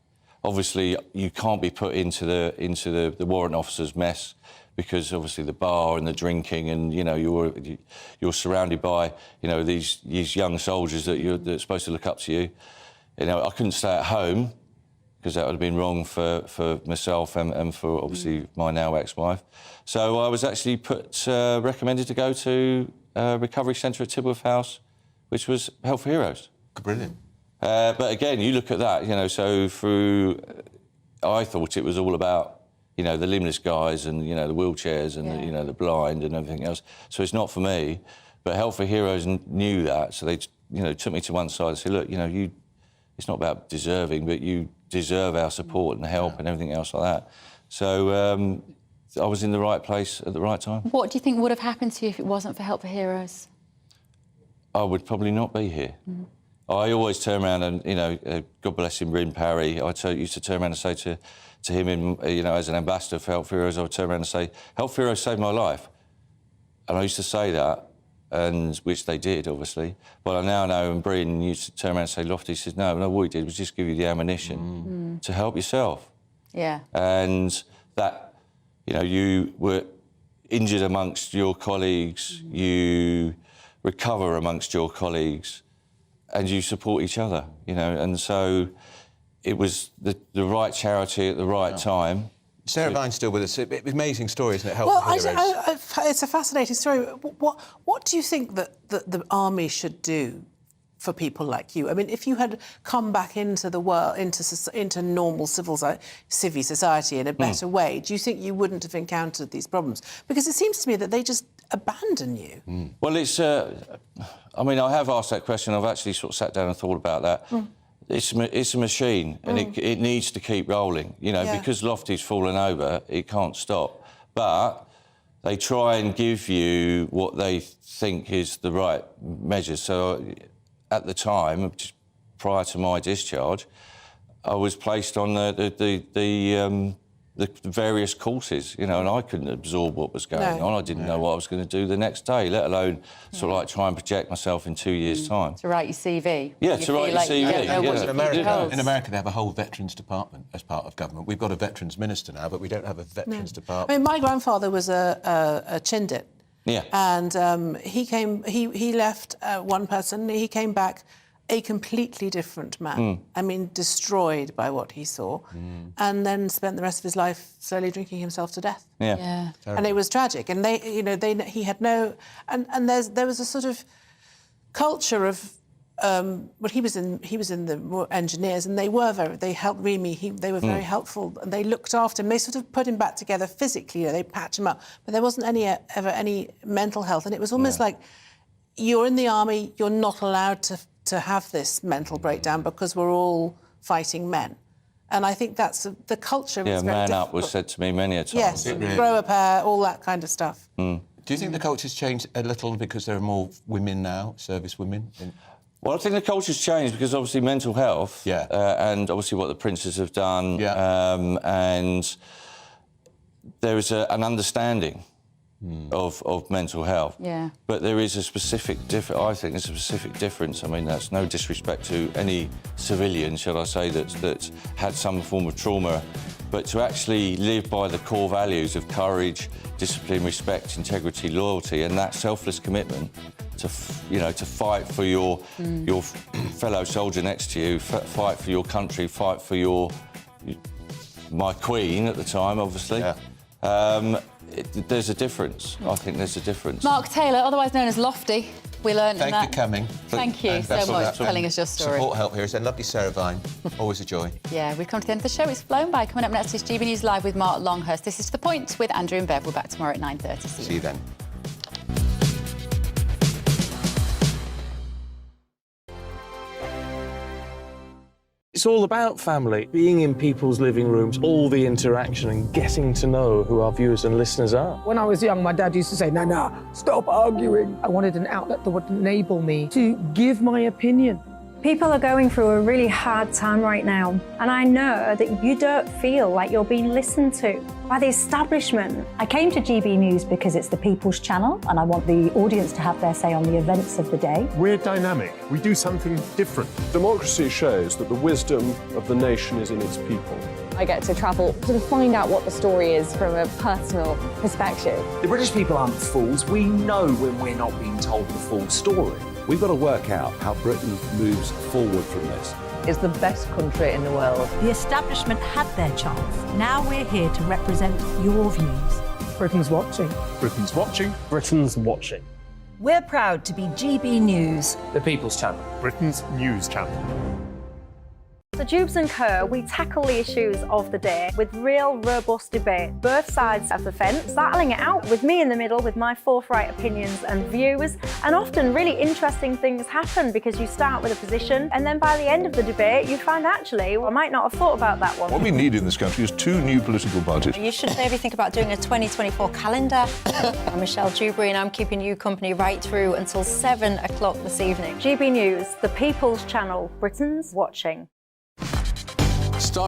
obviously you can't be put into the warrant officer's mess, because obviously the bar and the drinking, and you know you're surrounded by these young soldiers that are supposed to look up to you. You know, I couldn't stay at home because that would have been wrong for myself and for obviously my now ex-wife. So I was actually recommended to go to a recovery centre at Tidworth House, which was Health for Heroes. Brilliant. But again, you look at that, so I thought it was all about, the limbless guys and, the wheelchairs and, the blind and everything else. So it's not for me. But Health for Heroes knew that, so they, took me to one side and said, look, it's not about deserving, but you deserve our support and help and everything else like that. So I was in the right place at the right time. What do you think would have happened to you if it wasn't for Help for Heroes? I would probably not be here. I always turn around and, God bless him, Bryn Parry, I used to turn around and say to him, as an ambassador for Health for Heroes, I would turn around and say, Health for Heroes saved my life. And I used to say that, which they did, obviously. But I now know, and Bryn used to turn around and say, Lofty says, no, what we did was just give you the ammunition to help yourself. Yeah. And that, you were injured amongst your colleagues, you recover amongst your colleagues, and you support each other, and so it was the right charity at the right time. Sarah Vine's still with us. Amazing story, isn't it? Help Well, for Heroes. it's a fascinating story. What do you think that the army should do for people like you? I mean, if you had come back into the world, into normal civil society in a better way, do you think you wouldn't have encountered these problems? Because it seems to me that they just abandon you. Well, it's... I mean, I have asked that question. I've actually sort of sat down and thought about that. It's a machine, and it needs to keep rolling. Because Lofty's fallen over, it can't stop. But they try and give you what they think is the right measures. So at the time, just prior to my discharge, I was placed on the various courses, and I couldn't absorb what was going on. I didn't know what I was going to do the next day, let alone sort of like try and project myself in 2 years' time. To write your CV. Yeah, to write your CV. In America, they have a whole veterans department as part of government. We've got a veterans minister now, but we don't have a veterans department. I mean, my grandfather was a Chindit. Yeah. And he left one person, he came back a completely different man. I mean, destroyed by what he saw, and then spent the rest of his life slowly drinking himself to death. Yeah. And it was tragic. And he had no, and there was a sort of culture of, well, he was in the engineers, and they helped Remy. They were very helpful, and they looked after him. They sort of put him back together physically. They patched him up, but there wasn't ever any mental health, and it was almost like you're in the army, you're not allowed to have this mental breakdown because we're all fighting men. And I think that's the culture. Yeah, is very man difficult. up was said to me many a time. Yes, grow a pair, all that kind of stuff. Do you think the culture's changed a little because there are more women now, service women? Well, I think the culture's changed because obviously mental health, and obviously what the Princes have done, and there is an understanding of mental health. Yeah. But there is a specific I think there's a specific difference. I mean, that's no disrespect to any civilian, shall I say, that's had some form of trauma, but to actually live by the core values of courage, discipline, respect, integrity, loyalty, and that selfless commitment to fight for your fellow soldier next to you, fight for your country, fight for my queen at the time, obviously. Yeah. There's a difference. I think there's a difference. Mark Taylor, otherwise known as Lofty. we learned Thank that. you for coming. Thank you so much for telling us your story. Support help here is a lovely Sarah Vine. Always a joy. Yeah, we've come to the end of the show. It's flown by. Coming up next is GB News Live with Mark Longhurst. This is To The Point with Andrew and Bev. We're back tomorrow at 9:30. See you then. It's all about family, being in people's living rooms, all the interaction and getting to know who our viewers and listeners are. When I was young, my dad used to say, no, stop arguing. I wanted an outlet that would enable me to give my opinion. People are going through a really hard time right now, and I know that you don't feel like you're being listened to by the establishment. I came to GB News because it's the People's Channel and I want the audience to have their say on the events of the day. We're dynamic. We do something different. Democracy shows that the wisdom of the nation is in its people. I get to travel to find out what the story is from a personal perspective. The British people aren't fools. We know when we're not being told the full story. We've got to work out how Britain moves forward from this. It's the best country in the world. The establishment had their chance. Now we're here to represent your views. Britain's watching. Britain's watching. Britain's watching. We're proud to be GB News. The People's Channel. Britain's news channel. So Jubes and Co, we tackle the issues of the day with real robust debate, both sides of the fence, battling it out with me in the middle with my forthright opinions and views. And often really interesting things happen because you start with a position and then by the end of the debate you find actually, well, I might not have thought about that one. What we need in this country is 2 new political parties. You should maybe think about doing a 2024 calendar. I'm Michelle Dewberry and I'm keeping you company right through until 7 o'clock this evening. GB News, the People's Channel, Britain's watching.